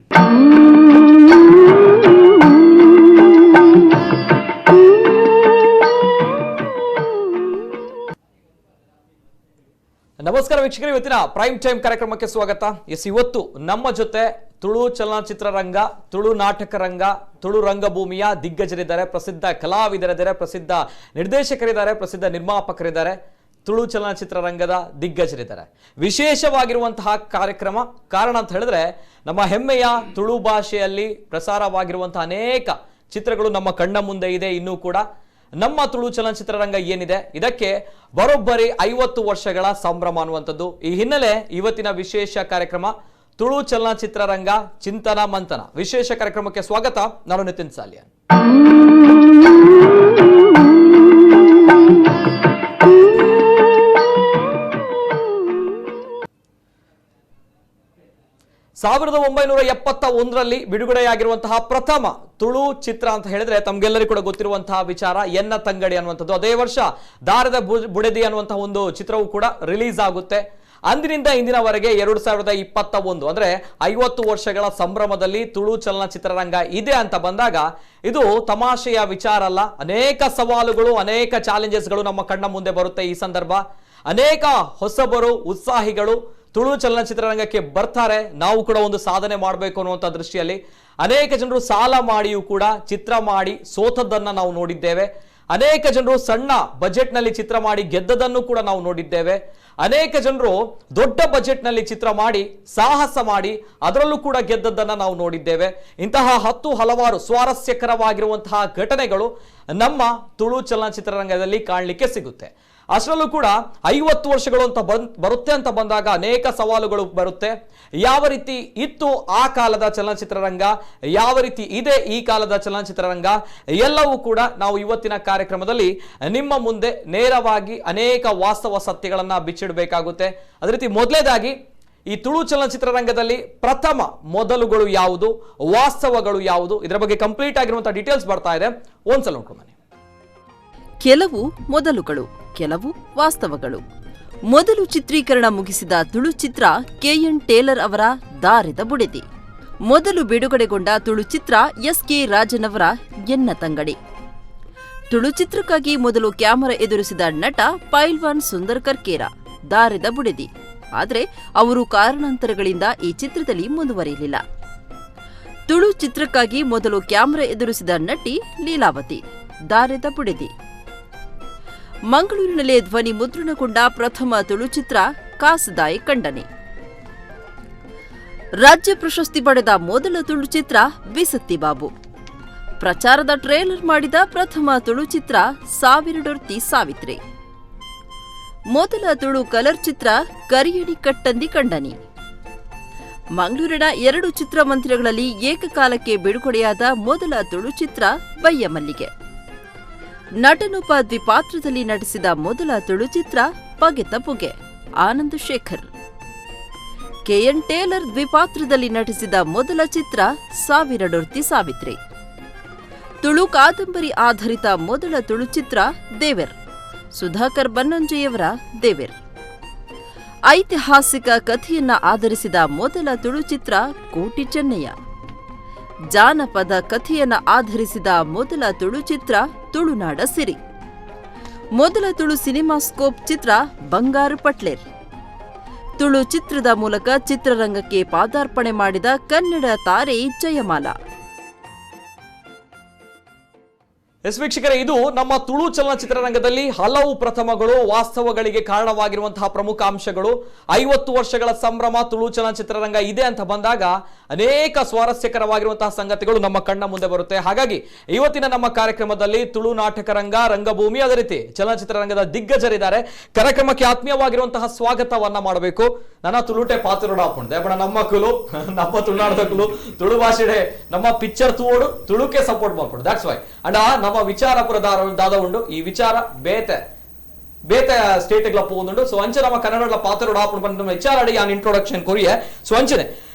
ನಮಸ್ಕಾರ ವೀಕ್ಷಕರೇ, ಇವತ್ತಿನ ಪ್ರೈಮ್ ಟೈಮ್ ಕಾರ್ಯಕ್ರಮಕ್ಕೆ ಸ್ವಾಗತ. ಇವತ್ತು ನಮ್ಮ ಜೊತೆ ತುಳು ಚಲನಚಿತ್ರ ರಂಗ, ತುಳು ನಾಟಕ ರಂಗ, ತುಳು ರಂಗಭೂಮಿಯ ದಿಗ್ಗಜರಿದ್ದಾರೆ, ಪ್ರಸಿದ್ಧ ಕಲಾವಿದರಿದ್ದಾರೆ, ಪ್ರಸಿದ್ಧ ನಿರ್ದೇಶಕರಿದ್ದಾರೆ, ಪ್ರಸಿದ್ಧ ನಿರ್ಮಾಪಕರಿದ್ದಾರೆ, ತುಳು ಚಲನಚಿತ್ರ ರಂಗದ ದಿಗ್ಗಜರಿದ್ದಾರೆ. ವಿಶೇಷವಾಗಿರುವಂತಹ ಕಾರ್ಯಕ್ರಮ. ಕಾರಣ ಅಂತ ಹೇಳಿದ್ರೆ, ನಮ್ಮ ಹೆಮ್ಮೆಯ ತುಳು ಭಾಷೆಯಲ್ಲಿ ಪ್ರಸಾರವಾಗಿರುವಂತಹ ಅನೇಕ ಚಿತ್ರಗಳು ನಮ್ಮ ಕಣ್ಣ ಮುಂದೆ ಇದೆ. ಇನ್ನೂ ಕೂಡ ನಮ್ಮ ತುಳು ಚಲನಚಿತ್ರ ರಂಗ ಏನಿದೆ, ಇದಕ್ಕೆ ಬರೋಬ್ಬರಿ 50 ವರ್ಷಗಳ ಸಂಭ್ರಮ ಅನ್ನುವಂಥದ್ದು. ಈ ಹಿನ್ನೆಲೆ ಇವತ್ತಿನ ವಿಶೇಷ ಕಾರ್ಯಕ್ರಮ ತುಳು ಚಲನಚಿತ್ರ ರಂಗ ಚಿಂತನ ಮಂಥನ ವಿಶೇಷ ಕಾರ್ಯಕ್ರಮಕ್ಕೆ ಸ್ವಾಗತ. ನಾನು ನಿತಿನ್ ಸಾಲಿಯನ್. ಸಾವಿರದ 1971ರಲ್ಲಿ ಬಿಡುಗಡೆಯಾಗಿರುವಂತಹ ಪ್ರಥಮ ತುಳು ಚಿತ್ರ ಅಂತ ಹೇಳಿದ್ರೆ ತಮ್ಗೆಲ್ಲರಿಗೂ ಕೂಡ ಗೊತ್ತಿರುವಂತಹ ವಿಚಾರ ಎನ್ನ ತಂಗಡಿ ಅನ್ನುವಂಥದ್ದು. ಅದೇ ವರ್ಷ ದಾರದ ಬುಡೆದಿ ಅನ್ನುವಂತಹ ಒಂದು ಚಿತ್ರವು ಕೂಡ ರಿಲೀಸ್ ಆಗುತ್ತೆ. ಅಂದಿನಿಂದ ಇಂದಿನವರೆಗೆ 2021 ಅಂದ್ರೆ 50 ವರ್ಷಗಳ ಸಂಭ್ರಮದಲ್ಲಿ ತುಳು ಚಲನಚಿತ್ರರಂಗ ಇದೆ ಅಂತ ಬಂದಾಗ ಇದು ತಮಾಷೆಯ ವಿಚಾರ ಅಲ್ಲ. ಅನೇಕ ಸವಾಲುಗಳು, ಅನೇಕ ಚಾಲೆಂಜಸ್ಗಳು ನಮ್ಮ ಕಣ್ಣ ಮುಂದೆ ಬರುತ್ತೆ. ಈ ಸಂದರ್ಭ ಅನೇಕ ಹೊಸಬರು, ಉತ್ಸಾಹಿಗಳು ತುಳು ಚಲನಚಿತ್ರರಂಗಕ್ಕೆ ಬರ್ತಾರೆ. ನಾವು ಕೂಡ ಒಂದು ಸಾಧನೆ ಮಾಡಬೇಕು ಅನ್ನುವಂಥ ದೃಷ್ಟಿಯಲ್ಲಿ ಅನೇಕ ಜನರು ಸಾಲ ಮಾಡಿಯೂ ಕೂಡ ಚಿತ್ರ ಮಾಡಿ ಸೋತದ್ದನ್ನ ನಾವು ನೋಡಿದ್ದೇವೆ. ಅನೇಕ ಜನರು ಸಣ್ಣ ಬಜೆಟ್ನಲ್ಲಿ ಚಿತ್ರ ಮಾಡಿ ಗೆದ್ದದನ್ನು ಕೂಡ ನಾವು ನೋಡಿದ್ದೇವೆ. ಅನೇಕ ಜನರು ದೊಡ್ಡ ಬಜೆಟ್ನಲ್ಲಿ ಚಿತ್ರ ಮಾಡಿ ಸಾಹಸ ಮಾಡಿ ಅದರಲ್ಲೂ ಕೂಡ ಗೆದ್ದದ್ದನ್ನ ನಾವು ನೋಡಿದ್ದೇವೆ. ಇಂತಹ ಹಲವಾರು ಸ್ವಾರಸ್ಯಕರವಾಗಿರುವಂತಹ ಘಟನೆಗಳು ನಮ್ಮ ತುಳು ಚಲನಚಿತ್ರರಂಗದಲ್ಲಿ ಕಾಣಲಿಕ್ಕೆ ಸಿಗುತ್ತೆ. ಅಷ್ಟರಲ್ಲೂ ಕೂಡ 50 ವರ್ಷಗಳು ಅಂತ ಬರುತ್ತೆ ಅಂತ ಬಂದಾಗ ಅನೇಕ ಸವಾಲುಗಳು ಬರುತ್ತೆ. ಯಾವ ರೀತಿ ಇತ್ತು ಆ ಕಾಲದ ಚಲನಚಿತ್ರರಂಗ, ಯಾವ ರೀತಿ ಇದೆ ಈ ಕಾಲದ ಚಲನಚಿತ್ರರಂಗ, ಎಲ್ಲವೂ ಕೂಡ ನಾವು ಇವತ್ತಿನ ಕಾರ್ಯಕ್ರಮದಲ್ಲಿ ನಿಮ್ಮ ಮುಂದೆ ನೇರವಾಗಿ ಅನೇಕ ವಾಸ್ತವ ಸತ್ಯಗಳನ್ನ ಬಿಚ್ಚಿಡಬೇಕಾಗುತ್ತೆ. ಅದೇ ರೀತಿ ಮೊದಲೇದಾಗಿ ಈ ತುಳು ಚಲನಚಿತ್ರರಂಗದಲ್ಲಿ ಪ್ರಥಮ ಮೊದಲುಗಳು ಯಾವುದು, ವಾಸ್ತವಗಳು ಯಾವುದು, ಇದರ ಬಗ್ಗೆ ಕಂಪ್ಲೀಟ್ ಆಗಿರುವಂತಹ ಡೀಟೇಲ್ಸ್ ಬರ್ತಾ ಇದೆ. ಒಂದ್ಸಲ ನೋಡ್ಕೊಂಬನ್ನಿ. ಕೆಲವು ಮೊದಲುಗಳು, ಕೆಲವು ವಾಸ್ತವಗಳು. ಮೊದಲು ಚಿತ್ರೀಕರಣ ಮುಗಿಸಿದ ತುಳು ಚಿತ್ರ KN ಟೇಲರ್ ಅವರ ದಾರದ ಬುಡೆದಿ. ಮೊದಲು ಬಿಡುಗಡೆಗೊಂಡ ತುಳು ಚಿತ್ರ SK ರಾಜನ್ ಅವರ ಎನ್ನ ತಂಗಡಿ. ತುಳು ಚಿತ್ರಕ್ಕಾಗಿ ಮೊದಲು ಕ್ಯಾಮರಾ ಎದುರಿಸಿದ ನಟ ಪೈಲ್ವಾನ್ ಸುಂದರ್ ಕರ್ಕೇರ, ದಾರದ ಬುಡೆದಿ. ಆದರೆ ಅವರು ಕಾರಣಾಂತರಗಳಿಂದ ಈ ಚಿತ್ರದಲ್ಲಿ ಮುಂದುವರಿಯಲಿಲ್ಲ. ತುಳು ಚಿತ್ರಕ್ಕಾಗಿ ಮೊದಲು ಕ್ಯಾಮರಾ ಎದುರಿಸಿದ ನಟಿ ಲೀಲಾವತಿ, ದಾರದ ಬುಡೆದಿ. ಮಂಗಳೂರಿನಲ್ಲೇ ಧ್ವನಿ ಮುದ್ರಣಗೊಂಡ ಪ್ರಥಮ ತುಳು ಚಿತ್ರ ಕಾಸದಾಯಿ ಕಂಡನೆ. ರಾಜ್ಯ ಪ್ರಶಸ್ತಿ ಪಡೆದ ಮೊದಲ ತುಳು ಚಿತ್ರ ಬಿಸತ್ತಿ ಬಾಬು. ಪ್ರಚಾರದ ಟ್ರೇಲರ್ ಮಾಡಿದ ಪ್ರಥಮ ತುಳು ಚಿತ್ರ ಸಾವಿರಡೊರ್ತಿ ಸಾವಿತ್ರಿ. ಮೊದಲ ತುಳು ಕಲರ್ ಚಿತ್ರ ಕರಿಯಡಿ ಕಟ್ಟಂದಿ ಕಂಡನಿ. ಮಂಗಳೂರಿನ 2 ಚಿತ್ರಮಂದಿರಗಳಲ್ಲಿ ಏಕಕಾಲಕ್ಕೆ ಬಿಡುಗಡೆಯಾದ ಮೊದಲ ತುಳು ಚಿತ್ರ ಬಯ್ಯ ಮಲ್ಲಿಗೆ. ನಟನೊಬ್ಬ ದ್ವಿಪಾತ್ರದಲ್ಲಿ ನಟಿಸಿದ ಮೊದಲ ತುಳು ಚಿತ್ರ ಪಗೆತ ಪುಗೆ, ಆನಂದ್ ಶೇಖರ್. KN ಟೇಲರ್ ದ್ವಿಪಾತ್ರದಲ್ಲಿ ನಟಿಸಿದ ಮೊದಲ ಚಿತ್ರ ಸಾವಿರಡೊರ್ತಿ ಸಾವಿತ್ರಿ. ತುಳು ಕಾದಂಬರಿ ಆಧಾರಿತ ಮೊದಲ ತುಳು ಚಿತ್ರ ದೇವೆರ್, ಸುಧಾಕರ್ ಬನ್ನಂಜೆಯವರ ದೇವೆರ್. ಐತಿಹಾಸಿಕ ಕಥೆಯನ್ನ ಆಧರಿಸಿದ ಮೊದಲ ತುಳು ಚಿತ್ರ ಕೋಟಿ ಚೆನ್ನಯ್ಯ. ಜಾನಪದ ಕಥೆಯನ್ನ ಆಧರಿಸಿದ ಮೊದಲ ತುಳು ಚಿತ್ರ ತುಳುನಾಡ ಸಿರಿ. ಮೊದಲ ತುಳು ಸಿನಿಮಾಸ್ಕೋಪ್ ಚಿತ್ರ ಬಂಗಾರು ಪಟ್ಲೇರ್. ತುಳು ಚಿತ್ರದ ಮೂಲಕ ಚಿತ್ರರಂಗಕ್ಕೆ ಪಾದಾರ್ಪಣೆ ಮಾಡಿದ ಕನ್ನಡ ತಾರೆ ಜಯಮಾಲಾ. ವೀಕ್ಷಕರೇ, ಇದು ನಮ್ಮ ತುಳು ಚಲನಚಿತ್ರರಂಗದಲ್ಲಿ ಹಲವು ಪ್ರಥಮಗಳು, ವಾಸ್ತವಗಳಿಗೆ ಕಾರಣವಾಗಿರುವಂತಹ ಪ್ರಮುಖ ಅಂಶಗಳು. 50 ವರ್ಷಗಳ ಸಂಭ್ರಮ ತುಳು ಚಲನಚಿತ್ರರಂಗ ಇದೆ ಅಂತ ಬಂದಾಗ ಅನೇಕ ಸ್ವಾರಸ್ಯಕರವಾಗಿರುವಂತಹ ಸಂಗತಿಗಳು ನಮ್ಮ ಕಣ್ಣ ಮುಂದೆ ಬರುತ್ತೆ. ಹಾಗಾಗಿ ಇವತ್ತಿನ ನಮ್ಮ ಕಾರ್ಯಕ್ರಮದಲ್ಲಿ ತುಳು ನಾಟಕ ರಂಗ, ರಂಗಭೂಮಿ, ಅದೇ ರೀತಿ ಚಲನಚಿತ್ರರಂಗದ ದಿಗ್ಗಜರಿದ್ದಾರೆ. ಕಾರ್ಯಕ್ರಮಕ್ಕೆ ಆತ್ಮೀಯವಾಗಿರುವಂತಹ ಸ್ವಾಗತವನ್ನ ಮಾಡಬೇಕು. ನನ್ನ ತುಳುಟೆ ಪಾತ್ರೋಡ ಹಾಕೊಂಡೆ ಬಡ ನಮ್ಮ ಕುಲು, ನಮ್ಮ ತುಳುನಾಡದ ಕುಲು, ತುಳು ಭಾಷೆ ನಮ್ಮ ಪಿಕ್ಚರ್ ತೂಡು ತುಳುಕೆ ಸಪೋರ್ಟ್ ಮಾಡ್ಕೊಂಡು. ದಟ್ಸ್ ವೈ ಅಂಡ್ ನಮ್ಮ ವಿಚಾರಪುರ ದಾದ ಉಂಡು ಈ ವಿಚಾರ ಬೇತೆ ಬೇತೆ ಸ್ಟೇಟ್ ಪೋಗುಂಡು. ಸೊ ಅಂಚೆ ನಮ್ಮ ಕನ್ನಡ ಪಾತ್ರೋಡ ಹಾಕೊಂಡು ಬಂದ ವಿಚಾರ ಅಡಿ ಆನ್ ಇಂಟ್ರೊಡಕ್ಷನ್ ಕೊರಿಯೆ. ಸೊ ಅಂಚನೆ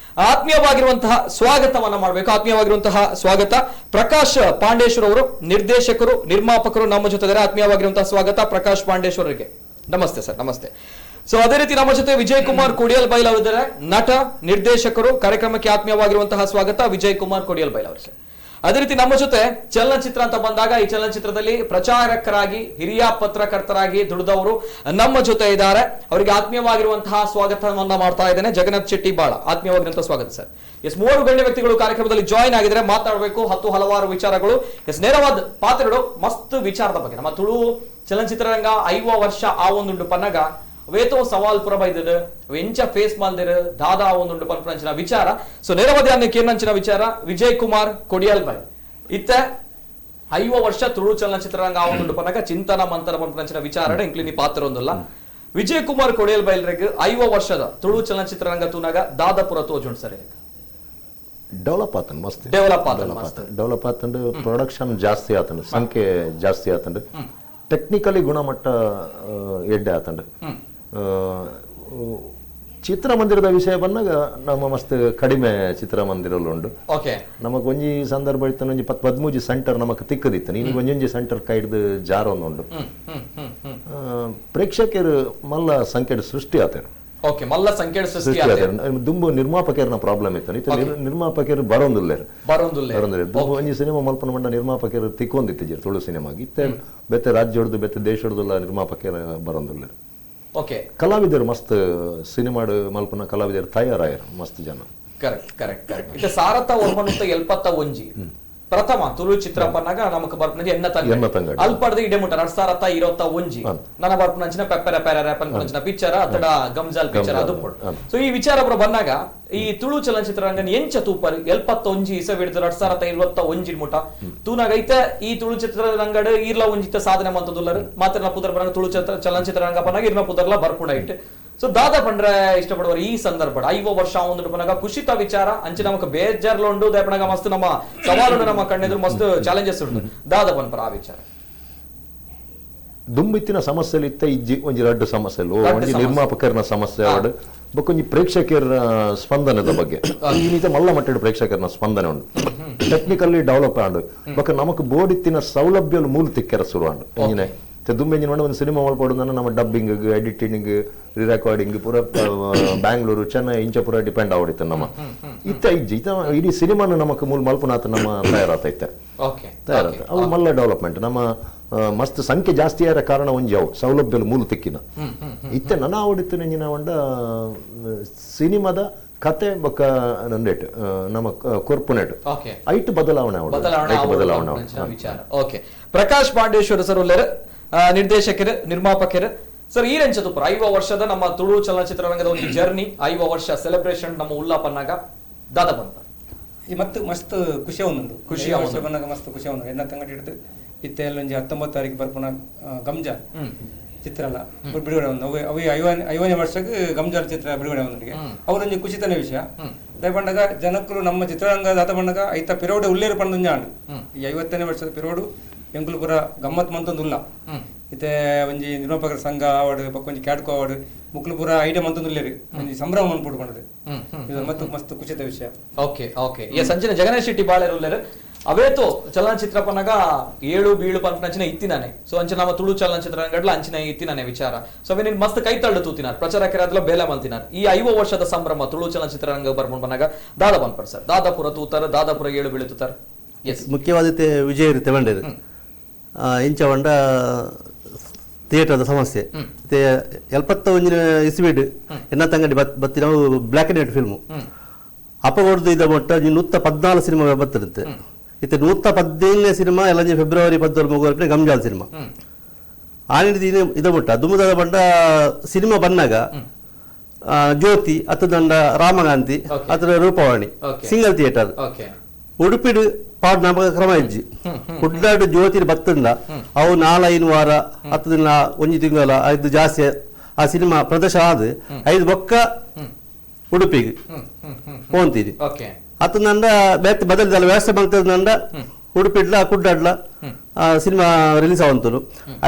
ಆತ್ಮೀಯವಾಗಿರುವಂತಹ ಸ್ವಾಗತವನ್ನ ಮಾಡಬೇಕು. ಆತ್ಮೀಯವಾಗಿರುವಂತಹ ಸ್ವಾಗತ ಪ್ರಕಾಶ್ ಪಾಂಡೇಶ್ವರ್ ಅವರು, ನಿರ್ದೇಶಕರು, ನಿರ್ಮಾಪಕರು ನಮ್ಮ ಜೊತೆ ಇದ್ದಾರೆ. ಆತ್ಮೀಯವಾಗಿರುವಂತಹ ಸ್ವಾಗತ ಪ್ರಕಾಶ್ ಪಾಂಡೇಶ್ವರ್ ಅವರಿಗೆ. ನಮಸ್ತೆ ಸರ್. ನಮಸ್ತೆ. ಸೊ ಅದೇ ರೀತಿ ನಮ್ಮ ಜೊತೆ ವಿಜಯ್ ಕುಮಾರ್ ಕೊಡಿಯಲ್ ಬೈಲ್ ಅವರಿದ್ದಾರೆ, ನಟ ನಿರ್ದೇಶಕರು. ಕಾರ್ಯಕ್ರಮಕ್ಕೆ ಆತ್ಮೀಯವಾಗಿರುವಂತಹ ಸ್ವಾಗತ ವಿಜಯ್ ಕುಮಾರ್ ಕೊಡಿಯಲ್ ಬೈಲ್ ಅವರಿಗೆ. ಅದೇ ರೀತಿ ನಮ್ಮ ಜೊತೆ ಚಲನಚಿತ್ರ ಅಂತ ಬಂದಾಗ ಈ ಚಲನಚಿತ್ರದಲ್ಲಿ ಪ್ರಚಾರಕರಾಗಿ ಹಿರಿಯ ಪತ್ರಕರ್ತರಾಗಿ ದುಡಿದವರು ನಮ್ಮ ಜೊತೆ ಇದ್ದಾರೆ. ಅವರಿಗೆ ಆತ್ಮೀಯವಾಗಿರುವಂತಹ ಸ್ವಾಗತವನ್ನ ಮಾಡ್ತಾ ಇದ್ದೇನೆ. ಜಗನ್ನಾಥ್ ಶೆಟ್ಟಿ ಬಾಳ, ಆತ್ಮೀಯವಾಗಿರುವಂತಹ ಸ್ವಾಗತ ಸರ್. ಎಸ್, 3 ಗಣ್ಯ ವ್ಯಕ್ತಿಗಳು ಕಾರ್ಯಕ್ರಮದಲ್ಲಿ ಜಾಯಿನ್ ಆಗಿದ್ರೆ ಮಾತಾಡಬೇಕು ಹಲವಾರು ವಿಚಾರಗಳು. ಎಸ್, ನೇರವಾದ ಪಾತ್ರಗಳು ಮಸ್ತ್ ವಿಚಾರದ ಬಗ್ಗೆ ನಮ್ಮ ತುಳು ಚಲನಚಿತ್ರರಂಗ 5 ವರ್ಷ ಆ ಒಂದುಂಡು ಪನ್ನಗ ವೇತೋ ಸವಾಲ್ ಪುರ ಬೈದದು ಎಂಚ ಫೇಸ್ ಮಾಲ್ದಿರು ದಾದಾ ಒಂದುಂಡು ಪನ್ಪಂಚಿನ ವಿಚಾರ. ಸೊ ನೇರವಾದ ಕೇನಂಚಿನ ವಿಚಾರ ವಿಜಯ್ ಕುಮಾರ್ ಕೊಡಿಯಲ್ ಬೈ ಇತ್ತ 5 ವರ್ಷ ತುಳು ಚಲನಚಿತ್ರರಂಗ ಆ ಒಂದುಂಡು ಪನ್ನಗ ಚಿಂತನ ಮಂಥನ ಪನ್ಪಂಚಿನ ವಿಚಾರ ಇಂಕ್ಲಿನಿ ಪಾತ್ರ ಒಂದಲ್ಲ. ವಿಜಯ್ ಕುಮಾರ್ ಕೊಡಿಯಲ್ ಬೈಲ್ರೆಗ್ 5 ವರ್ಷದ ತುಳು ಚಲನಚಿತ್ರರಂಗ ತೂನಾಗ ದಾದಾಪುರ ತೋಜುಂಡ್ ಸರಿ ಡೆವಲಪ್ ಆತಂಡ್ ಮಸ್ತ್ ಡೆವಲಪ್ ಆತಂಡ್ ಪ್ರೊಡಕ್ಷನ್ ಜಾಸ್ತಿ ಆತಂಡ್ ಸಂಖ್ಯೆ ಜಾಸ್ತಿ ಆತಂಡ್ ಟೆಕ್ನಿಕಲಿ ಗುಣಮಟ್ಟ ಎಡ್ಡೆ ಆತಂಡ್ ಚಿತ್ರಮಂದಿರದ ವಿಷಯ ಬಂದಾಗ ನಮ್ಮ ಮಸ್ತ್ ಕಡಿಮೆ ಚಿತ್ರಮಂದಿರಲು ಉಂಡು. ನಮಕ್ ಒಂಜಿ ಸಂದರ್ಭ ಇತ್ತು ಒಂಜಿ 13 ಸೆಂಟರ್ ನಮಕ್ ತಿಕ್ಕದಿತ್ತು. ನೀನು ಒಂಜೊಂಜಿ ಸೆಂಟರ್ ಕೈಡ್ದು ಜಾರೊಂದುಂಡು. ಪ್ರೇಕ್ಷಕರು ಮಲ್ಲ ಸಂಖ್ಯೆ ಸೃಷ್ಟಿ ಆತೇನು ದುಂಬು ನಿರ್ಮಾಪಕರನ ಪ್ರಾಬ್ಲಮ್ ಇತ್ತು. ನಿರ್ಮಾಪಕರು ಬರೋದಿಲ್ಲ ದುಂಬು ಒಂಜಿ ಸಿನಿಮಾ ಮಲ್ಪನ ಮಂಡ ನಿರ್ಮಾಪಕರು ತಿಕ್ಕೊಂದಿತ್ತು ತುಳು ಸಿನಿಮಾಗಿ ಇತ್ತೆ ಬೇತೆ ರಾಜ್ಯ ಹೊಡೆದು ಬೇತೆ ದೇಶ ಹೊಡೆದಲ್ಲ ನಿರ್ಮಾಪಕರ ಬರೋದಿಲ್ಲ. ಕಲಾವಿದರು ಮಸ್ತ್ ಸಿನಿಮಾ ಮಲ್ಪನ ಕಲಾವಿದರು ತಯಾರಾಯರು ಮಸ್ತ್ ಜನ. ಕರೆಕ್ಟ್ ಸಾರತ 1971 ಪ್ರಥಮ ತುಳು ಚಿತ್ರ ಪನ್ನಾಗ ನಮಕ್ ಬರ್ಪನಜಿ ಎನ್ನ ತಂಗಡಿ ಅಲ್ಪಡ್ದ ಇಡೆ ಮುಟ್ಟ 2021 ನನ್ನ ಬರ್ಪನಂಚಿನ ಪೆಪ್ಪರ ಪೆರರ ಪನ್ಪಂಚಿನ ಪಿಕ್ಚರ್ ಅತಡ ಗಮ್ಜಾಲ್ ಪಿಕ್ಚರ್ ಅದು. ಸೊ ಈ ವಿಚಾರ ಪುರ ಬಂದಾಗ ಈ ತುಳು ಚಲನಚಿತ್ರರಂಗನ ಎಂಚ ತೂಪರ್ 71 ಇಸವಿಡ್ದು 2021 ಮುಟ ತೂನಾಗ ಐತ ಈ ತುಳು ಚಿತ್ರರಂಗಡ್ ಈರ್ಲ ಒಂಜಿತ ಸಾಧನೆ ಮಂತದುಲ್ಲರು ಮಾತ್ರ ಪುದರ್ ಬರಂಗ ತುಳು ಚಲನಚಿತ್ರರಂಗ ಪನ್ನಾಗ ಇರ್ನ ಪುದರ್ಲ ಬರ್ಪುಡ ಇಟ್ಟು. ಸೊ ದಾದಾ ಪಂಡ್ರೆ ಇಷ್ಟಪಡುವರು ಈ ಸಂದರ್ಭ 5 ವರ್ಷ ಒಂದು ಪನಾಗ ಖುಷಿತ ವಿಚಾರ ಅಂಚೆ ನಮಕ್ ಬೇಜಾರ್ಲ ಉಂಡು ದಯಪನಾಗ ಮಸ್ತ್ ನಮ್ಮ ಸವಾಲು ನಮ್ಮ ಕಣ್ಣೆದ್ರು ಮಸ್ತ್ ಚಾಲೆಂಜಸ್ ಉಂಟು ದಾದಾ ಪನ್ಪರ ಆ ವಿಚಾರ ದುಂಬಿತ್ತಿನ ಸಮಸ್ಯೆ ಇತ್ತ ಇಜ್ಜಿ ಒಂಜಿ ರಡ್ಡು ಸಮಸ್ಯೆ ಒಂಜಿ ನಿರ್ಮಾಪಕರನ ಸಮಸ್ಯೆ ಆಡು ಬೊಕೊಂಜಿ ಪ್ರೇಕ್ಷಕರ ಸ್ಪಂದನದ ಬಗ್ಗೆ ಈನಿತ ಮಲ್ಲ ಮಟ್ಟದ ಪ್ರೇಕ್ಷಕರನ ಸ್ಪಂದನೆ ಉಂಡು. ಟೆಕ್ನಿಕಲಿ ಡೆವಲಪ್ ಆಡು ಬೊಕ ನಮಕ್ ಬೋಡಿತ್ತಿನ ಸೌಲಭ್ಯ ಮೂಲ ತಿಕ್ಕೆರ ಶುರು ಆಂಡು ಎಂಜಿನ ದುಂಬೆಂಜಿನ ಒಂದು ಸಿನಿಮಾ ಮಲ್ಪಡುದನ್ನ ನಮ್ಮ ಡಬ್ಬಿಂಗ್ ಎಡಿಟಿಂಗ್ ರಿರೆಕಾರ್ಡಿಂಗ್ ಪೂರ ಬ್ಯಾಂಗ್ಳೂರು ಚೆನ್ನೈ ಇಂಚ ಪೂರ ಡಿಪೆಂಡ್ ಆವಡಿತ್ತು ನಮ್ಮ ಇತ್ತ ಇಜ್ಜಿ ಇಡೀ ಸಿನಿಮಾನು ನಮಕ್ ಮೂಲ ಮಲ್ಪನಾಥ ನಮ್ಮ ತಯಾರಾತೈತೆ ಅವು ಮಲ್ಲ ಡೆವಲಪ್ಮೆಂಟ್ ನಮ್ಮ ಮಸ್ತ್ ಸಂಖ್ಯೆ ಜಾಸ್ತಿ ಆದ ಕಾರಣ ಒಂಜಿ ಅವು ಸೌಲಭ್ಯ ಮೂಲ ತಿಕ್ಕಿನ ಇತ್ತೆ ನನ್ನ ಆವಡಿತ್ತು ನೆಂಜಿನ ಒಂಡ ಸಿನಿಮಾದ ಕತೆ ಬೊಕ್ಕ ನಂದೇಟ್ ನಮ್ಮ ಕೊರ್ಪುನೆಟ್ ಐಟ್ ಬದಲಾವಣೆ ಪ್ರಕಾಶ್ ಪಾಂಡೇಶ್ವರ ಸರ್ ಉಳ್ಳರು ನಿರ್ದೇಶಕರು ನಿರ್ಮಾಪಕರು ಸರ್ ಈ ರಂಚ ತುಪ್ಪರ 5 ವರ್ಷದ ನಮ್ಮ ತುಳು ಚಲನಚಿತ್ರರಂಗದ ಒಂದು ಜರ್ನಿ 5 ವರ್ಷ ಸೆಲೆಬ್ರೇಷನ್ ನಮ್ಮ ಉಲ್ಲಾಪನ್ನಾಗ ದಾದ ಬಂತ ಮತ್ತು ಮಸ್ತ್ ಖುಷಿ ಒಂದುಂಡು ಖುಷಿ ವರ್ಷ ಬಂದಾಗ ಮಸ್ತ್ ಖುಷಿ ಒಂದು ಎನ್ನ ತಂಗಡಿ ಹಿಡಿದು ಇತ್ತೆ ಎಲ್ಲೊಂಜಿ 19 ತಾರೀಕು ಬರ್ಪುನ ಗಮ್ಜಾಲ್ ಚಿತ್ರ ಅಲ್ಲ ಬಿಡುಗಡೆ ಒಂದು ಅವು 5ನೇ ವರ್ಷಕ್ಕೆ ಗಮ್ಜಾಲ್ ಚಿತ್ರ ಬಿಡುಗಡೆ ಒಂದಿಗೆ ಅವರೊಂದು ಖುಷಿತನ ವಿಷಯ ದಯಪಂಡಾಗ ಜನಕ್ಕರು ನಮ್ಮ ಚಿತ್ರರಂಗ ದಾತ ಬಂಡಾಗ ಐತ ಪಿರೋಡು ಉಳ್ಳೇರು ಪಂಡ ಆಂಡು ಈ 50ನೇ ವರ್ಷದ ಪಿರೋಡು ಎಂಕುಲು ಪುರ ಗಮ್ಮತ್ ಮಂತೊಂದುಲ್ಲ ಇತ್ತೆ ಒಂಜಿ ನಿರ್ಮಾಪಕರ ಸಂಘ ಅವಾರ್ಡ್ ಪಕ್ಕೊಂಜಿ ಕ್ಯಾಡ್ಕೋ ಅವಾರ್ಡ್ ಮುಕ್ಲು ಪುರ ಐಡಿಯಾ ಮಂತೊಂದುಲ್ಲೇರಿ ಒಂಜಿ ಸಂಭ್ರಮ ಮನ್ಪುಡು ಪಂಡದು ಇದು ಮತ್ತು ಮಸ್ತ್ ಖುಷಿತ ವಿಷಯ. ಸಂಜೆ ಜಗನ್ನಾಥ್ ಶೆಟ್ಟಿ ಬಾಳೆರು ಉಳ್ಳೇರು ಅವೇತೋ ಚಲನಚಿತ್ರ ಪನ್ನಗ 7 ಬೀಳು ಪಂಪನಂಚಿನ ಇತ್ತಿನಾನೆ. ಸೊ ಅಂಚೆ ನಮ್ಮ ತುಳು ಚಲನಚಿತ್ರರಂಗಡ್ಲ ಅಂಚಿನ ಇತ್ತಿನಾನೆ ವಿಚಾರ. ಸೊ ಅವೆ ಮಸ್ತ್ ಕೈ ತಳ್ಳು ತೂತಿನಾರ್ ಪ್ರಚಾರಕರಾದ್ಲ ಬೇಲೆ ಮಲ್ತಿನಾರ್. ಈ 5 ವರ್ಷದ ಸಂಭ್ರಮ ತುಳು ಚಲನಚಿತ್ರರಂಗ ಬರ್ಕೊಂಡು ಬಂದಾಗ ದಾದಾ ಬನ್ಪರ್ ಸರ್ ದಾದಾಪುರ ತೂತಾರ ದಾದಾಪುರ 7 ಬೀಳು ತೂತಾರ. ಎಸ್ ಮುಖ್ಯವಾದ ವಿಜಯ ರೀತಿ ಬಂಡೇರು ಇಂಚ ಬಂಡ ಥಿಯೇಟರ್ದ ಸಮಸ್ಯೆ 71 ಇಸ್ವಿಡ್ ಎನ್ನ ತಂಗಡಿ ಬತ್ತಿ ನಾವು ಬ್ಲ್ಯಾಕ್ ಅಂಡ್ ವೈಟ್ ಫಿಲ್ಮು ಅಪಗೊಡ್ದು ಇದ್ದ ಮೊಟ್ಟ 114 ಸಿನಿಮಾ ಬತ್ತಿರುತ್ತೆ ಇತ್ತೆ 117ನೇ ಸಿನಿಮಾ ಎಲ್ಲ ಫೆಬ್ರವರಿ 14 ಗಮ್ಜಾಲ್ ಸಿನಿಮಾ ಆನಿಡಿದ ಇದ ಮುಟ್ಟ ದುಮ್ಮದ ಬಂಡ ಸಿನಿಮಾ ಬಂದಾಗ ಜ್ಯೋತಿ ಅತ್ತದಂಡ ರಾಮಗಾಂಧಿ ಅದ್ರ ರೂಪವಾಣಿ ಸಿಂಗಲ್ ಥಿಯೇಟರ್ ಉಡುಪಿಡು ಪಾಡ್ ನಾಮಕ ಕ್ರಮ ಇಜ್ಜಿ ಕುಡ್ಲಾಡು ಜ್ಯೋತಿ ಬತ್ತಂಡ ಅವು 4-5 ವಾರ 10 ದಿನ 1 ತಿಂಗಳ 5 ಜಾಸ್ತಿ ಆ ಸಿನಿಮಾ ಪ್ರದರ್ಶನ ಆದ 5 ಬೊಕ್ಕ ಉಡುಪಿಗೆ ಹೋಗ್ತೀರಿ ಅತ್ತಂದ ಬೇರೆ ಬದಲಿದಲ್ಲ ವ್ಯವಸ್ಥೆ ಬಂತಂದ ಉಡುಪಿಡ್ಲ ಕುಡ್ಡಾಡ್ಲ ಸಿನಿಮಾ ರಿಲೀಸ್ ಆವಂತರು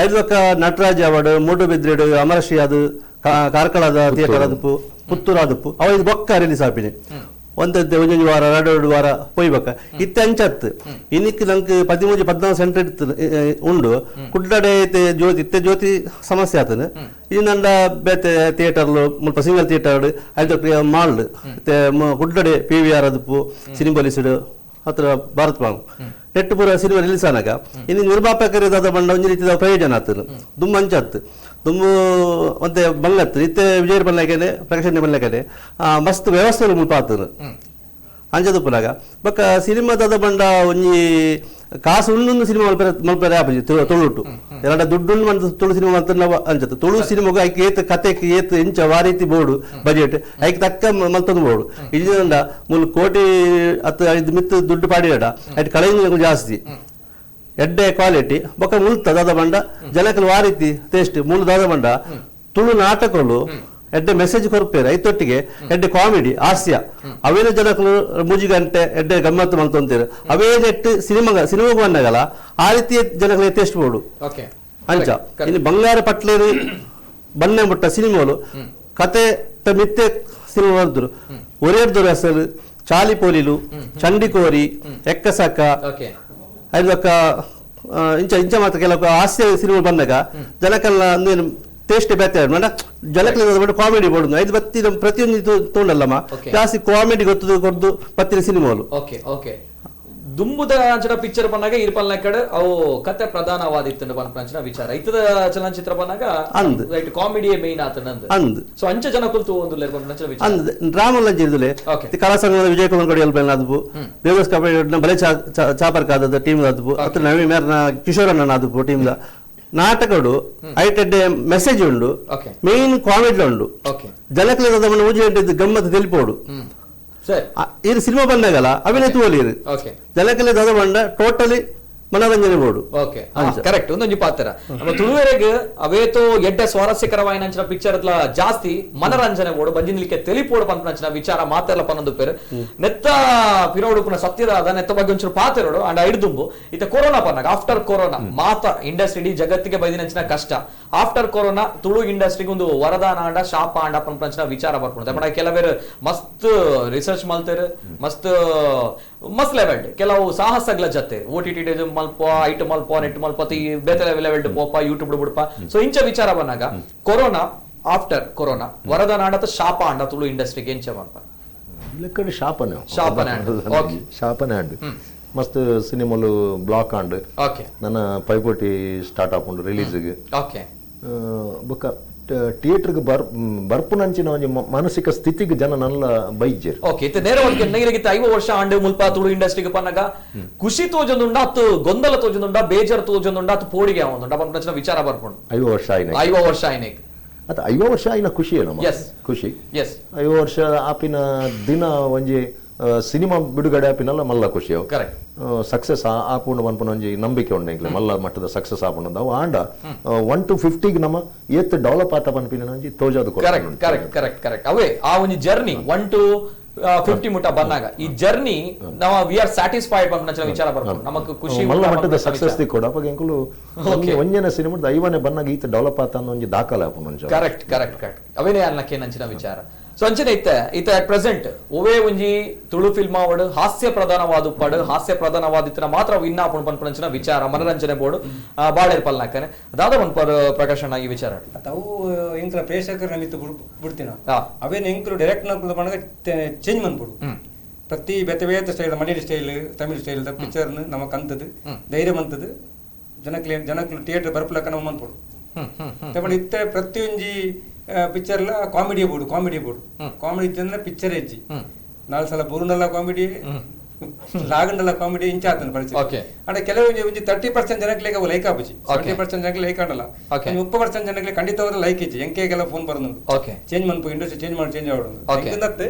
5 ಬೊಕ್ಕ ನಟರಾಜ್ ಅವಾರ್ಡ್ ಮೂಡುಬಿದ್ರೆಡು ಅಮರಶ್ರೀ ಅದು ಕಾರ್ಕಳದ ಥಿಯೇಟರ್ ಅದಪ್ಪು ಪುತ್ತೂರು ಅದಪ್ಪು ಅವ 5 ಬೊಕ್ಕ ರಿಲೀಸ್ ಆಪಿನಿ ಒಂದದ್ದು ಒಂದೊಂದು ವಾರ 2 ವಾರ ಪೋಯ್ಬೇಕ ಇತ್ತೆ ಅಂಚತ್ತು ಇನ್ನಿಕ್ಕೆ ನಂಗೆ 13-14 ಸೆಂಟರ್ ಉಂಡು ಕುಡ್ಲಡೆ ಜ್ಯೋತಿ ಇತ್ತೆ ಜ್ಯೋತಿ ಸಮಸ್ಯೆ ಆತನು ಇನ್ನಂಡ ಬೇತೆ ಥಿಯೇಟರ್ಲು ಮುಲ್ಪ ಸಿಂಗಲ್ ಥಿಯೇಟರ್ ಐದು ಮಾಲ್ ಕುಡ್ಲಡೆ PVR ಅದಪ್ಪು ಸಿನಿಮಾಲಿಸಿಡು ಹತ್ರ ಭಾರತ್ ಬಾಂಗ್ ನೆಟ್ಟು ಪೂರ ಸಿನಿಮಾ ರಿಲೀಸ್ ಆನಾಗ ಇನ್ನು ನಿರ್ಮಾಪಕರಿದಾದ ಬಂಡ ಒಂದು ರೀತಿಯ ಪ್ರಯೋಜನ ಆತನು ದುಮ್ಮ ಅಂಚತ್ತು ದುಮ್ಮು ಮತ್ತೆ ಬಂಗತ್ತು ಇತ್ತೆ ವಿಜಯ್ ಬಲ್ಲಕೇನೆ ಪ್ರಕಾಶನ ಬಲ್ಲಕೇನೆ ಮಸ್ತ್ ವ್ಯವಸ್ಥೆ ಮುಲ್ಪ ಆತನು ಅಂಚದು ಪುರಾಗ ಬೊಕ್ಕ ಸಿನಿಮಾದ ಬಂಡ ಒಂಜಿ ಕಾಸು ಉಣ್ಣೊಂದು ಸಿನಿಮಾ ಮಲ್ಪರೆ ಆಪಜಿ ತುಳುಟು ಎರಡ ದುಡ್ಡು ಮಂತ ತುಳು ಸಿನಿಮಾ ಅಂತ ನಾವು ಅಂಚತ್ತು ತುಳು ಸಿನಿಮಾಗ ಐಕ್ ಏತ್ ಕತೆಕ್ ಏತ್ ಇಂಚ ವಾರೀತಿ ಬೋಡು ಬಜೆಟ್ ಐಕ್ ತಕ್ಕ ಮಲ್ತೊಂದು ಬೋಡು ಇದರಿಂದ 3 ಕೋಟಿ 10-5 ಮಿತ್ತು ದುಡ್ಡು ಪಾಡಿಡ ಐಟ್ ಕಳೆಂಗ ಜಾಸ್ತಿ ಎಡ್ಡೆ ಕ್ವಾಲಿಟಿ ಬೊಕ್ಕ ಮುಲ್ತ ದಾದ ಬಂಡ ಜನಕಲ್ ವಾರೀತಿ ಟೇಸ್ಟ್ ಮೂಲ ದಾದ ಬಂಡ ತುಳು ನಾಟಕಗಳು ಎಡ್ಡೆ ಮೆಸೇಜ್ ಕೊರ್ಪೇರು ಐತೊಟ್ಟಿಗೆ ಎಡ್ಡೆ ಕಾಮಿಡಿ ಹಾಸ್ಯ ಅವೇನ ಜನಕಲು ಮುಜಿಗಂಟೆ ಎಡ್ಡೆ ಗಮ್ಮತ್ತು ಮಲ್ತೊಂತೀರು ಅವೇ ನೆಟ್ಟು ಸಿನಿಮಾಗ ಬಂದಾಗಲ್ಲ ಆ ರೀತಿಯ ಜನಗಳು ಎತ್ತೆಷ್ಟಬಹುದು ಅಂಚ ಇನ್ನು ಬಂಗಾರ ಪಟ್ಲೇರು ಬನ್ನೆ ಮುಟ್ಟ ಸಿನಿಮಾಲು ಕತೆ ಮಿತ್ತೆ ಸಿನಿಮಾ ಬರ್ದ್ರು ಒರೇರ್ದೊರೆ ಹೆಸರು ಚಾಲಿಪೋಲಿಲು ಚಂಡಿಕೋರಿ ಎಕ್ಕಸಕ್ಕ ಐದಕ್ಕ ಇಂಚ ಮಾತ್ರ ಕೆಲವು ಹಾಸ್ಯ ಸಿನಿಮಾ ಬಂದಾಗ ಜನಕ್ಕೆಲ್ಲ ಅಂದೇನು ಟೇಸ್ಟ್ ಬೇತಾರೆ ಮೇಡ ಜನಕ್ಕೆ ಕಾಮಿಡಿ ಬೋಡು ಐದು ಬತ್ತಿ ಪ್ರತಿಯೊಂದು ತೊಗೊಂಡಲ್ಲಮ್ಮ ಜಾಸ್ತಿ ಕಾಮಿಡಿ ಗೊತ್ತದು ಕೊಡ್ದು ಬತ್ತಿನ ಸಿನಿಮಾಲು ದುಂಬುದ ಅಂಚನ ಪಿಕ್ಚರ್ ಬಂದಾಗ ಇರ್ಪಲ್ನ ಕಡೆ ಅವು ಕತೆ ಪ್ರಧಾನವಾದಿತ್ತು ಬಂದ ವಿಚಾರ ಇತ್ತದ ಚಲನಚಿತ್ರ ಬಂದಾಗ ರೈಟ್ ಕಾಮಿಡಿಯೇ ಮೇನ್ ಆತನಂದು ಅಂದ್ ಸೊ ಅಂಚ ಜನ ಕುಲ್ತು ಒಂದು ವಿಚಾರ ಅಂದ್ ಡ್ರಾಮಾ ಇರ್ದಲೆ ಕಲಾ ಸಂಘದ ವಿಜಯ ಕುಮಾರ್ ಕಡೆ ಅಲ್ಪ ಆದವು ದೇವಸ್ ಕಬಡ್ಡಿ ಬಲೆ ಚಾಪರ್ಕ ಆದದ ಟೀಮ್ ಆದವು ಅತ್ರ ನವೀನ್ ಮೇರ್ನ ಕಿಶೋರಣ್ಣ ಆದವು ಟೀಮ್ ನಾಟಕಡು ಐಟೆಡ್ಡೆ ಮೆಸೇಜ್ ಉಂಡು ಮೇನ್ ಕಾಮಿಡಿ ಉಂಡು ಜನಕ್ಕೆ ಊಜಿ ಗಮ್ಮತ್ ತಿಳಿಪೋಡು ಇದು ಸಿನಿಮಾ ಬಂದಾಗಲ್ಲ ಅಭಿನಯ ತೋಲಿರು ಜನಕ್ಕೆ ದಾದ ಬಂಡ ಟೋಟಲಿ ಮನೋರಂಜನೆ ಬೋಡು ಕರೆಕ್ಟ್ ಒಂದೊಂದು ಪಾತ್ರ ತುಳುವರೆಗೆ ಅವೇತೋ ಎಡ್ಡೆ ಸ್ವಾರಸ್ಯಕರವಾಯಿನ ಪಿಕ್ಚರ್ ಜಾಸ್ತಿ ಮನರಂಜನೆ ಬೋಡು ಬಂಜಿನ್ಲಿಕ್ಕೆ ತೆಲಿಪೋಡು ಪಂಪನಂಚಿನ ವಿಚಾರ ಮಾತೆಲ್ಲ ಪನ್ನೊಂದು ಪೇರು ನೆತ್ತ ಪಿರೋಡು ಪುನಃ ಸತ್ಯದ ನೆತ್ತ ಬಗ್ಗೆ ಒಂಚೂರು ಪಾತೆರೋಡು ಅಂಡ್ ಐಡ್ದುಂಬು ಇತ್ತ ಕೊರೋನಾ ಪನ್ನಾಗ ಆಫ್ಟರ್ ಕೊರೋನಾ ಮಾತ ಇಂಡಸ್ಟ್ರಿ ಇಡೀ ಜಗತ್ತಿಗೆ ಬೈದಿನಂಚಿನ ಕಷ್ಟ ಆಫ್ಟರ್ ಕೊರೋನಾ ತುಳು ಇಂಡಸ್ಟ್ರಿಗೆ ಒಂದು ವರದಾನ ಆಂಡ ಶಾಪ ಆಂಡ ಪಂಪನಂಚಿನ ವಿಚಾರ ಬರ್ಕೊಂಡು ಬಟ್ ಕೆಲವೇರು ಮಸ್ತ್ ರಿಸರ್ಚ್ ಮಲ್ತೇರು ಮಸ್ತ್ ಲೆವೆಲ್ ಕೆಲವು ಸಾಹಸಗಳ ಜೊತೆ OTT ಮಲ್ಪ ಐಟ್ ಮಲ್ಪ ನೆಟ್ ಮಲ್ಪ ಬೇತೆ ಲೆವೆಲ್ ಪೋಪ ಯೂಟ್ಯೂಬ್ ಬಿಡ್ಪ ಸೊ ಇಂಚ ವಿಚಾರ ಬಂದಾಗ ಕೊರೋನಾ ಆಫ್ಟರ್ ಕೊರೋನಾ ವರದಾನ ಆಂಡ ಶಾಪ ಆಂಡ ತುಳು ಇಂಡಸ್ಟ್ರಿಗೆ ಎಂಚ ಮಲ್ಪ ಲೆಕ್ಕಡೆ ಶಾಪನೆ ಆಂಡ್ ಮಸ್ತ್ ಸಿನಿಮಾಲು ಬ್ಲಾಕ್ ಆಂಡ್ ನನ್ನ ಪೈಪೋಟಿ ಸ್ಟಾರ್ಟ್ ಆಪುಂಡು ರಿಲೀಸ್ಗೆ ಬೊಕ್ಕ ಥಿಯೇಟರ್ಗೆ ಬರ್ಪುನಂಚಿನ ಒಂದು ಮಾನಸಿಕ ಸ್ಥಿತಿಗೆ ಜನ ನಲ್ಲ ಬೈಜರ್ ನೇರವಾಗಿ ನೈರಗಿತ್ತ 5 ವರ್ಷ ಆಂಡ್ ಮುಲ್ಪ ತುಳು ಇಂಡಸ್ಟ್ರಿಗೆ ಪನ್ನಗ ಖುಷಿ ತೋಜೊಂದುಂಡ ಅತ್ತು ಗೊಂದಲ ತೋಜೊಂದುಂಡ ಬೇಜಾರ್ ತೋಜೊಂದುಂಡ ಅತ್ತು ಪೋಡಿಗೆ ಆವೊಂದುಂಡ ಪಂಪನಂಚಿನ ವಿಚಾರ ಬರ್ಕೊಂಡು 5 ವರ್ಷ ಆಯ್ನೆ 5 ವರ್ಷ ಆಯ್ನೆ ಅತ 5 ವರ್ಷ ಆಯ್ನ ಖುಷಿ ಏನಮ್ಮ ಖುಷಿ 5 ವರ್ಷ ಆಪಿನ ದಿನ ಒಂಜಿ ಸಿನಿಮಾ ಬಿಡುಗಡೆ ಆಪಿನಲ್ಲ ಮಲ್ಲ ಖುಷಿ ಕರೆಕ್ಟ್ ಸಕ್ಸಸ್ ಆಪುಂಡು ಮನ್ಪುನ ಒಂಜಿ ನಂಬಿಕೆ ಉಂಡೆ ಮಲ್ಲ ಮಟ್ಟದ ಸಕ್ಸಸ್ ಆಪುಂಡು ಅವು ಆಂಡ 1 to 50 ನಮ್ಮ ಏತ್ ಡೆವಲಪ್ ಆತ ಪನ್ಪಿನ ಒಂಜಿ ತೋಜಾದು ಕರೆಕ್ಟ್ ಅವೇ ಆ ಒಂಜಿ ಜರ್ನಿ 1 to 50 ಮುಟ ಬಂದಾಗ ಈ ಜರ್ನಿ ನಾವು ವಿ ಆರ್ ಸ್ಯಾಟಿಸ್ಫೈಡ್ ಪಂಪನಂಚಿನ ವಿಚಾರ ಬರ್ಕೊಂಡು ನಮಕ್ ಖುಷಿ ಮಲ್ಲ ಮಟ್ಟದ ಸಕ್ಸಸ್ ದಿ ಕೊಡ ಅಪಗೆ ಎಂಕುಲು ಒಂಜನೆ ಸಿನಿಮಾದ ಐವನೆ ಬಂದಾಗ ಈತ ಡೆವಲಪ್ ಆತ ಅನ್ನೋ ಒಂಜಿ ದಾಖಲೆ ಆಪುಂಡು ಒಂಜಿ ಕರೆಕ್ಟ್ ಅವೇನೇ ಅನ್ನಕ್ಕೆ ನಂಚಿನ ವಿಚಾರ ಸೊ ಅಂಚನೆ ಇತ್ತ ಅಟ್ ಪ್ರೆಸೆಂಟ್ ಒವೇ ಒಂಜಿ ತುಳು ಫಿಲ್ಮ್ ಆವಡು ಹಾಸ್ಯ ಪ್ರಧಾನವಾದ ಪಡು ಹಾಸ್ಯ ಪ್ರಧಾನವಾದಿತ್ತಿನ ಮಾತ್ರ ವಿನ್ ಆಪುಂಡು ಪನ್ಪನಂಚಿನ ವಿಚಾರ ಮನರಂಜನೆ ಬೋಡು ಬಾಳೇರ್ ಪಲ್ನಾಕನೆ ದಾದ ಪನ್ಪರ್ ಪ್ರಕಾಶನ ಈ ವಿಚಾರ ಅವು ಎಂಕ್ಲ ಪ್ರೇಕ್ಷಕರ ಮಿತ್ತು ಬಿಡ್ತೀನ ಅವೇನು ಎಂಕ್ಲು ಡೈರೆಕ್ಟ್ ನಕ್ಲು ಬಂದಾಗ ಚೇಂಜ್ ಮನ್ಬಿಡು ಪ್ರತಿ ಬೇತೆ ಬೇತೆ style Malayali style Tamil style picture ನಮಕ್ ಅಂತದ್ದು ಧೈರ್ಯ ಅಂತದ್ದು ಜನಕ್ಲು ಥಿಯೇಟರ್ ಬರ್ಪಲಕ್ಕ ನಾವು ಮನ್ಪಡು ಇತ್ತೆ ಪ್ರತಿಯೊಂಜಿ ಪಿಕ್ಚರ್ಲ ಕಾಮಿಡಿ ಬೋರ್ಡು ಕಾಮಿಡಿ ಇತ್ತಂದ್ರೆ ಪಿಕ್ಚರ್ ಹೆಚ್ಚಿ 4 ಸಲ ಬುರುನಲ್ಲ ಕಾಮಿಡಿ ಲಾಗಂಡಲ್ಲ ಕಾಮಿಡಿ ಇಂಚ ಆತನ ಪರಿಚಯ ಅಂದ್ರೆ ಕೆಲವು 30% ಜನಕ್ಕೆ ಅವು ಲೈಕ್ ಆಪುಜಿ 70% ಜನಕ್ಕೆ ಲೈಕ್ ಆಡಲ್ಲ 30% ಜನಕ್ಕೆ ಖಂಡಿತವಾದ ಲೈಕ್ ಇಚ್ಚಿ ಎಂಕೆಗೆಲ್ಲ ಫೋನ್ ಬರೋದು ಚೇಂಜ್ ಮನ್ಪು ಇಂಡಸ್ಟ್ರಿ ಚೇಂಜ್ ಆವೋದು ಎಂಕಂದತ್ತೆ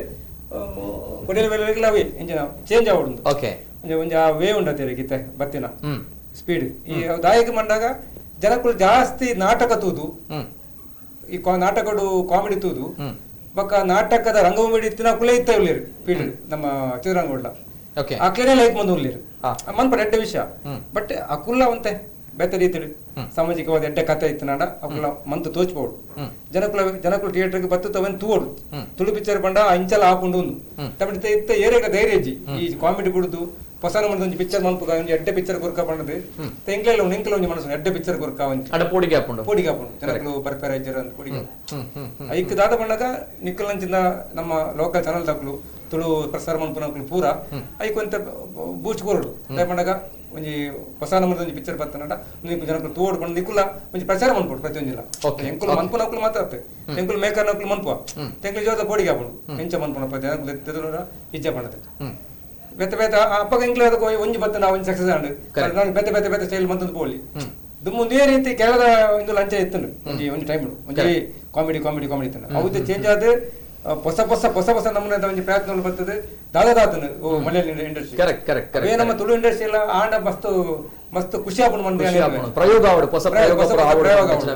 ಕೊಡೆಲ ವೇಳೆಲ್ಲ ಅವೇ ಇಂಜಿನ ಚೇಂಜ್ ಆವೋದು ಒಂಜಿ ಆ ವೇ ಉಂಡತ್ತೆ ಗಿತ್ತ ಬತ್ತಿನ ಸ್ಪೀಡ್ ಈ ದಾಯಕ ಮಂಡಾಗ ಜನಕ್ಕಳು ಜಾಸ್ತಿ ನಾಟಕ ತೂದು ಈ ನಾಟಕಡು ಕಾಮಿಡಿ ತೂದು ಬೊಕ್ಕ ನಾಟಕದ ರಂಗಭೂಮಿ ಇತ್ತಿನ ಕುಲೆ ಇತ್ತ ಉಳ್ಳೇರು ಫೀಲ್ಡ್ ನಮ್ಮ ಚಿತ್ರರಂಗೋಡ್ಲ ಅಕ್ಲೇನೆ ಲೈಕ್ ಮಂದು ಉಳ್ಳೇರು ಮನ್ಪಡ ಎಡ್ಡೆ ವಿಷಯ ಬಟ್ ಅಕುಲ್ಲ ಒಂತೆ ಬೇತೆ ರೀತಿ ಸಾಮಾಜಿಕವಾದ ಎಡ್ಡೆ ಕಥೆ ಇತ್ತು ನಾಡ ಅವುಗಳ ಮಂತು ತೋಚ್ಬೋದು ಜನಕ್ಕಳು ಥಿಯೇಟರ್ಗೆ ಬತ್ತವನ್ ತೂವಡು ತುಳು ಪಿಕ್ಚರ್ ಬಂಡ ಇಂಚಲ ಹಾಕೊಂಡು ಒಂದು ಇತ್ತ ಏರಿಯಾಗ ಧೈರ್ಯ ಈ ಕಾಮಿಡಿ ಬಿಡುದು ಹೊಸನ ಮಾಡಿದ ಒಂದು ಪಿಕ್ಚರ್ ಮನ್ಪು ಒಂದು ಎಡ್ಡೆ ಪಿಕ್ಚರ್ ಕೊರ್ಕ ಬಂಡದು ಎಂಕ್ಲೆಲ್ಲ ಒಂದು ಎಂಕ್ಲ ಒಂದು ಮನಸ್ಸು ಎಡ್ಡೆ ಪಿಕ್ಚರ್ ಕೊರ್ಕ ಒಂದು ಪೋಡಿಗೆ ಹಾಕೊಂಡು ಜನಗಳು ಬರ್ತಾರೆ ಅಂತ ಪೋಡಿಗೆ ಐಕ್ ದಾದ ಬಂಡಾಗ ನಿಕ್ಕಲಂಚಿಂದ ನಮ್ಮ ಲೋಕಲ್ ಚಾನಲ್ ದಾಖಲು ತುಳು ಪ್ರಸಾರ ಮನ್ಪುನಕ್ಲು ಪೂರ ಐಕ್ ಒಂತ ಬೂಸ್ಟ್ ಕೊರಡು ಬಂಡಾಗ ಒಂಜಿ ಹೊಸ ನಮ್ಮದ ಒಂಜಿ ಪಿಕ್ಚರ್ ಬರ್ತನಡ ಜನಕ್ಕಳು ತೋಡ್ಕೊಂಡು ನಿಕ್ಕುಲ ಒಂಜಿ ಪ್ರಚಾರ ಮನ್ಪುಡು ಪ್ರತಿಯೊಂದಿಲ್ಲ ಎಂಕುಲು ಮನ್ಪುನಕ್ಲು ಮಾತಾಡ್ತೆ ಎಂಕುಲು ಮೇಕರ್ ನಕ್ಲು ಮನ್ಪುವ ತೆಂಕುಲು ಜೋದ ಪೋಡಿಗೆ ಹಾಕೊಂಡು ಎಂಚ ಮನ್ಪುನಪ್ಪ ಜನಕ್ಕಳು ತೆದುನೂರ ಇಜ್ಜ ಬಂಡತೆ ಬೇತೆ ಬೇತೆ ಅಪ್ಪಗ ಎಂಕ್ಲು ಅದಕ್ಕೆ ಒಂಜಿ ಬತ್ತ ನಾವು ಒಂಜಿ ಸಕ್ಸಸ್ ಆಂಡ್ ನಾನು ಬೇತೆ ಬೇತೆ ಬೇತೆ ಸ್ಟೈಲ್ ಮಂತಂದು ಬೋಲಿ ಮುಂದೆ ರೀತಿ ಕೇರಳದ ಒಂದು ಲಂಚ ಇತ್ತು ಒಂಜಿ ಟೈಮ್ ಒಂಜಿ ಕಾಮಿಡಿ ಕಾಮಿಡಿ ಕಾಮಿಡಿ ಇತ್ತು ಅವತ್ತು ಚೇಂಜ್ ಆದ ಹೊಸ ನಮ್ಮನೆ ಒಂಜಿ ಪ್ರಯತ್ನಗಳು ಬರ್ತದೆ ದಾದಾತನು ಮಲಯಾಳಂ ಇಂಡಸ್ಟ್ರಿ ನಮ್ಮ ತುಳು ಇಂಡಸ್ಟ್ರಿ ಎಲ್ಲ ಆಂಡ ಮಸ್ತ್ ಖುಷಿ ಆಗ್ಬಿಟ್ಟು ಪ್ರಯೋಗ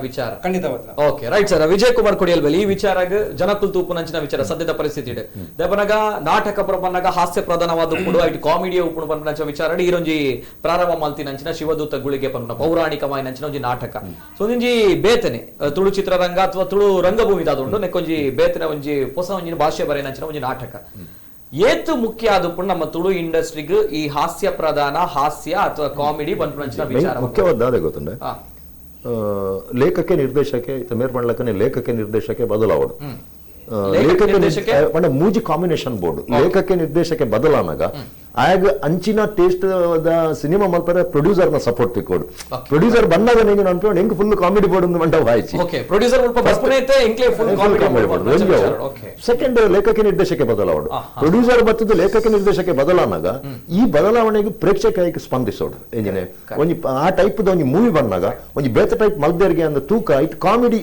ವಿಚಾರ ಖಂಡಿತವಾದ okay right sir Vijay Kumar ಕೊಡಿಯಲ್ಬಲ್ಲಿ ಈ ವಿಚಾರಗ ಜನಕುಲ್ ತೂಪುನಂಚಿನ ವಿಚಾರ ಸದ್ಯದ ಪರಿಸ್ಥಿತಿ ಇದೆ ದೇಪನಗ ನಾಟಕ ಪ್ರಪನ್ನಗ ಹಾಸ್ಯ ಪ್ರಧಾನವಾದ ಉಪುಡು ಐಟಿ ಕಾಮಿಡಿಯ ಉಪುಡು ಪನ್ಪನಂಚ ವಿಚಾರ ಈರೊಂಜಿ ಪ್ರಾರಂಭ ಮಲ್ತಿನಂಚಿನ ಶಿವದೂತ ಗುಳಿಗೆ ಪನ್ಪನ ಪೌರಾಣಿಕವಾಯಿನಂಚಿನ ಒಂಜಿ ನಾಟಕ ಸೊ ಒಂಜಿ ಬೇತನೆ ತುಳು ಚಿತ್ರರಂಗ ಅಥವಾ ತುಳು ರಂಗಭೂಮಿ ದಾದುಂಡು ನೆಕ್ಕೊಂಜಿ ಬೇತನೆ ಒಂಜಿ ಹೊಸ ಒಂಜಿ ಭಾಷೆ ಬರೆಯನಂಚಿನ ಒಂಜಿ ನಾಟಕ ಏತು ಮುಖ್ಯ ಆದಪ್ಪು ನಮ್ಮ ತುಳು ಇಂಡಸ್ಟ್ರಿಗೆ ಈ ಹಾಸ್ಯ ಪ್ರಧಾನ ಹಾಸ್ಯ ಅಥವಾ ಕಾಮಿಡಿ ಬಂದ್ಪಂಚಿನ ವಿಚಾರ ಮುಖ್ಯವಾದ ಗೊತ್ತಂದ್ರೆ ಲೇಖಕ್ಕೆ ನಿರ್ದೇಶಕ್ಕೆ ಮೇರ್ ಮಾಡ್ಲಕ್ಕನೆ ಲೇಖಕ್ಕೆ ನಿರ್ದೇಶಕ್ಕೆ ಬದಲಾವಣೆ ಲೇಖಕ್ಕೆ ಮೂಜಿ ಕಾಂಬಿನೇಷನ್ ಬೋರ್ಡ್ ಲೇಖಕ್ಕೆ ನಿರ್ದೇಶಕ್ಕೆ ಬದಲಾನಾಗ ಆಗ ಅಂಚಿನ ಟೇಸ್ಟ್ ಸಿನಿಮಾ ಮಲ್ಪರ ಪ್ರೊಡ್ಯೂಸರ್ ನ ಸಪೋರ್ಟ್ ತಿಕ್ಕೋಡು ಪ್ರೊಡ್ಯೂಸರ್ ಬಂದಾಗ ನೀವು ಅನ್ಕೊಂಡು ಹೆಂಗ್ ಫುಲ್ ಕಾಮಿಡಿ ಬೋರ್ಡ್ ಮಂಡ ವಾಯಿಸಿ ಸೆಕೆಂಡ್ ಲೇಖಕ್ಕೆ ನಿರ್ದೇಶಕ್ಕೆ ಬದಲಾವಣೆ ಪ್ರೊಡ್ಯೂಸರ್ ಬರ್ತದ ಲೇಖಕ್ಕೆ ನಿರ್ದೇಶಕ್ಕೆ ಬದಲಾನಾಗ ಈ ಬದಲಾವಣೆಗೆ ಪ್ರೇಕ್ಷಕ ಸ್ಪಂದಿಸೋಡು ಎಂಜಿನೆ ಒಂಜಿ ಆ ಟೈಪ್ ಒಂಜಿ ಮೂವಿ ಬಂದಾಗ ಒಂಜಿ ಬೇತ ಟೈಪ್ ಮಲ್ದೇರ್ಗೆ ಅಂದ ತೂಕ ಇಟ್ ಕಾಮಿಡಿ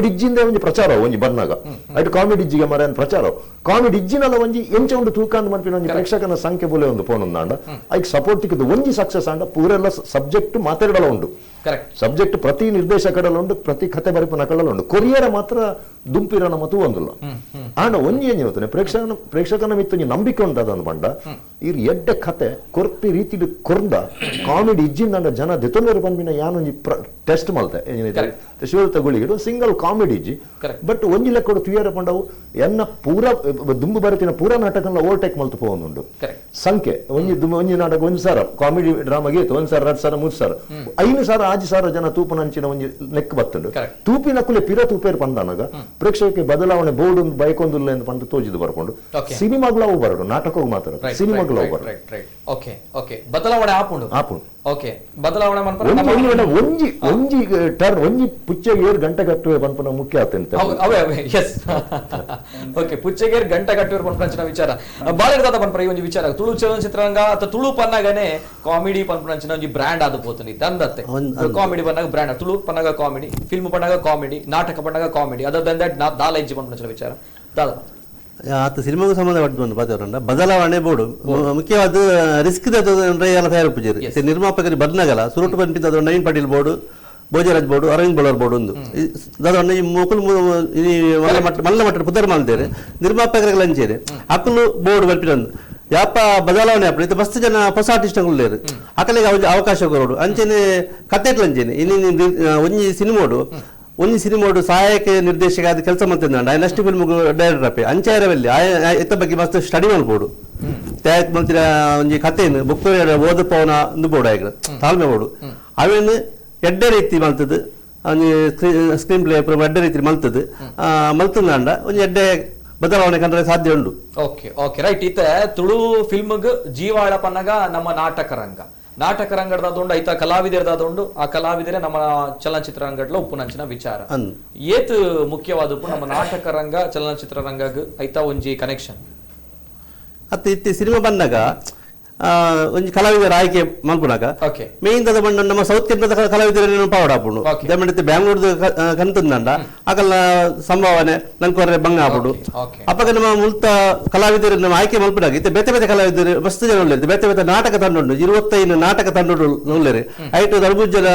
ಇಜ್ಜಿಂದ ಒಂಜಿ ಪ್ರಚಾರ ಒಂಜಿ ಬಂದಾಗ ಐಟ್ ಕಾಮಿಡಿ ಇಜ್ಜಿಗೆ ಮರ ಪ್ರಚಾರ ಕಾಮಿಡಿ ಇಜ್ಜಿನಲ್ಲ ಒಂಜಿ ಎಂಚ ಒಂದು ತೂಕ ಅಂತ ಮಾಡ್ಪಿನ ಒಂಜಿ ಪ್ರೇಕ್ಷಕನ ಸಂಖ್ಯೆ ಬೋಲೆ ಒಂದು ಫೋನ್ ಉಂದಾಂಡ ಐಕ್ ಸಪೋರ್ಟ್ ತಿಕ್ಕದು ಒಂಜಿ ಸಕ್ಸಸ್ ಆಂಡ ಪೂರೆಲ್ಲ ಸಬ್ಜೆಕ್ಟ್ ಮಾತಾಡಲ ಉಂಡು ಸಬ್ಜೆಕ್ಟ್ ಪ್ರತಿ ನಿರ್ದೇಶಕಡಲ್ಲ ಉಂಡು ಪ್ರತಿ ಕಥೆ ಬರಿಪನ ಕಡಲ ಉಂಡು ಕೊರಿಯರ ಮಾತ್ರ ದುಂಪಿರನ ಮತ್ತು ಒಂದಿಲ್ಲ ಆಂಡ ಒಂಜಿ ಏನ್ ಹೇಳ್ತಾನೆ ಪ್ರೇಕ್ಷಕನ ಮಿತ್ತು ನಂಬಿಕೆ ಉಂಟದ ಬಂಡ ಇರ್ ಎಡ್ಡೆ ಕತೆ ಕೊರ್ಪಿ ರೀತಿ ಕೊರ್ದ ಕಾಮಿಡಿ ಇಜ್ಜಿಂದ ಜನ ದೆತೊಂದರ ಬಂದ್ಬಿನ ಯಾನೊಂಜಿ ಟೆಸ್ಟ್ ಮಲ್ತೆ ಶಿವದತ್ತ ಗುಳಿಗೆ ಸಿಂಗಲ್ ಕಾಮಿಡಿ ಇಜ್ಜಿ ಬಟ್ ಒಂಜಿ ಲೆಕ್ಕ ತುಯ್ಯಾರ ಪಂಡವು ಎನ್ನ ಪೂರ ದುಂಬು ಬರತಿನ ಪೂರ ನಾಟಕನ ಓವರ್ಟೇಕ್ ಮಲ್ತು ಹೋಗುಂಡು ಸಂಖ್ಯೆ ಒಂಜಿ ನಾಟಕ ಒಂದ್ ಸಾರ ಕಾಮಿಡಿ ಡ್ರಾಮಾ ಗೀತ ಒಂದ್ ಸಾರ 2 ಸಾರ 3 ಸಾರ 5 ಸಾರ 6 ಸಾರ ಜನ ತೂಪನಂಚಿನ ಒಂಜಿ ಲೆಕ್ಕ ಬತ್ತುಂಡು ತೂಪಿನಕುಲೆ ಪಿರ ತೂಪೇರು ಪಂದಾನಾಗ ಪ್ರೇಕ್ಷಕಕ್ಕೆ ಬದಲಾವಣೆ ಬೋರ್ಡ್ ಒಂದು ಬೈಕೊಂದಿಲ್ಲ ಎಂದು ಪಂದು ತೋಜಿದು ಬರ್ಕೊಂಡು ಸಿನಿಮಾಗಳು ಅವು ಬರಡು ನಾಟಕವು ಮಾತ್ರ ಸಿನಿಮಾಗಳು ಅವು ಬರಡು ಬದಲಾವಣೆ ಆಪುಂಡು ಓಕೆ ಬದಲಾವಣೆ ಒಂಜಿ ಒಂಜಿ ಟರ್ನ್ ಒಂಜಿ ಪುಚ್ಚಗೇರ್ ಗಂಟೆ ಕಟ್ಟುವೆ ಪನ್ಪನ ಮುಖ್ಯ ಆತಂತ ಅವೇ ಎಸ್ ಓಕೆ ಪುಚ್ಚಗೇರ್ ಗಂಟೆ ಕಟ್ಟುವೆ ಪನ್ಪಂಚಿನ ವಿಚಾರ ಬಾಳೆದಾದ ಪನ್ಪರ ಈ ಒಂಜಿ ವಿಚಾರ ತುಳು ಚಲನಚಿತ್ರರಂಗ ಅಥವಾ ತುಳು ಪನ್ನಗನೆ ಕಾಮಿಡಿ ಪನ್ಪಂಚಿನ ಒಂಜಿ ಬ್ರ್ಯಾಂಡ್ ಆದ ಪೋತುನಿ ತಂದತ್ತೆ ಕಾಮಿಡಿ ಪನ್ನಾಗ ಬ್ರ್ಯಾಂಡ್ ತುಳು ಪನ್ನಾಗ ಕಾಮಿಡಿ ಫಿಲ್ಮ್ ಪನ್ನಾಗ ಕಾಮಿಡಿ ನಾಟಕ ಪನ್ನಾಗ ಕಾಮಿಡಿ ಅದರ್ ದನ್ ದಟ್ ದಾಲ ಇಜ್ಜಿ ಪನ್ಪಂಚಿನ ವಿಚಾರ ದಾದ ಆತ ಸಿನಿಮಾಗೂ ಸಂಬಂಧಪಟ್ಟು ಪಾತ್ರರಂಡ ಬದಲಾವಣೆ ಬೋಡು ಮುಖ್ಯವಾದ ರಿಸ್ಕ್ ಎಲ್ಲ ತಯಾರಿಸಿರಿ ನಿರ್ಮಾಪಕರಿಗೆ ಬದಲಾಗಲ್ಲ ಸುರುಟು ಬಂದಿದ್ದ Naveen Patil board Bhojaraj board Aravind Bolar board ಒಂದು ದಾದ ಈ ಮುಕುಲ್ ಮಲ್ಲ ಮಟ್ಟ ಪುದರ್ ಮಾಲ್ದೇರಿ ನಿರ್ಮಾಪಕರಿಗೆ ಲಂಚೇರಿ ಅಕಲು ಬೋರ್ಡು ಬಂಪಿನೊಂದು ಯಾಪ ಬದಲಾವಣೆ ಆಪಣ ಇದು ಮಸ್ತ್ ಜನ ಹೊಸ ಆರ್ಟಿಸ್ಟ್ಗಳು ಅಕಲಿಗೆ ಅವಕಾಶ ಕೊರೋಡು ಅಂಚೆನೆ ಕತೆ ಲಂಚೇನೆ ಇನ್ನು ಒಂಜಿ ಸಿನಿಮಾಡು ಸಹಾಯಕ ನಿರ್ದೇಶಕ ಆದ ಕೆಲಸ ಮಾಡ್ತಿದ್ದ ನೆಕ್ಸ್ಟ್ ಫಿಲ್ಮ್ ಡೈರೆಕ್ಟರ್ ಅಪ್ಪೆ ಅಂಚಾರವಲ್ಲಿ ಎತ್ತ ಬಗ್ಗೆ ಮಸ್ತ್ ಸ್ಟಡಿ ಮಾಡ್ಬೋದು ತಯಾರು ಮಾಡ್ತಿರ ಒಂಜಿ ಕಥೆಯನ್ನು ಬುಕ್ ಓದಪ್ಪವನ ಒಂದು ಬೋರ್ಡ್ ಆಗ ತಾಳ್ಮೆ ಬೋರ್ಡು ಅವೇನು ಎಡ್ಡೆ ರೀತಿ ಮಲ್ತದ್ದು ಸ್ಕ್ರೀನ್ ಪ್ಲೇ ಎಡ್ಡೆ ರೀತಿ ಮಲ್ತದ್ದು ಮಲ್ತಂದಾಂಡ ಒಂಜಿ ಎಡ್ಡೆ ಬದಲಾವಣೆ ಕಂಡ್ರೆ ಸಾಧ್ಯ ಉಂಟು ಓಕೆ ರೈಟ್ ಇತ್ತ ತುಳು ಫಿಲ್ಮ್ಗ್ ಜೀವಾಳ ಪನ್ನಗ ನಮ್ಮ ನಾಟಕ ರಂಗದ ಐತ ಕಲಾವಿದರದಾದುಂಡು ಆ ಕಲಾವಿದರೇ ನಮ್ಮ ಚಲನಚಿತ್ರ ರಂಗಡ್ಲ ಉಪ್ಪುನಂಚಿನ ವಿಚಾರ ಏತ್ ಮುಖ್ಯವಾದ ನಮ್ಮ ನಾಟಕ ರಂಗ ಚಲನಚಿತ್ರ ರಂಗಗ್ ಐತ ಒಂಜಿ ಕನೆಕ್ಷನ್ ಅತ್ತ ಇತ್ತಿ ಸಿನಿಮಾ ಬಂದಾಗ ಒಂಜಿ ಕಲಾವಿದರ ಆಯ್ಕೆ ಮಲ್ಪುನಾಗ ಮೇನ್ ದಾದ ಬಂಡ ನಮ್ಮ ಸೌತ್ ಕೇಂದ್ರದ ಕಲಾವಿದರ ಪಾವಡ ಆಪುಂಡು ದಮಂಡಿತ ಬ್ಯಾಂಗ್ಳೂರ್ದು ಕಂತಂದಂಡ ಅಕಲ್ನ ಸಂಭಾವನೆ ನಂಕೊರೆ ಬಂಗ ಆಪುಡು ಅಪ್ಪಗ ನಮ್ಮ ಮುಲ್ತ ಕಲಾವಿದರು ನಮ್ಮ ಆಯ್ಕೆ ಮಲ್ಪುನಾಗ ಇತ್ತೆ ಬೇತೆ ಬೇತೆ ಕಲಾವಿದರು ಮಸ್ತ್ ಜನ ಉಳ್ಳೇರಿ ಬೇತೆ ಬೇತೆ ನಾಟಕ ತಂಡ ಉಂಡು 25 ನಾಟಕ ತಂಡ ಉಳ್ಳೇರಿ ಐಟು ದರ್ಬುಜ್ಜಲ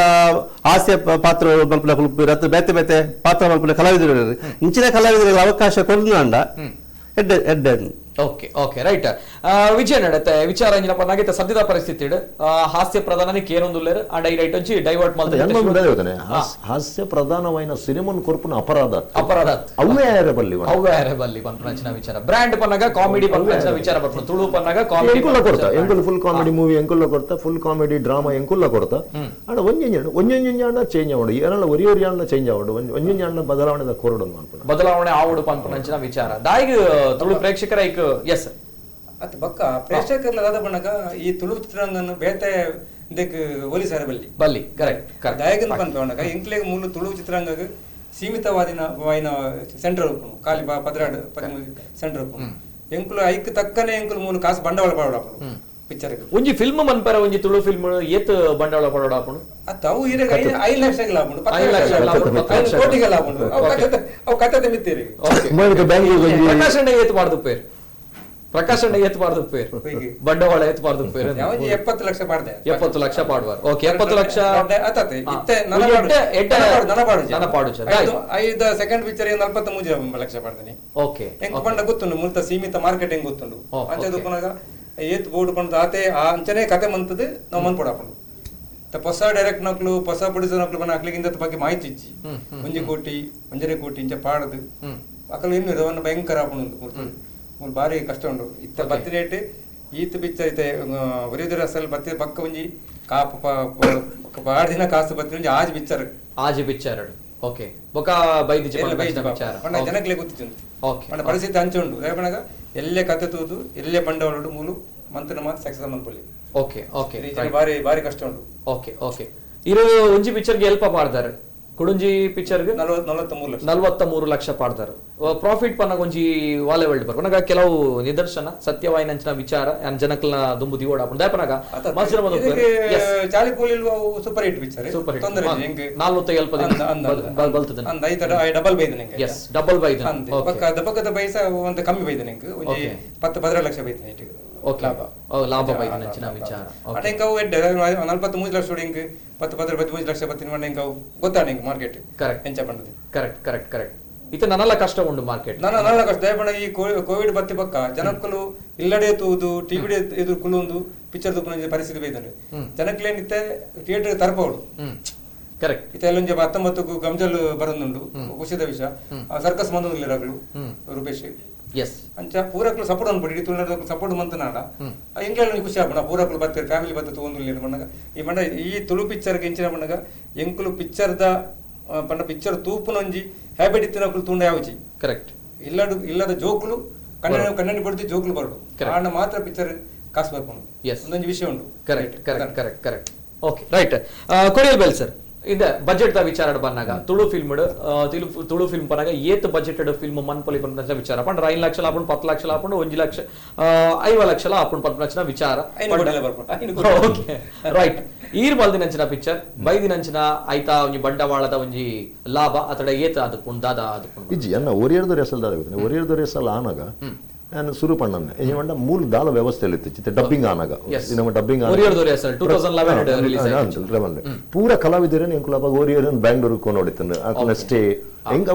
ಹಾಸ್ಯ ಪಾತ್ರ ಮಲ್ಪುನ ಕುಲ್ಪಿರು ಅಥವಾ ಬೇತೆ ಬೇತೆ ಪಾತ್ರ ಮಲ್ಪುನ ಕಲಾವಿದರು ಇಂಚಿನ ಕಲಾವಿದರಿಗೆ ಅವಕಾಶ ಕೊಡ್ದು ಅಂಡ ಎಡ್ಡೆ ಓಕೆ ಓಕೆ ರೈಟ್ ವಿಜಯ ನಡತೆ ವಿಚಾರ ಇಂಜಿನಪ್ಪ ನಾಗೈತೆ ಸದ್ಯದ ಪರಿಸ್ಥಿತಿ ಹಾಸ್ಯ ಪ್ರಧಾನಕ್ಕೆ ಏನೊಂದು ಲೇರ್ ಆ ಡೈರೈಟ್ ಹಚ್ಚಿ ಡೈವರ್ಟ್ ಮಾಡ್ತಾರೆ ಹಾಸ್ಯ ಪ್ರಧಾನವೈನ ಸಿನಿಮನ್ ಕೊರ್ಪುನ ಅಪರಾಧ ಅವೇ ಬಲ್ಲಿ ಪಂಪನಂಚಿನ ವಿಚಾರ ಬ್ರ್ಯಾಂಡ್ ಪನ್ನಗ ಕಾಮಿಡಿ ಪಂಪನಂಚಿನ ವಿಚಾರ ಬರ್ತಾನೆ ತುಳು ಪನ್ನಗ ಕಾಮಿಡಿ ಎಂಕುಲ್ಲ ಕೊಡ್ತಾ ಎಂಕುಲ್ ಫುಲ್ ಕಾಮಿಡಿ ಮೂವಿ ಎಂಕುಲ್ಲ ಕೊಡ್ತಾ ಫುಲ್ ಕಾಮಿಡಿ ಡ್ರಾಮಾ ಎಂಕುಲ್ಲ ಕೊಡ್ತಾ ಆಡ ಒಂಜೊಂಜಾಂಡ ಚೇಂಜ್ ಆವಡು ಏನಲ್ಲ ಒರಿಯಾಣ ಚೇಂಜ್ ಆವಡು ಒಂಜೊಂಜಾಂಡ ಬದಲಾವಣೆ ಕೊರಡು ಅನ್ಕೊಂಡು ಬದಲಾವಣೆ ಆವಡು ಪಂಪನಂಚಿನ ವಿಚಾರ ದಾಯಿಗ್ ತುಳು ಪ್ರೇಕ್ಷಕರ ಎಸ್ ಅತ್ ಬಕ್ಕ ಪ್ರೇಕ್ಷಕರ್ಲ ದಾದ ಬಣ್ಣಗ ಈ ತುಳು ಚಿತ್ರರಂಗನ ಬೇತೆ ಇದಕ್ಕೆ ಹೋಲಿಸಾರ ಬಲ್ಲಿ ಕರೆಕ್ಟ್ ದಾಯಕನ ಪಂಪ ಬಣ್ಣಗ ಇಂಕ್ಲೆಗ್ ಮೂಲ ತುಳು ಚಿತ್ರರಂಗಗ ಸೀಮಿತವಾದಿನ ಸೆಂಟರ್ ಉಪ್ಪುನು ಖಾಲಿ ಪದ್ರಾಡ್ ಸೆಂಟರ್ ಉಪ್ಪುನು ಎಂಕುಲು ಐಕ್ ತಕ್ಕನೆ ಎಂಕುಲು ಮೂಲ ಕಾಸು ಬಂಡವಾಳ ಪಡೋಡಾಪುನು ಪಿಕ್ಚರ್ ಒಂಜಿ ಫಿಲ್ಮ್ ಮನ್ಪರ ಒಂಜಿ ತುಳು ಫಿಲ್ಮ್ ಏತ್ ಬಂಡವಾಳ ಪಡೋಡಾಪುನು ಅತ್ತ ಅವು ಈಗ 5 ಲಕ್ಷಕ್ಕೆ ಲಾಭ ಉಂಟು 10 ಲಕ್ಷ ಕೋಟಿಗೆ ಲಾಭ ಉಂಟು ಅವು ಕಥೆ ಮಿತ್ತೀರಿ ಪ್ರಕಾಶನ ಏತ್ ಬಾರ್ದು ಪೇರ್ ಪ್ರಕಾಶನ ಎತ್ತಬಾರ್ದು ಪೇರ್ ಬಂಡವಾಳ ಎತ್ತಬಾರ್ದು ಪೇರ್ 70 ಲಕ್ಷ ಪಾಡ್ದೆ 70 ಲಕ್ಷ ಪಾಡುವಾರ್ ಓಕೆ 70 ಲಕ್ಷ ಅತತೆ ಇತ್ತೆ ನನಪಾಡು ಐದು ಸೆಕೆಂಡ್ ಪಿಕ್ಚರ್ 43 ಲಕ್ಷ ಪಾಡ್ದೇನೆ ಓಕೆ ಎಂಕ ಪಂಡ ಗೊತ್ತುಂಡು ಮುಲ್ತ ಸೀಮಿತ ಮಾರ್ಕೆಟಿಂಗ್ ಗೊತ್ತುಂಡು ಅಂಚದು ಪುನಗ ಏತ್ ಬೋರ್ಡ್ ಪಂಡ ಆತೆ ಆ ಅಂಚನೆ ಕತೆ ಮಂತದೆ ನಾವು ಮನ್ ಪಡಾಪಂಡು ಹೊಸ ಡೈರೆಕ್ಟ್ ನಕ್ಲು ಹೊಸ ಪ್ರೊಡ್ಯೂಸರ್ ನಕ್ಲು ಬನ್ನ ಅಕ್ಲಿಗಿಂದ ಬಗ್ಗೆ ಮಾಹಿತಿ ಇಚ್ಚಿ 1 ಕೋಟಿ 1.5 ಕೋಟಿ ಇಂಚ ಪಾಡದು ಅಕಲು ಇನ್ನು ಇದನ್ನು ಭಯಂಕರ ಆಪುಂಡು ಬಾರಿ ಕಷ್ಟ ಉಂಡು ಇತ್ತ ಬತ್ತಿರೇಟ್ ಈತ್ ಪಿಕ್ಚರ್ ಇತ್ತೆ ಒರಿಯದರ ಅಸಲ್ ಬತ್ತಿ ಪಕ್ಕ ಒಂಜಿ ಬಾಡ್ ದಿನ ಕಾಸು ಬತ್ತಿ ಒಂಜಿ ಆಜ್ ಪಿಕ್ಚರ್ ಓಕೆ ಬೊಕ ಬೈದಿ ವಿಚಾರ ಜನಕ್ಲೆ ಗೊತ್ತಿತ್ತು ಓಕೆ ಪರಿಸ್ಥಿತಿ ಹಂಚ ಉಂಡು ರೇಪಣಗ ಎಲ್ಲೇ ಕತೆ ತೂದು ಎಲ್ಲೇ ಬಂಡವಾಳ ಮೂಲು ಮಂತನ ಮಾತು ಸಕ್ಸಸ್ ಮನ್ಪೊಲಿ ಓಕೆ ಓಕೆ ಬಾರಿ ಬಾರಿ ಕಷ್ಟ ಉಂಡು ಓಕೆ ಓಕೆ ಇರು ಒಂಜಿ ಪಿಕ್ಚರ್ಗೆ ಎಲ್ಪ ಪಾಡ್ದಾರೆ ಕುಡುಂಜಿ ಪಿಕ್ಚರ್ಗೆ 43 ಲಕ್ಷ ಪಾಡ್ದಾರು ಪ್ರಾಫಿಟ್ ಪನ್ನಗ ಒಂಜಿ ವಾಲೆ ವರ್ಲ್ಡ್ ಬರ್ಪನಗ ಕೆಲವು ನಿದರ್ಶನ ಸತ್ಯವಾಯಿನಂಚಿನ ವಿಚಾರ ಜನಕಲ್ನ ದುಂಬು ದಿವೋಡ ಪನಗ ಮಸ್ರ ಚಾಲಿ ಪೋಲಿಲ್ super hit picture super hit ತೊಂದರೆ ಹೆಂಗೆ 40 ಬಲ್ತದ ಅಂದ ಐತ ಡಬಲ್ ಬೈದ ನಿಂಗೆ ಎಸ್ ಡಬಲ್ ಬೈದ ಪಕ್ಕ ದಬಕದ ಪೈಸಾ ಒಂದು ಕಮ್ಮಿ ಬೈದ ನಿಂಗೆ ಒಂಜಿ 10-15 ಲಕ್ಷ ಬೈದ ನೈಟ್ ಓಕೆ ಲಾಭ ಬೈದ ನಂಚಿನ ವಿಚಾರ ಅಟೆಂಕ 43 ಲಕ್ಷ ಹುಡಿಂಗ್ 10-13 ಲಕ್ಷ ಬತ್ತಿನ ಮಂಡ ಇಂಕ ಗೊತ್ತಾಡ ಇಂಕ ಮಾರ್ಕೆಟ್ ಕರೆಕ್ಟ್ ಎಂಚ ಪಂಡದು ಕರೆಕ್ಟ್ ಇತ ನನ್ನಲ್ಲ ಕಷ್ಟ ಉಂಡು ಮಾರ್ಕೆಟ್ ನನ್ನಲ್ಲ ಕಷ್ಟ ದಯಪಣ ಈ ಕೋವಿಡ್ ಬತ್ತಿ ಪಕ್ಕ ಜನಕ್ಕಲು ಇಲ್ಲಡೆ ತೂದು ಟಿವಿ ಎದುರು ಕುಲುಂದು ಪಿಕ್ಚರ್ ತುಪ್ಪನ ಪರಿಸ್ಥಿತಿ ಬೈದಂಡು ಜನಕ್ಲೇನಿತ್ತೆ ಥಿಯೇಟರ್ ತರಪೌಡು ಕರೆಕ್ಟ್ ಇತ ಎಲ್ಲೊಂಜಿ 19 ಗಂಜಲ್ ಬರಂದುಂಡು ಖುಷಿದ ವಿಷಯ ಸರ್ಕಸ್ ಮಂದಿರಗಳು ರೂಪೇಶ್ ಎಸ್ ಅಂಚ ಪೂರಕ್ಲು ಸಪೋರ್ಟ್ ಅನ್ಬಿಡಿ ಇಡೀ ತುಳುನಾಡು ಸಪೋರ್ಟ್ ಮಂತನಾಡ ಎಂಕ್ಲೆಲ್ಲ ಖುಷಿ ಆಗ್ಬೋಣ ಪೂರಕ್ಲು ಬರ್ತಾರೆ ಫ್ಯಾಮಿಲಿ ಬರ್ತದೆ ಒಂದು ಬಂದಾಗ ಈ ಮಂಡ ಈ ತುಳು ಪಿಕ್ಚರ್ಗೆ ಇಂಚಿನ ಬಂದಾಗ ಎಂಕುಲು ಪಿಕ್ಚರ್ದ ಪಂಡ ಪಿಕ್ಚರ್ ತೂಪುನೊಂಜಿ ಹ್ಯಾಬಿಟ್ ಇತ್ತಿನಕ್ಲು ತುಂಡ ಯಾವಚಿ ಕರೆಕ್ಟ್ ಇಲ್ಲದ ಜೋಕ್ಲು ಕಣ್ಣನಿ ಬಡ್ದು ಜೋಕ್ಲು ಬರಡು ಕಾರಣ ಮಾತ್ರ ಪಿಕ್ಚರ್ ಕಾಸು ಬರ್ಕೊಂಡು ಒಂದೊಂದು ವಿಷಯ ಉಂಟು correct okay right courier bell sir ಇದೆ ಬಜೆಟ್ ದ ವಿಚಾರ ಬಂದಾಗ ತುಳು ಫಿಲ್ಮ್ ಪನ್ನಾಗ ಏತ್ ಬಜೆಟೆಡ್ ಫಿಲ್ಮ್ ಮನ್ಪೊಲಿ ಪಂಪನಂಚಿನ ವಿಚಾರ ಪಂಡ 5 ಲಕ್ಷ ಲಾಪುಂಡು 10 ಲಕ್ಷ ಲಾಪುಂಡು 1 ಲಕ್ಷ 5 ಲಕ್ಷ ಲಾಪುಂಡು ಪಂಪನಂಚಿನ ವಿಚಾರ ಓಕೆ ರೈಟ್ ಈರ್ ಬಲ್ದಿನಂಚಿನ ಪಿಕ್ಚರ್ ಬೈದಿನಂಚಿನ ಐತಾ ಒಂಜಿ ಬಂಡವಾಳದ ಒಂಜಿ ಲಾಭ ಅತಡ ಏತ ಅದಕ್ಕುಂಡು ದಾದ ಅದಕ್ಕುಂಡು ಇಜ್ಜಿ ಅನ್ನ ಒರಿಯರ್ದ ರೆಸಲ್ ದಾದ ಒರಿಯರ್ದ ರೆಸಲ್ ಆನಾಗ ನಾನು ಶುರು ಪಣ್ಣನೆ ಏನಿವಂಡ ಮೂಲ ದಾಲ ವ್ಯವಸ್ಥೆಯಲ್ಲಿ ಇತ್ತು ಡಬ್ಬಿಂಗ್ ಆನಾಗ ಡಬ್ಬಿಂಗ್ ಪೂರ ಕಲಾವಿದರೇ ಎಂಕುಲಪ್ಪ ಓರಿಯರನ್ ಬ್ಯಾಂಗ್ಳೂರ್ ನೋಡಿತಾನೆ ಆತನ ಸ್ಟೇ ಹೆಂಗ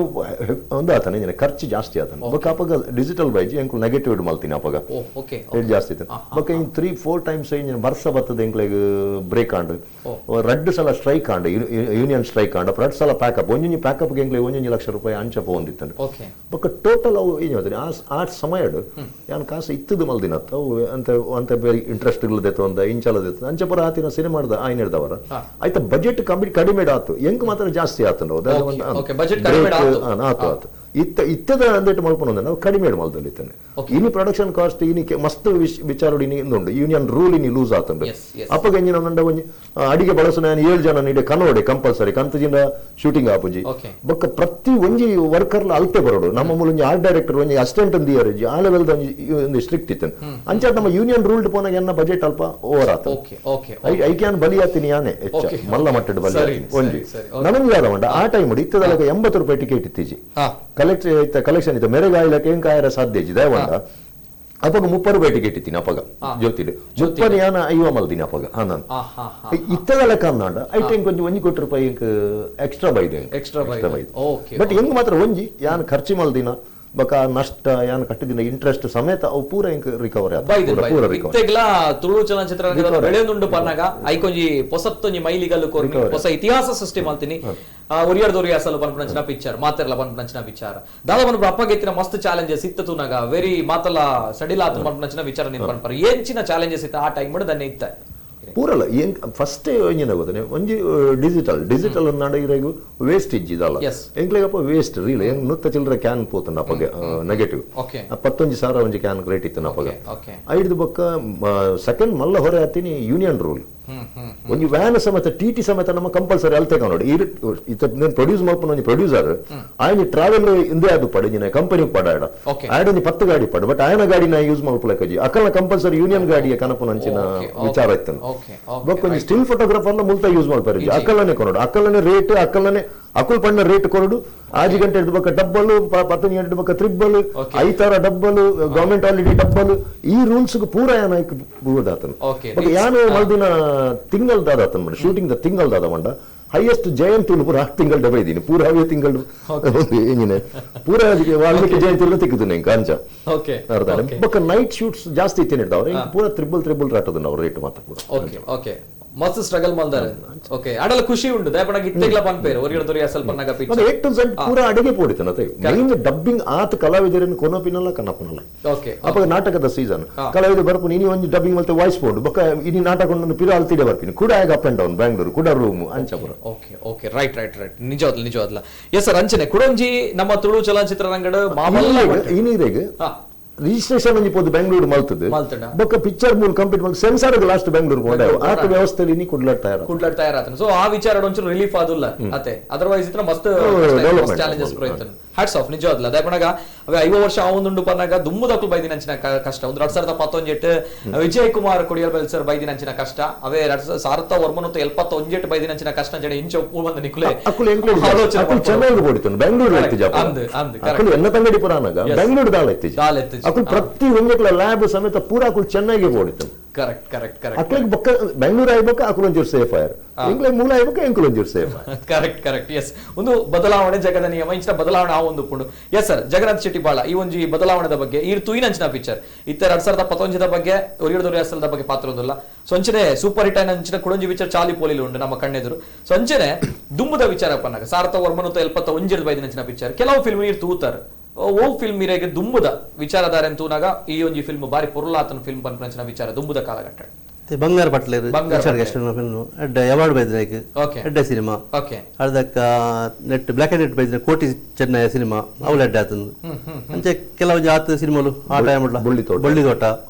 ಒಂದು ಆತನ ಖರ್ಚು ಜಾಸ್ತಿ ಆತನ ಬೊಕ್ಕ ಅಪಗ ಡಿಜಿಟಲ್ ಬೈಜಿ ಎಂಕುಲ್ ನೆಗೆಟಿವ್ ಮಲ್ತೀನಿ ಅಪಗ ರೇಟ್ ಜಾಸ್ತಿ ಇತ್ತು ಬೊಕ್ಕ 3-4 ಟೈಮ್ಸ್ ಬರ್ಸ ಬರ್ತದೆ ಎಂಕ್ಲೆಗ್ ಬ್ರೇಕ್ ಆಂಡ್ ರಡ್ಡು ಸಲ strike and union strike and ರಡ್ ಸಲ ಪ್ಯಾಕಪ್ ಒಂಜಿ ಪ್ಯಾಕಪ್ ಎಂಕ್ಲೆಗ್ 1 ಲಕ್ಷ ರೂಪಾಯಿ ಅಂಚಪ್ಪ ಹೊಂದಿತ್ತಾನೆ ಬೊಕ್ಕ ಟೋಟಲ್ ಅವು ಏನು ಹೇಳ್ತಾರೆ ಆ ಸಮಯ ಯಾನ್ ಕಾಸು ಇತ್ತದು ಮಲ್ದಿನತ್ತ ಅವು ಅಂತ ಬೇರೆ ಇಂಟ್ರೆಸ್ಟ್ ಇಲ್ಲದೈತು ಒಂದ ಇಂಚಲದೈತು ಅಂಚಪರ ಆತಿನ ಸಿನಿಮಾದ ಆಯ್ನ ಹಿಡ್ದವರ ಆಯ್ತಾ ಬಜೆಟ್ ಕಡಿಮೆ ಆತು ಎಂಕ್ ಮಾತ್ರ ಜಾಸ್ತಿ ಆತನ ಆತು ಇತ್ತದ ಅಂದೇಟ್ ಮಲ್ಪನ ನಾವು ಕಡಿಮೆ ಮಲ್ದಲ್ಲಿತ್ತೇನೆ ಇನಿ ಪ್ರೊಡಕ್ಷನ್ ಕಾಸ್ಟ್ ಇನಿ ಮಸ್ತ್ ವಿಚಾರ ಉಂಡು ಯೂನಿಯನ್ ರೂಲ್ ಇನಿ ಲೂಸ್ ಆತಂಡು ಅಪ್ಪಗ ನಂಡ ಒಂಜಿ ಅಡಿಗೆ ಬಳಸನ 7 ಜನ ನೀಡೆ ಕನ್ನೋಡೆ ಕಂಪಲ್ಸರಿ ಕಂತಜಿನ ಶೂಟಿಂಗ್ ಆಪುಜಿ ಬೊಕ್ಕ ಪ್ರತಿ ಒಂಜಿ ವರ್ಕರ್ಲ ಅಲ್ತೆ ಬರೋಡು ನಮ್ಮ ಮೂಲ ಒಂಜಿ ಆರ್ಟ್ ಡೈರೆಕ್ಟರ್ ಒಂಜಿ ಅಸಿಸ್ಟೆಂಟ್ ಅಂದಿಯಾರ ಆ ಲೆವೆಲ್ದ ಒಂದು ಸ್ಟ್ರಿಕ್ಟ್ ಇತ್ತೇನೆ ಅಂಚಾದ ನಮ್ಮ ಯೂನಿಯನ್ ರೂಲ್ಡ್ ಪೋನಾಗ ಎನ್ನ ಬಜೆಟ್ ಅಲ್ಪ ಓವರ್ ಆತ ಐ ಕ್ಯಾನ್ ಬಲಿ ಆತೀನಿ ಯಾನೆ ಹೆಚ್ಚ ಮಲ್ಲ ಮಟ್ಟದ ಬಲಿ ಆತೀನಿ ಒಂಜಿ ನನಗೆ ಯಾದ ಮಂಡ ಆ ಟೈಮ್ ಇತ್ತದಲ್ಲ 80 ರೂಪಾಯಿ ಟಿಕೆಟ್ ಇತ್ತೀಜಿ ಕಲೆಕ್ಷನ್ ಇತ್ತು ಮೆರೆಗಾಯಿಲಕ್ಕೆ ಏನ್ ಕಾಯರ ಸಾಧ್ಯ ಇದ್ದ ದಯವಂಡ ಅಪಗ 30 ರೂಪಾಯಿ ಟಿಕೆಟ್ ಇತ್ತೀನಿ ಅಪಗ ಜ್ಯೋತಿಡ್ ಜೊಪ್ಪನ ಯಾನ ಐವ ಮಲ್ದಿನಿ ಅಪಗ ನಾನು ಇತ್ತದ ಲೆಕ್ಕ ಅಂದಾಂಡ ಐಟೆಂಗ್ ಕೊಂಚ 1 ಕೋಟಿ ರೂಪಾಯಿ ಎಕ್ಸ್ಟ್ರಾ ಬೈದೆ ಬಟ್ ಹೆಂಗ್ ಮಾತ್ರ ಒಂಜಿ ಯಾನ್ ಖರ್ಚು ಮಲ್ದಿನ ಬಕ ನಷ್ಟ ಯಾನ್ ಕಟ್ಟಿದಿನ ಇಂಟ್ರೆಸ್ಟ್ ಸಮೇತ ಅವು ಪೂರ ರಿಕವರಿ ಇತ್ತೆಗ್ಲ ತುಳು ಚಲನಚಿತ್ರ ಬೆಳೆಯೊಂದುಂಡು ಪನ್ನಾಗ ಐಕೊಂಜಿ ಪೊಸತ್ತೊಂಜಿ ಮೈಲಿಗಲ್ಲು ಕೋರ್ನಿ ಹೊಸ ಇತಿಹಾಸ ಸೃಷ್ಟಿ ಮಾಡ್ತೀನಿ ಒರಿಯರ್ದೊರಿ ಅಸಲು ಪನ್ಪುನಂಚಿನ ಪಿಕ್ಚರ್ ಮಾತೆರ್ಲ ಪನ್ಪುನಂಚಿನ ವಿಚಾರ ದಾದ ಪನ್ಪುನ ಅಪ್ಪಗೆತ್ತಿನ ಮಸ್ತ್ ಚಾಲೆಂಜಸ್ ಇತ್ತು ತೂನಾಗ ವೆರಿ ಮಾತಲ್ಲ ಸಡಿಲಾತು ಪನ್ಪುನಂಚಿನ ವಿಚಾರ ನೀನು ಪನ್ಪರ ಏಂಚಿನ ಚಾಲೆಂಜಸ್ ಇತ್ತು ಆ ಟೈಮ್ ಮಾಡಿ ದನ್ನೆ ಇತ್ತ ಪೂರಲ್ಲ ಏನ್ ಫಸ್ಟ್ ಎಂಜಿನ ಗೊತ್ತನೆ ಒಂಜಿ ಡಿಜಿಟಲ್ ನಾಡಿರೆಗು ವೇಸ್ಟೇಜ್ ಇದಲ್ಲ ಎಂಕ್ಲೆಗಪ್ಪ ವೇಸ್ಟ್ ರೀಲ್ ಹೆಂಗ್ ನುತ್ತ ಚಿಲ್ಲರೆ ಕ್ಯಾನ್ ಪೋತನ ಅಪ್ಪಗೆ ನೆಗೆಟಿವ್ 11,000 ಒಂಜಿ ಕ್ಯಾನ್ ರೇಟ್ ಇತ್ತು ಅಪ್ಪಗೆ ಐದು ಬೊಕ್ಕ ಸೆಕೆಂಡ್ ಮಲ್ಲ ಹೊರೆ ಹತ್ತೀನಿ ಯೂನಿಯನ್ ರೂಲ್ ಒಂಜಿ ವ್ಯಾನ್ ಸಮೇತ ಟಿಟಿ ಸಮೇತ ನಮ್ಮ ಕಂಪಲ್ಸರಿ ಅಲ್ಲಿ ತಗೊಂಡು ನೋಡಿ ಪ್ರೊಡ್ಯೂಸ್ ಮಾಡ್ಕೊಂಡು ಒಂಜಿ ಪ್ರೊಡ್ಯೂಸರ್ ಆಯ್ನ ಟ್ರಾವೆಲ್ ಇಂದೇ ಅದು ಪಡಿಜಿನ ಕಂಪನಿ ಪಡಾಡ ಆಯ್ನ 10 ಗಾಡಿ ಪಡ ಬಟ್ ಆಯ್ನ ಗಾಡಿನ ಯೂಸ್ ಮಾಡ್ಕೊಳಕಜಿ ಅಕ್ಕಲ್ನ ಕಂಪಲ್ಸರಿ ಯೂನಿಯನ್ ಗಾಡಿಯ ಕನಪನಂಚಿನ ವಿಚಾರ ಇತ್ತು ಬೊಕ್ಕ ಸ್ಟಿಲ್ ಫೋಟೋಗ್ರಾಫರ್ನ ಮುಲ್ತ ಯೂಸ್ ಮಾಡ್ತಾರೆ ಅಕ್ಕಲ್ಲನೆ ಕೊನೋಡು ಅಕ್ಕಲ್ಲನೆ ರೇಟ್ ಅಕ್ಕಲ್ಲನೆ ಅಕುಲ್ ಪಣ್ಣ ರೇಟ್ ಕೊರಡು 5 ಗಂಟೆ ಹಿಡಿದ ಬಕ್ಕ ಡಬ್ಬಲ್ 10 ಗಂಟೆ ಬಕ್ಕ triple 5,000 double government holiday double ಈ ರೂಲ್ಸ್ ಪೂರ ಏನಾಯ್ತು ಬೂದಾತನ ಯಾನು ಮಲ್ದಿನ ತಿಂಗಳ ದಾದಾತನ್ ಮಾಡಿ ಶೂಟಿಂಗ್ ದ ತಿಂಗಳ ದಾದ ಮಂಡ ಹೈಯೆಸ್ಟ್ ಜಯಂತಿ ಪೂರ ತಿಂಗಳ ಡಬ್ಬ ಇದ್ದೀನಿ ಪೂರ ಅವೇ ತಿಂಗಳು ಏನಿನೆ ಪೂರ ವಾಲ್ಮೀಕಿ ಜಯಂತಿ ತಿಕ್ಕುದು ನಂಗೆ ಕಾಂಚ ಅರ್ಧ ಬಕ್ಕ ನೈಟ್ ಶೂಟ್ಸ್ ಜಾಸ್ತಿ ಇತ್ತೇನೆ ಇರ್ತಾವ್ರೆ ಪೂರ ತ್ರಿಬಲ್ ರಾಟದ ನಾವು ರೇಟ್ ಮಾತಾಡ್ಬೋದು ಮಸ್ತ್ ಸ್ಟ್ರಗಲ್ ಮಾಡ್ತಾರೆ ಓಕೆ ಅಡಲ ಖುಷಿ ಉಂಟು ದಯಪಡಾಗ ಇತ್ತೆಗ್ಲ ಪನ್ಪೇರು ಒರಿಯರ್ದೊರಿ ಅಸಲ್ ಪನ್ನಾಗ ಪಿಕ್ಚರ್ A to Z ಪೂರ ಅಡಿಗೆ ಪೋಡಿತನತೆ ಮೇನ್ ಡಬ್ಬಿಂಗ್ ಆತ ಕಲಾವಿದರನ್ನು ಕೊನೋಪಿನಲ್ಲ ಕನ್ನಪನಲ್ಲ ಓಕೆ ಅಪ್ಪ ನಾಟಕದ ಸೀಸನ್ ಕಲಾವಿದ ಬರ್ಪು ನೀನು ಒಂದು ಡಬ್ಬಿಂಗ್ ಮತ್ತೆ ವಾಯ್ಸ್ ಬೋರ್ಡ್ ಬೊಕ್ಕ ಇನಿ ನಾಟಕ ಒಂದು ಪಿರ ಅಲ್ತಿಡೆ ಬರ್ಪಿನಿ ಕೂಡ ಆಗ ಅಪ್ ಅಂಡ್ ಡೌನ್ ಬ್ಯಾಂಗ್ಳೂರು ಕೂಡ ರೂಮ್ ಅಂಚಪುರ ಓಕೆ ರೈಟ್ ನಿಜವಾದ್ಲ ಎಸ್ ಸರ್ ಅಂಚನೆ ಕುಡಂಜಿ ನಮ್ಮ ತುಳು ಚಲನಚಿತ್ರ ರಂಗಡ ಮಾಮಲ್ಲ ಇನಿರೆಗೆ ರಿಜಿಸ್ಟ್ರೇಷನ್ ಒಂಜಿ ಪೋದು ಬೆಂಗಳೂರು ಮಲ್ತದೆ ಬೊಕ್ಕ ಪಿಕ್ಚರ್ ಮೂಲ ಕಂಪ್ಲೀಟ್ ಮಾಡಿ ಸೆನ್ಸಾರ್ ಲಾಸ್ಟ್ ಬೆಂಗಳೂರು ಕೊಂಡೆ ಆತ ವ್ಯವಸ್ಥೆಲಿ ನೀ ಕುಡ್ಲಾಡ್ ತಯಾರ ಸೊ ಆ ವಿಚಾರ ಒಂಚೂರು ರಿಲೀಫ್ ಆದುಲ್ಲ ಅತೆ ಅದರ್ವೈಸ್ ಇತ್ರ ಮಸ್ತ್ ಚಾಲೆಂಜಸ್ ಪ್ರಯತ್ನ ಹ್ಯಾಟ್ಸ್ ಆಫ್ ನಿಜವಾದ್ಲ ಅದೇಪನಾಗ ಅವೇ 5 ವರ್ಷ ಆವೊಂದುಂಡು ಪನ್ನಾಗ ದುಮ್ಮುದಕ್ಲು ಬೈದಿನಂಚಿನ ಕಷ್ಟ ಒಂದು 2017 ವಿಜಯ್ ಕುಮಾರ್ ಕೊಡಿಯಲ್ ಬೆಲ್ಸರ್ ಬೈದಿನಂಚಿನ ಕಷ್ಟ ಅವೇ 1971 ಬೈದಿನಂಚಿನ ಕಷ್ಟ ಜಡೆ ಇಂಚ ಒಪ್ಪು ಬಂದ ನಿಕುಲೆ ಚೆನ್ನಾಗಿ ಓಡಿತು ಬೆಂಗಳೂರು ಅಕ್ಕಳು ಎನ್ನ ತಂಗಡಿ ಪುರಾನಾಗ ಬೆಂಗಳೂರು ದಾಲೆತ್ತಿ ಅಕ್ಕಳು ಪ್ರತಿ ಒಂದಕ್ಲ ಲ್ಯಾಬ್ ಸಮೇತ ಪೂರ ಅಕ್ಕಳು ಚೆನ್ನಾಗಿ ಓಡಿತು ಕರೆಕ್ಟ್ ಅಕ್ಕಳಿಗೆ ಬೊಕ್ಕ ಬೆಂಗಳೂರು ಆಯ್ಬೇಕ ಅಕ್ಕಳು ಒಂಚೂರು ಸೇಫ್ ಆಯರ್ ಇಂಗ್ಲೆಂಡ್ ಮೂಲ ಆಯ್ಬೇಕ ಎಂಕುಲು ಒಂಚೂರು ಸೇಫ್ ಕರೆಕ್ಟ್ ಎಸ್ ಒಂದು ಬದಲಾವಣೆ ಜಗದ ನಿಯಮ ಇಂಚಿನ ಬದಲಾವಣೆ ಆ ಒಂದು ಪುಂಡು ಎಸ್ ಸರ್ ಜಗನ್ನಾಥ್ ಶೆಟ್ಟಿ ಬಾಳ ಈ ಒಂಜಿ ಬದಲಾವಣೆದ ಬಗ್ಗೆ ಈ ತುಯಿನಂಚಿನ ಪಿಕ್ಚರ್ ಇತ್ತ 2011 ಬಗ್ಗೆ ಒರಿಯರ್ದೊರಿ ಅಸಲ್ದ ಬಗ್ಗೆ ಪಾತ್ರ ಒಂದಿಲ್ಲ ಸೊಂಚನೆ ಸೂಪರ್ ಹಿಟ್ ಅಂಚಿನ ಕುಡಂಜಿ ವಿಚಾರ ಚಾಲಿ ಪೋಲಿಲು ಉಂಡು ನಮ್ಮ ಕಣ್ಣೆದುರು ಸೊಂಚನೆ ದುಂಬುದ ವಿಚಾರ ಪನ್ನಾಗ 1971 ಬೈದಿನಂಚಿನ ಪಿಕ್ಚರ್ ಕೆಲವು ಫಿಲ್ಮ್ ನೀರು ತೂತಾರ ಓ ಫಿಲ್ಮ್ ಇರೆಗೆ ದುಂಬುದ ವಿಚಾರಧಾರೆ ಅಂತೂನಾಗ ಈ ಒಂಜಿ ಫಿಲ್ಮ್ ಬಾರಿ ಪೊರ್ಲಾತನ ಫಿಲ್ಮ್ ಪನ್ಪಂಚಿನ ವಿಚಾರ ದುಂಬುದ ಕಾಲಘಟ್ಟ ಬಂಗಾರ ಪಟ್ಲೇರು ಫಿಲ್ಮ್ ಎಡ್ಡ ಅವಾರ್ಡ್ ಬೈದ್ರೈಕ್ ಎಡ್ಡ ಸಿನಿಮಾ ಅರ್ಧಕ್ಕ ನೆಟ್ ಬ್ಲಾಕ್ ಅಂಡ್ ವೈಟ್ ಬೈದ್ರೆ ಕೋಟಿ ಚೆನ್ನಯ ಸಿನಿಮಾ ಅವಳು ಎಡ್ಡ ಆತಂದು ಅಂಚೆ ಕೆಲವು ಆತ ಸಿನಿಮಾಲು ಆ ಟೈಮ್ ಬಳ್ಳಿ ತೋಟ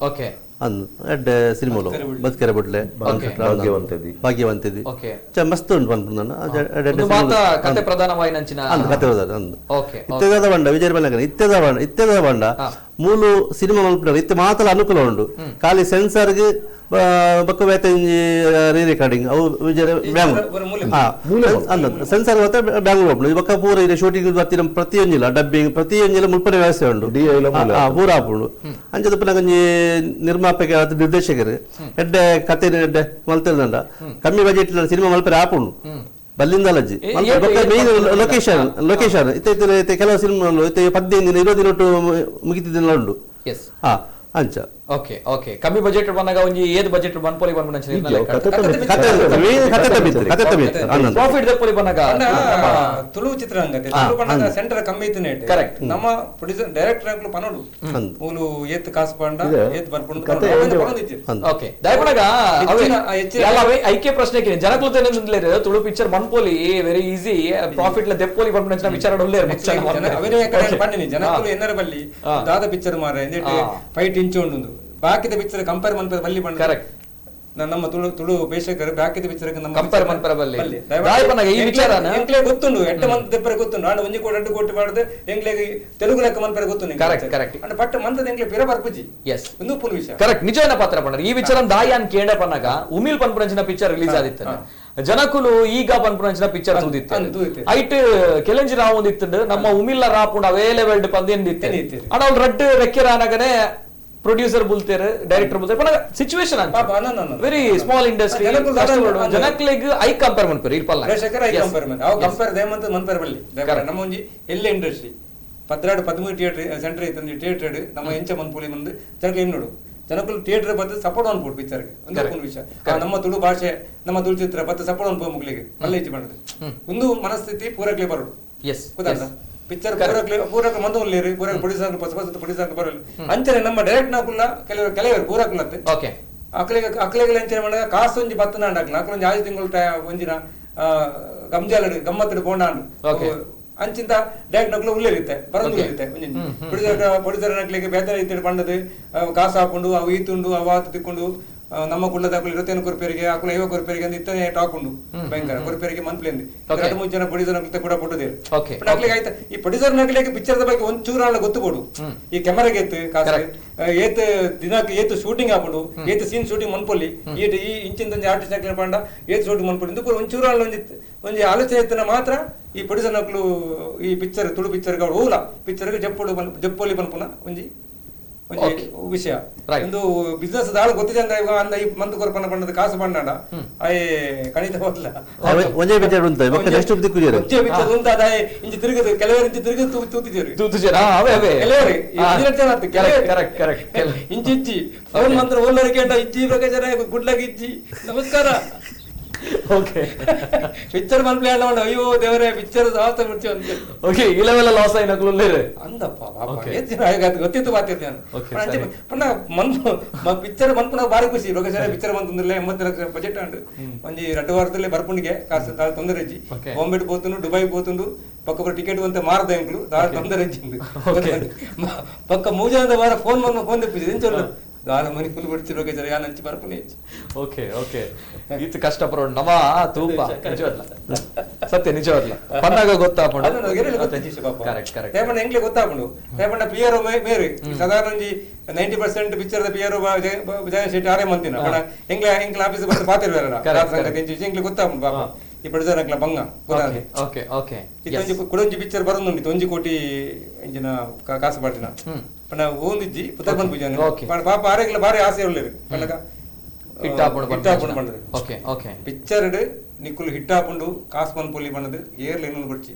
ಅಂದು ಎಡ್ಡ ಸಿನಿಮಾಲು ಬದುಕೆರೆ ಬುಡ್ಲೆ ಭಾಗ್ಯವಂತದಿ ಮಸ್ತ್ ಉಂಟು ಪನ್ಪುಂದ ಕತೆ ಪ್ರಧಾನವಾಯಿನಂಚಿನ ಕತೆ ಪ್ರಧಾನ ಅಂದು ಇತ್ತೆದ ಬಂಡ ವಿಜಯ ಬಣ್ಣಗನ ಇತ್ತೆದ ಬಂಡ ಮೂಲು ಸಿನಿಮಾ ಮಲ್ಪುನ ಇತ್ತೆ ಮಾತಲ ಅನುಕೂಲ ಉಂಡು ಖಾಲಿ ಸೆನ್ಸಾರ್ಗೆ ಬಕ್ಕ ರೀ ರೆಕಾರ್ಡಿಂಗ್ ಅವು ಸೆನ್ಸಾರ್ ಮತ್ತೆ ಬ್ಯಾಂಗ್ಳೂರ್ ಹೋಗ್ಲು ಬಕ್ಕ ಪೂರ ಇದೆ ಶೂಟಿಂಗ್ ಬರ್ತಿನ ಪ್ರತಿಯೊಂದಿಲ್ಲ ಡಬ್ಬಿಂಗ್ ಪ್ರತಿಯೊಂದಿಲ್ಲ ಮುಲ್ಪನೆ ವ್ಯವಸ್ಥೆ ಉಂಟು ಪೂರ ಹಾಪುಂಡು ಅಂಚದ ಪುನಗಂಜಿ ನಿರ್ಮಾಪಕ ನಿರ್ದೇಶಕರು ಎಡ್ಡೆ ಕತೆ ಎಡ್ಡೆ ಮಲ್ತಿಲ್ದಂಡ ಕಮ್ಮಿ ಬಜೆಟ್ ಸಿನಿಮಾ ಮಲ್ಪರೆ ಹಾಪುಂಡು ಬಲ್ಲಿಂದಲಜ್ಜಿ ಲೊಕೇಶನ್ ಇತ್ತೆ ಕೆಲವು ಸಿನಿಮಾ 15 ದಿನ 20 ದಿನ ಒಟ್ಟು ಮುಗಿತಿದ್ದಿನ ಉಂಡು ಅಂಚ ಓಕೆ ಕಮ್ಮಿ ಬಜೆಟ್ ಬಂದಾಗ ಒಂಜಿ ಏದ್ ಬಜೆಟ್ ಬನ್ಪೋಲಿ ಬನ್ಪುನಂಚಿನ ಪ್ರಾಫಿಟ್ ದೆಪ್ಪೋಲಿ ಬಂದಾಗ ತುಳು ಚಿತ್ರರಂಗತೆ ತುಳು ಬಂದಾಗ ಸೆಂಟರ್ ಕಮ್ಮಿ ಇತ್ತು ನೆಟ್ ಕರೆಕ್ಟ್ ನಮ್ಮ ಪ್ರೊಡ್ಯೂಸರ್ ಡೈರೆಕ್ಟರ್ ಆಗ್ಲು ಪನೋಡು ಮೂಲು ಏತ್ ಕಾಸು ಬಂಡ ಏತ್ ಬನ್ಪುಂಡು ಓಕೆ ದಯಪಡಗ ಅವೇ ಐಕ್ಯ ಪ್ರಶ್ನೆಗೆ ಜನಕುಲತೇನೆಂದಲೇರು ತುಳು ಪಿಕ್ಚರ್ ಬನ್ಪೋಲಿ ವೆರಿ ಈಸಿ ಪ್ರಾಫಿಟ್ ಲ ದೆಪ್ಪೋಲಿ ಬನ್ಪುನಂಚಿನ ವಿಚಾರ ಒಳ್ಳೆರು ಅವಿನಯ ಕಡೆ ಪಂಡಿನಿ ಜನಕುಲು ಎನ್ನರ ಬಲ್ಲಿ ದಾದ ಪಿಕ್ಚರ್ ಮಾರ ಎಂದೇಟ್ ಫೈಟ್ ಇಂಚು ಉಂಡು ಬಾಕಿದ ಪಿಕ್ಚರ್ ಕಂಪೇರ್ ಮನ್ಪರ ಬಲ್ಲಿ ಬಂದ ಕರೆಕ್ಟ್ ನಮ್ಮ ತುಳು ಬೇಷಕರು ಬಾಕಿದ ಪಿಕ್ಚರ್ ಕಂಪೇರ್ ಮನ್ಪರ ಬಲ್ಲಿ ಈ ವಿಚಾರನ ಎಂಕ್ಲೆ ಗೊತ್ತುಂಡು ಎಟ್ಟ ಮಂತ್ ದೆಪ್ಪರ ಗೊತ್ತುಂಡು ನಾನು 1 ಕೋಟಿ 2 ಕೋಟಿ ಮಾಡಿದೆ ಎಂಕ್ಲೆಗೆ ತೆಲುಗು ಲೆಕ್ಕ ಮನ್ಪರ ಗೊತ್ತುಂಡು ಕರೆಕ್ಟ್ ಅಂಡ್ ಬಟ್ ಮಂತದ ಎಂಕ್ಲೆ ಪಿರ ಬರ್ಪುಜಿ ಎಸ್ ಒಂದು ಪುಲ್ ವಿಷಯ ಕರೆಕ್ಟ್ ನಿಜವನ್ನ ಪಾತ್ರ ಪಂಡ ಈ ವಿಚಾರ ದಾಯಾನ್ ಕೇಂಡ ಪನ್ನಗ ಉಮಿಲ್ ಪನ್ಪುರಂಚಿನ ಪಿಕ್ಚರ್ ರಿಲೀಸ್ ಆದಿತ್ತು ಜನಕುಲು ಈಗ ಪನ್ಪುರಂಚಿನ ಪಿಕ್ಚರ್ ತೂದಿತ್ತು ಐಟ್ ಕೆಲಂಜಿ ರಾವ್ ಒಂದಿತ್ತು ನಮ್ಮ ಉಮಿಲ್ಲ ರಾಪುಂಡ ಅವೈಲೇಬಲ್ ಪಂದಿತ್ತು ಅಣ್ಣ ಅವ್ರು ರಡ್ ರೆಕ್ಕೆರಾನಗನೆ ಪ್ರೊಡ್ಯೂಸರ್ ಬುಲ್ತೇರ್ ಡೈರೆಕ್ಟರ್ ಬುಲ್ತೇರ್ ಪನ ಸಿಚುವೇಶನ್ ಅಂತ ವೆರಿ ಸ್ಮಾಲ್ ಇಂಡಸ್ಟ್ರಿ ಜನಕ್ಲೆಗ್ ಐ ಕಂಪೇರ್ ಮನ್ಪೇರ್ ಇರ್ಪಲ್ಲ ಬೇಷಕರ ಐ ಕಂಪೇರ್ ಮನ್ ಅವ ಕಂಪೇರ್ ದೇಮಂತ ಮನ್ಪೇರ್ ಬಲ್ಲಿ ನಮ್ಮ ಒಂಜಿ ಎಲ್ಲ ಇಂಡಸ್ಟ್ರಿ 13 ಥಿಯೇಟರ್ ಸೆಂಟರ್ ಐತೆ ಥಿಯೇಟರ್ ನಮ್ಮ ಎಂಚ ಮನ್ಪುಲಿ ಬಂದು ಜನಕ್ಕೆ ಏನು ನೋಡು ಜನಕ್ಕಳು ಥಿಯೇಟರ್ ಬದ್ದು ಸಪೋರ್ಟ್ ಅನ್ಬೋದು ಪಿಕ್ಚರ್ಗೆ ಒಂದು ವಿಷಯ ನಮ್ಮ ತುಳು ಭಾಷೆ ನಮ್ಮ ತುಳು ಚಿತ್ರ ಬದ್ದು ಸಪೋರ್ಟ್ ಅನ್ಬೋದು ಮುಗ್ಲಿಗೆ ಅಲ್ಲ ಹೆಚ್ಚು ಮಾಡೋದು ಒಂದು ಮನಸ್ಥಿತಿ ಪೂರಕ್ಲೆ ಬರೋದು ಗೊತ್ತಾಗ ಪಿಕ್ಚರ್ ಪೂರಕ ಮಂದು ಉಳ್ಳೇರಿ ಪೂರಕ ಪೊಡಿಸಾಂಗ್ ಪೊಡಿಸಾಂಗ್ ಬರೋಲ್ಲ ಅಂಚನೆ ನಮ್ಮ ಡೈರೆಕ್ಟ್ ನಾಕುಲ್ಲ ಕೆಲವರು ಪೂರಕುಲತ್ತೆ ಅಕ್ಲೆಗೆ ಅಂಚನೆ ಮಾಡಿದಾಗ ಕಾಸು ಒಂಜಿ ಬತ್ತನ ಹಾಕ್ಲ ಅಕ್ಕೊಂಜಿ 6 ತಿಂಗಳು ಒಂಜಿನ ಗಮ್ಜಾಲಡು ಗಮ್ಮತ್ತಡು ಬೋಂಡ ಅಂಚಿಂದ ಡೈರೆಕ್ಟ್ ನಕ್ಲು ಉಳ್ಳೇರಿತ್ತೆ ಬರೋದು ಇರುತ್ತೆ ಪೊಡಿಸರ್ ನಕ್ಲಿಗೆ ಬೇರೆ ರೀತಿ ಬಂಡದು ಕಾಸು ಹಾಕೊಂಡು ಅವು ಈತುಂಡು ಅವು ಆತು ತಿಕ್ಕೊಂಡು ನಮ್ಮ ಕುಳ್ಳದ ಹಾಕಲು 25 ಕೊರಪೇರಿಗೆ ಹಾಕಲು 50 ಕೊರಪೇರಿಗೆ ಅಂತ ಇತ್ತನೇ ಟಾಕ್ ಉಂಡು ಭಯಂಕರ ಕೊರಪೇರಿಗೆ ಮಂತ್ಲಿ ಅಂದು 2-3 ಜನ ಪ್ರೊಡ್ಯೂಸರ್ ನಕ್ಲಿತೆ ಕೂಡ ಕೊಟ್ಟದೇರು ನಕ್ಲಿಗೆ ಆಯ್ತಾ ಈ ಪ್ರೊಡ್ಯೂಸರ್ ನಕ್ಲಿಗೆ ಪಿಕ್ಚರ್ದ ಬಗ್ಗೆ ಒಂದು ಚೂರ ಗೊತ್ತುಕೊಡು ಈ ಕ್ಯಾಮರಾಗೆ ಏತು ಕಾಸು ಏತ್ ದಿನಕ್ಕೆ ಏತು ಶೂಟಿಂಗ್ ಹಾಕೊಂಡು ಏತು ಸೀನ್ ಶೂಟಿಂಗ್ ಮನ್ಪೊಲ್ಲಿ ಈ ಇಂಚಿನ ಆರ್ಟಿಸ್ಟ್ ಹಾಕಿ ಪಂಡ ಏತ್ ಶೂಟಿಂಗ್ ಮನ್ಪೊಲ್ಲಿ ಇಂದು ಒಂಚೂರ ಒಂಜಿ ಆಲೋಚನೆ ಇತ್ತನ ಮಾತ್ರ ಈ ಪ್ರೊಡ್ಯೂಸರ್ ನಕ್ಲು ಈ ಪಿಕ್ಚರ್ ತುಳು ಪಿಕ್ಚರ್ಗೆ ಅವಳು ಹೋಗ್ಲ ಪಿಕ್ಚರ್ಗೆ ಜಪ್ಪೊಲಿ ಪನ್ಪುನ ಒಂಜಿ ವಿಷಯ ಒಂದು ಬಿಸ್ನೆಸ್ ದಾಳ ಗೊತ್ತಿದೆ ಅಂದ ಈ ಮಂತ್ ಕೊರಪನ ಬಂಡದ ಕಾಸು ಬಂಡಾಡ ಅಯ್ಯ ಕಣಿತ ಹೋಗ್ಲ ಒಂದೇ ಪಿಕ್ಚರ್ ಉಂಟು ಮತ್ತೆ ನೆಕ್ಸ್ಟ್ ಬಿಕ್ಕುಜೇರು ಒಂದೇ ಪಿಕ್ಚರ್ ಉಂಟು ಅದ ಇಂಚಿ ತಿರುಗದು ಕೆಲವರು ಇಂಚಿ ತಿರುಗದು ತೂತಿಜೇರು ಇಂಚಿ ಫೋನ್ ಮಂತ್ರ ಓಲ್ಲರಿಗೆ ಇಜ್ಜಿ ಬೇಕಾ ಜನ ಗುಡ್ಲಾಗಿ ಇಜ್ಜಿ ನಮಸ್ಕಾರ ಓಕೆ ಪಿಕ್ಚರ್ ಮನ್ಪ್ಲೇ ಅಣ್ಣ ಅಯ್ಯೋ ದೇವರೇ ಪಿಕ್ಚರ್ ಸಾವತ್ತ ಬಿಡ್ತೀವಿ ಅಂತ ಓಕೆ ಇಲೆವೆಲ್ಲ ಲಾಸ್ ಆಯ್ನಕ್ಲುಲ್ಲೇರು ಅಂದಪ್ಪ ಗೊತ್ತಿತ್ತು ಮಾತಿದ್ದೆ ನಾನು ಪಣ್ಣ ಮನ್ಪು ಪಿಕ್ಚರ್ ಮನ್ಪುನ ಬಾರಿ ಖುಷಿ ಲೊಕೇಶನ್ ಪಿಕ್ಚರ್ ಬಂತಂದ್ರೆ 80 ಲಕ್ಷ ಬಜೆಟ್ ಅಂಡು ಒಂಜಿ 2 ವಾರದಲ್ಲೇ ಬರ್ಪುಂಡಿಗೆ ಕಾಸು ದಾಳ ತೊಂದರೆ ಇಜ್ಜಿ ಬಾಂಬೆ పోతుండు ದುಬೈ పోతుండు ಪಕ್ಕ ಟಿಕೆಟ್ ಅಂತ ಮಾರದೆ ಅಂಕಲು ದಾಳ ತೊಂದರೆ ಇಜ್ಜಿಂದು ಪಕ್ಕ ಮೂಜನದ ವಾರ ಫೋನ್ ತೆಪ್ಪಿಸಿದೆ ಎಂಚೊಲ್ಲ ದಾಳ ಮನಿ ಫುಲ್ ಬಿಡ್ತಿ ಲೊಕೇಶನ್ ಯಾ ನಂಚಿ ಬರ್ಪುನೆ ಓಕೆ ಓಕೆ ಇದು ಕಷ್ಟಪಡೋಣ ನಮ್ಮ ತೂಪ ನಿಜವಲ್ಲ ಸತ್ಯ ನಿಜವಲ್ಲ ಪನ್ನಾಗ ಗೊತ್ತಾಪುಂಡು ಕರೆಕ್ಟ್ ಕರೆಕ್ಟ್ ರೇಪಣ್ಣ ಎಂಕ್ಲೆ ಗೊತ್ತಾಪುಂಡು ರೇಪಣ್ಣ ಪಿಯರೋ ಮೇರೆ ಸಾಧಾರಣ ಒಂಜಿ 90% ಪಿಕ್ಚರ್ ದ ಪಿಯರೋ ಜಯ ಶೆಟ್ಟಿ ಆರೇ ಮಂತಿನ ಪಣ ಎಂಕ್ಲೆ ಆಫೀಸ್ ಬಂದು ಪಾತಿರ್ವೇರ ಸಂಗತಿ ಎಂಕ್ಲೆ ಗೊತ್ತಾಪುಂಡು ಪಾಪ ಈ ಪ್ರೊಡ್ಯೂಸರ್ ಅಕ್ಲ ಬಂಗ ಓಕೆ ಓಕೆ ಇತ್ತೊಂಜಿ ಕುಡೊಂಜಿ ಪಿಕ್ಚರ್ ಬರೋದುಂಡು 1 ಕೋಟಿ ಎಂಜಿನ ಕಾಸು ಪಾಡಿನ ಪಣ ಓಂದಿಜ್ಜಿ ಪುತ್ತರ್ ಬಂದು ಪೂಜೆ ಪಾಪ ಆರೆಗ್ಲ ಬಾರಿ ಆಸೆ ಉಳ್ಳೇರು ಕಣ್ಣಗ ಹಿಟ್ ಹಾಕೊಂಡು ಬಂದದು ಓಕೆ ಓಕೆ ಪಿಕ್ಚರ್ ನಿಕ್ಕುಲು ಹಿಟ್ ಹಾಕೊಂಡು ಕಾಸು ಪನ್ಪೊಲಿ ಬಂದದು ಏರ್ಲ ಇನ್ನೊಂದು ಬಿಡ್ಚಿ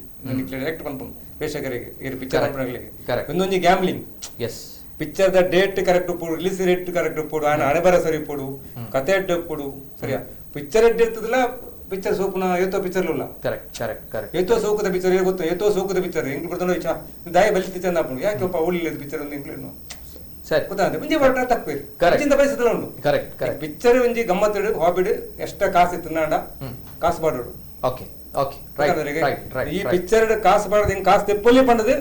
ಡೈರೆಕ್ಟ್ ಪನ್ಪುಂಡು ಪ್ರೇಕ್ಷಕರಿಗೆ ಏರ್ ಪಿಕ್ಚರ್ ಹಾಕೊಂಡ್ಲಿಕ್ಕೆ ಒಂದೊಂಜಿ ಗ್ಯಾಮ್ಲಿಂಗ್ ಎಸ್ ಪಿಕ್ಚರ್ ದ ಡೇಟ್ ಕರೆಕ್ಟ್ ಉಪ್ಪುಡು ರಿಲೀಸ್ ಡೇಟ್ ಕರೆಕ್ಟ್ ಉಪ್ಪುಡು ಹಣೆಬರ ಸರಿ ಉಪ್ಪುಡು ಕತೆ ಅಡ್ಡ ಉಪ್ಪುಡು ಸರಿಯಾ ಪಿಕ್ಚರ್ ಅಡ್ಡ ಇರ್ತದಲ್ಲ ಪಿಕ್ಚರ್ ಸೋಪುನ ಏತೋ ಪಿಕ್ಚರ್ ಇಲ್ಲ ಕರೆಕ್ಟ್ ಏತೋ ಸೋಕದ ಪಿಕ್ಚರ್ ಗೊತ್ತು ಏತೋ ಸೋಕದ ಪಿಕ್ಚರ್ ಹೆಂಗ್ ಬರ್ತಾನೋ ಇಚ್ಛಾ ದಾಯ ಬಲಿತಿ ಚಂದ ಹಾಕೊಂಡು ಯಾಕೆಪ್ಪ ಉಳಿಲ್ಲ ಪಿಕ್ಚರ್ ಒಂದು ಹೆಂಗ್ಲೇನು ಸರಿ ಗೊತ್ತಾಗುತ್ತೆ ಮುಂಜೆ ಬರ್ತಾ ತಪ್ಪೇರಿ ಚಿಂತ ಬಯಸದಲ್ಲ ಉಂಟು ಕರೆಕ್ಟ್ ಪಿಕ್ಚರ್ ಒಂಜಿ ಗಮ್ಮತ್ತಿಡು ಹಾಬಿಡು ಎಷ್ಟ ಕಾಸು ಇತ್ತು ನಾಡ ಕಾಸು ಬಾಡೋಡು ಓಕೆ ಓಕೆ ಈ ಪಿಕ್ಚರ್ ಕಾಸು ಬಾಡದು ಹಿಂಗ್ ಕಾಸು ತೆಪ್ಪಲ್ಲಿ ಪಂಡದು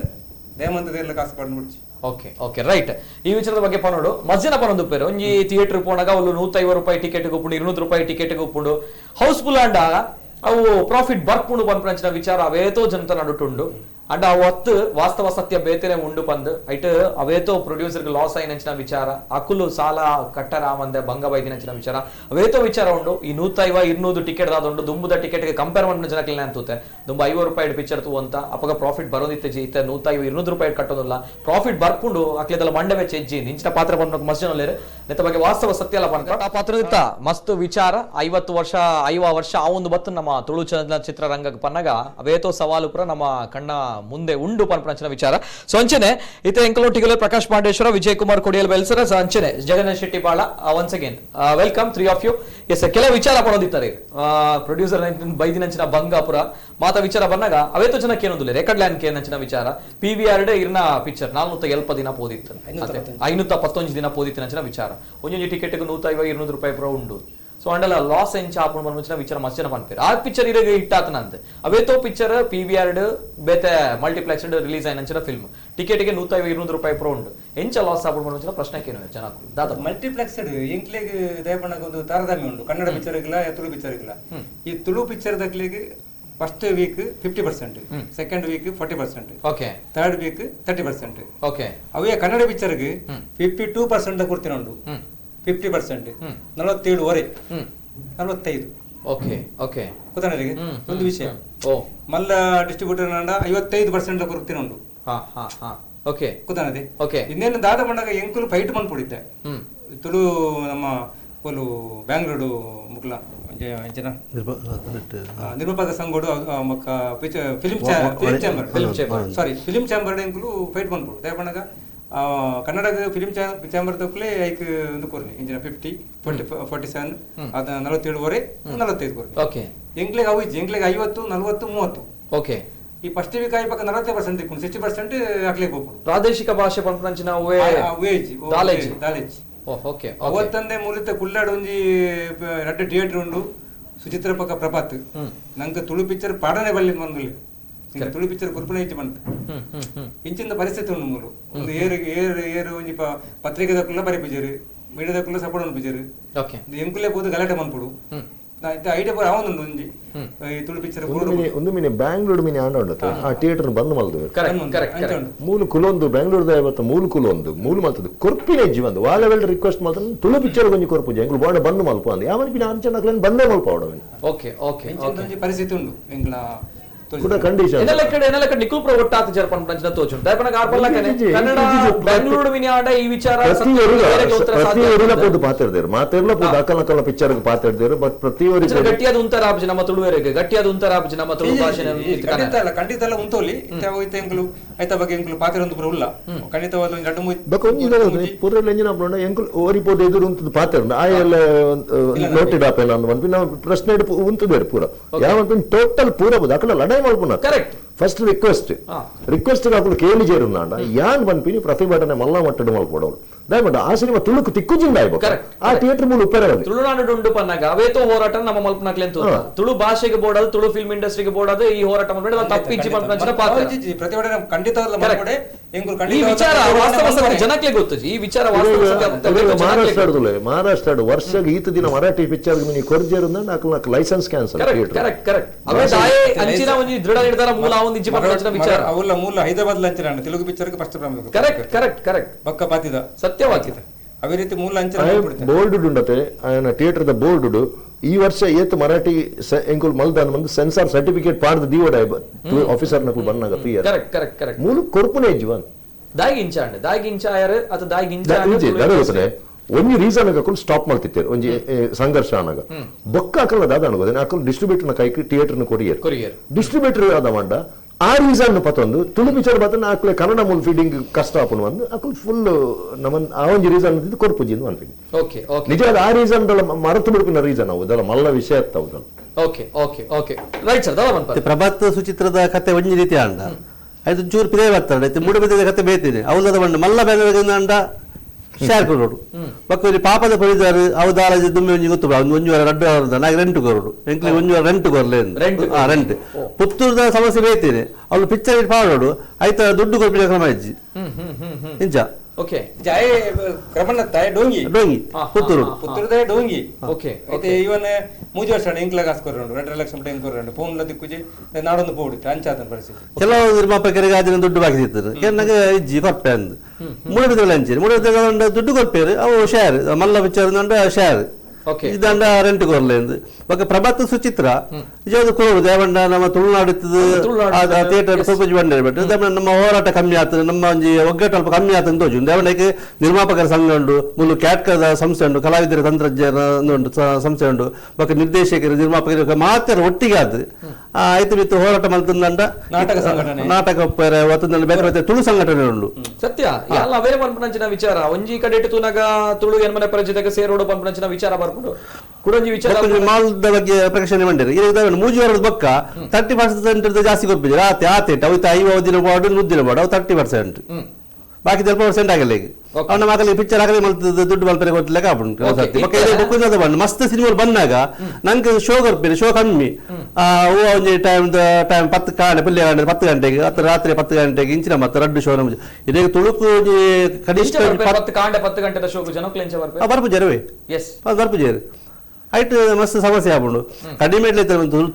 ದೇಮಂತದೆಲ್ಲ ಕಾಸು ಬಾಡ್ ಮುಡ್ಚಿ ಓಕೆ ಓಕೆ ರೈಟ್ ಈ ವಿಚಾರದ ಬಗ್ಗೆ ಪನ್ನೋಡು ಮಜ್ಜನ ಪನ್ನೊಂದು ಪೇರು ಒಂಜಿ ಥಿಯೇಟರ್ ಪೋನಾಗ ಅವ್ಲು 150 ರೂಪಾಯಿ ಟಿಕೆಟ್ ಉಪ್ಪುಂಡು 200 ರೂಪಾಯಿ ಟಿಕೆಟ್ ಉಪ್ಪುಂಡು ಹೌಸ್ಫುಲ್ ಅಂಡ ಅವು ಪ್ರಾಫಿಟ್ ಬರ್ಪುಂಡು ಪನ್ಪಂಚಿನ ವಿಚಾರ ಅವೇತೋ ಜನತ ನಡುಟುಂಡು ಅಂಡ ಅವತ್ತು ವಾಸ್ತವ ಸತ್ಯ ಬೇತೆನೆ ಉಂಡು ಪಂದು ಐಟ್ ಅವೇತೋ ಪ್ರೊಡ್ಯೂಸರ್ಗೆ ಲಾಸ್ ಆಯ್ನಂಚಿನ ವಿಚಾರ ಅಕುಲು ಸಾಲ ಕಟ್ಟರ ಮಂದೆ ಭಂಗ ಬೈದಿನಂಚಿನ ವಿಚಾರ ಅವೇತೋ ವಿಚಾರ ಉಂಡು ಈ 150-200 ಟಿಕೆಟ್ ದಾದುಂಡು ದುಂಬುದ ಟಿಕೆಟ್ಗೆ ಕಂಪೇರ್ ಮಾಡಿದ ಜನಕ್ಕಿಲ್ಲ ಅಂತೂತೆ ದುಂಬ 50 ರೂಪಾಯಿ ಪಿಕ್ಚರ್ ತೂ ಅಂತ ಅಪಗ ಪ್ರಾಫಿಟ್ ಬರೋದಿತ್ತೆ ಜೀತೆ 150-200 ರೂಪಾಯಿ ಕಟ್ಟೋದಿಲ್ಲ ಪ್ರಾಫಿಟ್ ಬರ್ಪುಂಡು ಅಕ್ಲೆದಲ್ಲ ಮಂಡವೆ ಚೆಜ್ಜಿ ನಿಂಚಿನ ಪಾತ್ರ ಬಂದು ಮಸ್ಜಿನಲ್ಲೇರು ನೆತ್ತ ಬಗ್ಗೆ ವಾಸ್ತವ ಸತ್ಯ ಅಲ್ಲ ಪಂತ ಆ ಪಾತ್ರದಿತ್ತ ಮಸ್ತ್ ವಿಚಾರ 50 ವರ್ಷ ಆ ಒಂದು ಬತ್ತು ನಮ್ಮ ತುಳು ಚಿತ್ರರಂಗಕ್ಕೆ ಪನ್ನಗ ಅವೇತೋ ಸವಾಲು ಪುರ ನಮ್ಮ ಕಣ್ಣ ಮುಂದೆ ಉಂಡು ಪನ್ಪಂಚಿನ ವಿಚಾರ ಸೊ ಅಂಚನೆ ಇತ ಎಂಕಲೊಟ್ಟಿಗೆ ಪ್ರಕಾಶ್ ಪಾಂಡೇಶ್ವರ ವಿಜಯ್ ಕುಮಾರ್ ಕೊಡಿಯಲ್ ಬೆಲ್ಸರ ಅಂಚನೆ Jagannath Shetty Bala once again welcome 3 of us ಕೆಲವು ವಿಚಾರ ಪಡೋದಿತ್ತಾರೆ ಪ್ರೊಡ್ಯೂಸರ್ ಬೈದಿನಂಚಿನ ಭಂಗಾಪುರ ಮಾತ ವಿಚಾರ ಬಂದಾಗ ಅವೇತೋ ಜನಕ್ಕೆ ಏನೊಂದಿಲ್ಲ ರೆಕಾರ್ಡ್ ಲ್ಯಾಂಡ್ ಏನಂಚಿನ ವಿಚಾರ PVR ಇರ್ನ ಪಿಕ್ಚರ್ 470 ದಿನ ಪೋದಿತ್ತು 511 ದಿನ ಪೋದಿತ್ತಿನಂಚಿನ ವಿಚಾರ ಒಂದೊಂದು ಟಿಕೆಟ್ 150-200 ರೂಪಾಯಿ ಪುರ ಉಂಡು ಸೊ ಅಂಡಲ್ಲ ಲಾಸ್ ಎಂಚ ಆಪುಂಡು ಬಂದ ವಿಚಾರ ಮಸ್ತ್ ಪನ್ಪೇರು ಆ ಪಿಕ್ಚರ್ ಇರಾಗ ಹಿಟ್ ಆತನಂತೆ ಅವೇತೋ ಪಿಕ್ಚರ್ PVR ಬೇತೆ ಮಲ್ಟಿಪ್ಲೆಕ್ಸ್ ರಿಲೀಸ್ ಆಯ್ನಂಚಿನ ಫಿಲ್ಮ್ ಟಿಕೆಟ್ಗೆ 150-200 ರೂಪಾಯಿ ಪುರ ಉಂಡು ಎಂಚ ಲಾಸ್ ಆಪುಂಡು ಬಂದ ಪ್ರಶ್ನೆಕೇನು ಜನಕ್ಕೂ ದಾದ ಮಲ್ಟಿಪ್ಲೆಕ್ಸ್ ಎಂಕ್ಲೆಗ್ ದಯಪಣ್ಣಗ ಒಂದು ತಾರತಮ್ಯ ಉಂಟು ಕನ್ನಡ ಪಿಕ್ಚರ್ ಇಲ್ಲ ತುಳು ಪಿಕ್ಚರ್ ಇಲ್ಲ ಈ ತುಳು ಪಿಕ್ಚರ್ ದಕ್ಲಿಗೆ first week 50%, second week 40%, okay third week 30%, okay ಅವೇ ಕನ್ನಡ ಪಿಕ್ಚರ್ಗೆ 52% ಕೊಡ್ತೀನಿ ಉಂಟು 50%, 47.5, 45. ಓಕೆ ಓಕೆ ಗೊತ್ತಾನರಿಗೆ ಒಂದು ವಿಷಯ ಓ ಮಲ್ಲ ಡಿಸ್ಟ್ರಿಬ್ಯೂಟರ್ ನಂಡ 55% ಕೊಡ್ತೀನಿ ಉಂಟು ಓಕೆ ಗೊತ್ತಾನದೆ ಓಕೆ ಇನ್ನೇನು ದಾದ ಬಂದಾಗ ಎಂಕುಲು ಫೈಟ್ ಬಂದ್ಬಿಡುತ್ತೆ ತುಳು ನಮ್ಮ ಒಲು ಬ್ಯಾಂಗ್ಳೂರು ಮುಗ್ಲ ಜನ ನಿರ್ಮಾಪಕ ಸಂಘಡು ಫಿಲ್ಮ್ ಚಾಂಬರ್ ಸಾರಿ ಫಿಲ್ಮ್ ಚಾಂಬರ್ ಫೈಟ್ ಬಂದ್ಬಿಡು ದಯಪಣ್ಣಗ ಕನ್ನಡ ಫಿಲ್ಮ್ ಚಾಂಬರ್ ತಕ್ಕಲೆ ಐಕ್ ಒಂದು ಕೋರ್ನಿ ಇಂಜಿನ 47 ಅದ 47 ಕೋರ್ನಿ ಎಂಗ್ಲೆಗೆ ಅವು ಎಂಗ್ಲೆಗೆ 50 40 30 ಓಕೆ ಈ ಫಸ್ಟ್ ವೀಕ್ ಆಗಿ ಪಕ್ಕ 40% ಇಕ್ಕೊಂಡು 60% ಹಾಕ್ಲಿಕ್ಕೆ ಹೋಗ್ಬೋದು ಪ್ರಾದೇಶಿಕ ಭಾಷೆ ಪಂಪಂಚಿನ ದಾಲೇಜ್ ಓಕೆ ಅವತ್ತಂದೆ ಮೂಲತ ಕುಲ್ಲಾಡ್ ಒಂಜಿ ರಡ್ಡು ಥಿಯೇಟರ್ ಉಂಡು ಸುಚಿತ್ರ ಪಕ್ಕ ಪ್ರಭಾತ್ ನಂಗೆ ತುಳು ಪಿಕ್ಚರ್ ಪಾಡನೆ ಬಲ್ಲಿ ಬಂದಿಲ್ಲ ತುಳು ಪಿಕ್ಚರ್ ಕುರ್ಪುಣ ಇಚ್ಚಿ ಬಂತು ಇಂಚಿಂದ ಪರಿಸ್ಥಿತಿ ಉಂಡು ಮೂರು ಒಂದು ಏರು ಒಂಜಿ ಪತ್ರಿಕೆದಕ್ಕುಲ್ಲ ಬರಿ ಪಿಜರು ಮೀಡಿಯಾದಕ್ಕುಲ್ಲ ಸಪೋರ್ಟ್ ಒಂದು ಪಿಜರು ಎಂಕುಲ್ಲೇ ಹೋದು ಗಲಾಟೆ ಬಂದ್ಬಿಡು ಐಡಿಯಾ ಬರ ಅವನೊಂದು ಒಂಜಿ ತುಳು ಪಿಕ್ಚರ್ ಒಂದು ಮಿನಿ ಬ್ಯಾಂಗ್ಳೂರು ಮಿನಿ ಆಂಡ ಉಂಡತ್ತೆ ಆ ಥಿಯೇಟರ್ ಬಂದು ಮಲ್ದು ಮೂಲು ಕುಲೊಂದು ಬ್ಯಾಂಗ್ಳೂರ್ದ ಇವತ್ತು ಮೂಲು ಕುಲೊಂದು ಮೂಲು ಮಲ್ತದ್ದು ಕೊರ್ಪಿನ ಇಜ್ಜಿ ಬಂದು ವಾಲೆವೆಲ್ ರಿಕ್ವೆಸ್ಟ್ ಮಾಡ್ತಾನೆ ತುಳು ಪಿಕ್ಚರ್ ಗೊಂಜಿ ಕೊರ್ಪುಜಿ ಎಂಗ್ಳು ಬಾಂಡ ಬಂದು ಮಲ್ಪ ಅಂದ ಯಾವನಿಗೆ ಪಿನ ಅಂಚನಾಗ್ಲೇನು ಬಂದೇ ಮಲ್ಪ ಅವಡವನಿ ಓಕೆ ಪರಿಸ್ಥಿತಿ ಉಂಡು ಎಂಗ್ಲ ಕೂಡ ಕಂಡೀಷನ್ ನಿಕುಲ್ ಪ್ರ ಒಟ್ಟಾತ ಜರ್ಪನ್ ಪಂಚನ ತೋಚುಂಟು ದಯಪನ ಕಾರ್ಪಲ್ಲಕನೆ ಕನ್ನಡ ಬೆಂಗಳೂರು ವಿನಿಯಾಡ ಈ ವಿಚಾರ ಪ್ರತಿಯೊರಿನ ಪೋದು ಪಾತಿರ್ದೇರು ಮಾತೆರ್ಲ ಪೋದು ಅಕಲ ಪಿಕ್ಚರ್ ಪಾತಿರ್ದೇರು ಬಟ್ ಪ್ರತಿಯೊರಿಗೆ ಗಟ್ಟಿಯಾದ ಉಂತರಾಬ್ಜಿ ನಮ್ಮ ತುಳುವರಿಗೆ ಗಟ್ಟಿಯಾದ ಉಂತರಾಬ್ಜಿ ನಮ್ಮ ತುಳು ಭಾಷೆ ಖಂಡಿತ ಅಲ್ಲ ಉಂತೋಲಿ ಹೋಯ್ತು ಎಂಗ್ಲು ಐತ ಬಗ್ಗೆ ಎಂಗ್ಲು ಪಾತಿರೊಂದು ಪುರ ಉಲ್ಲ ಖಂಡಿತವಾದ ಒಂದು ಎರಡು ಬಕೊಂಜಿ ಪುರ ಎಂಜಿನ ಪುರ ಎಂಗ್ಲು ಓರಿ ಪೋದು ಎದುರು ಉಂತದು ಪಾತಿರ್ನ ಆಯೆಲ್ಲ ನೋಟೆಡ್ ಆಪೆನ ಅಂದು ನಾವು ಪ್ರಶ್ನೆ ಉಂತದೇರು ಪೂರ ಯಾವನ್ ಟೋಟಲ್ ಪೂರ ಬೋದು ಅಕಲ ಲಡೈ ಮಲ್ಪುನ ಕರೆಕ್ಟ್ ಫಸ್ಟ್ ರಿಕ್ವೆಸ್ಟ್ ಹಾಕಲು ಕೇಳಿ ಜೇರುಂಡ ಯಾನ್ ಬನ್ಪಿನಿ ಪ್ರತಿಭಟನೆ ಮಲ್ಲ ಮಟ್ಟಡು ಮಲ್ಪಡೋಳು ದಯಮಾಡಿ ಆ ಸಿನಿಮಾ ತುಳುಕು ತಿಕ್ಕುಜಿಂದ ಆ ಥಿಯೇಟರ್ ಮೂಲ ಉಪ್ಪರ ತುಳುನಾಡು ಉಂಡು ಪನ್ನಾಗ ಅವೇತೋ ಹೋರಾಟ ನಮ್ಮ ಮಲ್ಪನಾಕ್ಲೆಂತ ತುಳು ಭಾಷೆಗೆ ಬೋಡದು ತುಳು ಫಿಲ್ಮ್ ಇಂಡಸ್ಟ್ರಿಗೆ ಬೋಡದು ಈ ಹೋರಾಟ ಮಾಡ್ಬೇಡ ತಪ್ಪಿಜ್ಜಿ ಮಲ್ಪನ ಪಾತ್ರ ಪ್ರತಿಭಟನೆ ಖಂಡಿತವಾದ ಮಾಡ್ಬೇಡ ಈ ವಿಚಾರ ವಾಸ್ತವ ಸತ್ಯ ಜನಕ್ಕೆ ಗೊತ್ತು ಈ ವಿಚಾರ ಮಹಾರಾಷ್ಟ್ರ ವರ್ಷಕ್ಕೆ ಈತ ದಿನ ಮರಾಠಿ ಪಿಕ್ಚರ್ ನೀವು ಕೊರ್ಜೇರು ಲೈಸೆನ್ಸ್ ಕ್ಯಾನ್ಸಲ್ ಕರೆಕ್ಟ್ ಅಂಚಿನ ಒಂದು ದೃಢ ನಿರ್ಧಾರ ಮೂಲ ಒಂದು ಇಜ್ಜಿ ಮಲ್ಪನ ವಿಚಾರ ಅವಲ್ಲ ಮೂಲ ಹೈದರಾಬಾದ್ ಅಂಚಿನ ತೆಲುಗು ಪಿಕ್ಚರ್ಗೆ ಫಸ್ಟ್ ಕರೆಕ್ಟ್ ಪಕ್ಕ ಪಾತಿದ ಸತ್ಯವಾದ ಅವೇ ರೀತಿ ಮೂಲ ಬೋರ್ಡ್ ಉಂಡತೆ ఆయన ಥಿಯೇಟರ್ ದ ಬೋರ್ಡ್ ಈ ವರ್ಷ ಏತ್ ಮರಾಠಿ ಎಂಕುಲ್ ಮಲ್ದಾನ್ ಬಂದು ಸೆನ್ಸಾರ್ ಸರ್ಟಿಫಿಕೇಟ್ ಪಾಡ್ದು ದೀವಡ ಆಫೀಸರ್ ನಕು ಬನ್ನಾಗ ಕರೆಕ್ಟ್ ಮೂಲ ಕೊರ್ಪುನೆ ಜೀವನ್ ದಾಗಿ ಇಂಚ ಆಯರ್ ಅಥವಾ ದಾಗಿ ಇಂಚ ಒಂಜಿ ರೀಸನ್ ಹಾಕೊಂಡು ಸ್ಟಾಪ್ ಮಾಡ್ತಿತ್ತೇರು ಒಂಜಿ ಸಂಘರ್ಷ ಆನಾಗ ಬೊಕ್ಕ ಹಾಕಲ್ಲ ದಾದ ಅನ್ಕೋದೇನೆ ಹಾಕೊಂಡು ಡಿಸ್ಟ್ರಿಬ್ಯೂಟರ್ನ ಕೈకి ಥಿಯೇಟರ್ನ ಕೊರಿಯರ್ ಡಿಸ್ಟ್ರಿಬ್ಯೂಟರ್ ಆದ ಮಂಡ ಆ ರೀಸನ್ ಪತ್ತೊಂದು ತುಳು ಪಿಕ್ಚರ್ ಬತ್ತನ ಹಾಕ್ಲೆ ಕನ್ನಡ ಮೂಲ ಫೀಡಿಂಗ್ ಕಷ್ಟ ಆಪನು ಅಂದು ಹಾಕೊಂಡು ಫುಲ್ ನಮ್ಮನ್ ಆ ಒಂಜಿ ರೀಸನ್ ಅಂತಿದ್ದು ಕೊರ್ಪುಜಿಂದು ಅನ್ಪಿನಿ ನಿಜವಾದ ಆ ರೀಸನ್ ಮರೆತು ಬಿಡ್ಪಿನ ರೀಸನ್ ಅವುದಲ್ಲ ಮಲ್ಲ ವಿಷಯ ಅವುದಲ್ಲ ರೈಟ್ ಸರ್ ಪ್ರಭಾತ್ ಸುಚಿತ್ರದ ಕತೆ ಒಂಜಿ ರೀತಿ ಅಂಡ ಅದು ಚೂರು ಪಿರೇ ಬರ್ತಾಡೆ ಮೂಡಬಿದ್ದ ಕತೆ ಬೇತೀನಿ ಅವಲದ ಬಂಡ ಮಲ್ಲ ಬೆಂಗಳೂರಿನ ಅಂಡ ಶೇರ್ ಕೊರೋಡು ಪಕ್ಕ ಪಾಪದ ಪಡಿದಾರು ಅವದಾಲ ದುಮ್ಮೆ ಒಂಜಿ ಗೊತ್ತು ಒಂಜುವರ ರಡ್ಡು ನಾಗ ರೆಂಟ್ ಕೊರೋಡು ಎಂಕ್ಲಿ ಒಂಜುವರ ರೆಂಟ್ ಕೊರ್ಲೆ ರೆಂಟ್ ಪುತ್ತೂರದ ಸಮಸ್ಯೆ ಬೇಯ್ತೇನೆ ಅವಳು ಪಿಕ್ಚರ್ ಪಾಡೋಡು ಆಯ್ತ ದುಡ್ಡು ಕೊಡ್ಪಿನ ಕ್ರಮ ಇಜ್ಜಿ ಇಂಚ ಓಕೆ ಜಾಯ ಕ್ರಮಣ ತಾಯ ಡೋಂಗಿ ಪುತ್ತೂರದ ಡೋಂಗಿ ಓಕೆ అయితే ఈవెన్ మూజి ವರ್ಷ ఇంక్లా కాసుకోరండు 2 లక్షల మట ఇంకోరండు ಫೋನ್ಲ ದಿಕ್ಕುಜಿ ನಾಡೊಂದು ಪೋಡಿತ್ತು ಅಂಚಾದನ ಪರಿಸ್ಥಿತಿ ಕೆಲವು ನಿರ್ಮಾಪಕರಿಗೆ ಅದನ್ನ ದುಡ್ಡು ಬಾಕಿ ಇರ್ತದೆ ನನಗೆ ಇಜ್ಜಿ ಕೊಟ್ಟೆ ಅಂದು ಮೂರು ದುಡ್ಡು ಕೊಡ್ಪೇರು ಅವು ಶೇರ್ ಮಲ್ಲ ಪಿಕ್ಚರ್ ಶೇರ್ ಇದಂಡ ರೆಂಟ್ ಕೊರ್ಲೆಂದು ఒక ప్రభాత్ సుచిత్ర ಇದು ಕೊಡು ದೇವಂಡ ನಮ್ಮ ತುಳುನಾಡು ಥಿಯೇಟರ್ ಸೂಪರ್ ಬಂಡೆ ಬಿಟ್ಟು ನಮ್ಮ ಹೋರಾಟ ಕಮ್ಮಿ ಆಗ್ತದೆ ನಮ್ಮ ಒಂಜಿ ಒಗ್ಗಟ್ಟು ಸ್ವಲ್ಪ ಕಮ್ಮಿ ಆಗ್ತದೆ ತೋಜು ದೇವಂಡಕ್ಕೆ ನಿರ್ಮಾಪಕರ ಸಂಘ ಉಂಡು ಮುಲ್ಲು ಕ್ಯಾಟ್ಕದ ಸಂಸ್ಥೆ ಉಂಡು ಕಲಾವಿದರ ತಂತ್ರಜ್ಞಾನ ಉಂಟು ಸಂಸ್ಥೆ ಉಂಡು ಬೊಕ್ಕ ನಿರ್ದೇಶಕರು ನಿರ್ಮಾಪಕರು ಮಾತ್ರ ಒಟ್ಟಿಗೆ ಆದ ಆಯ್ತು ಬಿತ್ತು ಹೋರಾಟ ಮಾಡ್ತಂದಂಡ ನಾಟಕ ಒತ್ತಂದಲ್ಲಿ ಬೇರೆ ಬೇರೆ ತುಳು ಸಂಘಟನೆ ಉಂಡು ಸತ್ಯ ಎಲ್ಲ ಅವೇ ಪಂಪನಂಚಿನ ವಿಚಾರ ಒಂಜಿ ಕಡೆ ತುನಗ ತುಳು ಎನ್ಮನೆ ಪರಿಚಿತಕ್ಕೆ ಸೇರೋಡು ಪಂಪನಂಚಿನ ವಿಚಾರ ಬರ್ಕೊಂಡು ಕುಡಂಜಿ ವಿಚಾರ ಮಾಲ್ದ ಬಗ್ಗೆ ಪ್ರಕಟಣೆ ಮಾಡಿದ್ರು ಈಗ ಮೂಜಿ ಬೊಕ್ಕ 30% ಜಾಸ್ತಿ ಕೊಡ್ಬಿದ್ರು ಆತೇಟ ಅವತ್ತು 5 ದಿನ ಬಾಡು 100 ದಿನ ಬಾಡು 30%. ಬಾಕಿ 20% ಆಗಿಲ್ಲ ಈಗ ಅವನ ಮಕ್ಕಳಿಗೆ ಪಿಕ್ಚರ್ ಆಗಲಿ ಮಲ್ತದ ದುಡ್ಡು ಮಲ್ಪರೆ ಕೊಡ್ಲಿಕ್ಕೆ ಆಗ್ಬಿಟ್ಟು ಬಂದು ಮಸ್ತ್ ಸಿನಿಮಾ ಬಂದಾಗ ನಂಗೆ ಶೋ ಕೊಡ್ಬೇಡಿ ಶೋ ಕಮ್ಮಿ ಒಂಜಿ ಟೈಮ್ 10 ಕಾಣೆ ಪಲ್ಯ 10 ಗಂಟೆಗೆ ಅಥವಾ ರಾತ್ರಿ 10 ಗಂಟೆಗೆ ಇಂಚಿನ ಮತ್ತೆ ರಡ್ಡು ಶೋ ಇದೀಗ ತುಳುಕು ಕನಿಷ್ಠ 10 ಗಂಟೆ ಶೋ ಬರ್ಪುಜಾರವೇ ಬರ್ಪುಜಾರು ಐಟ್ ಮಸ್ತ್ ಸಮಸ್ಯೆ ಆಗ್ಬಿಡು ಕಡಿಮೆ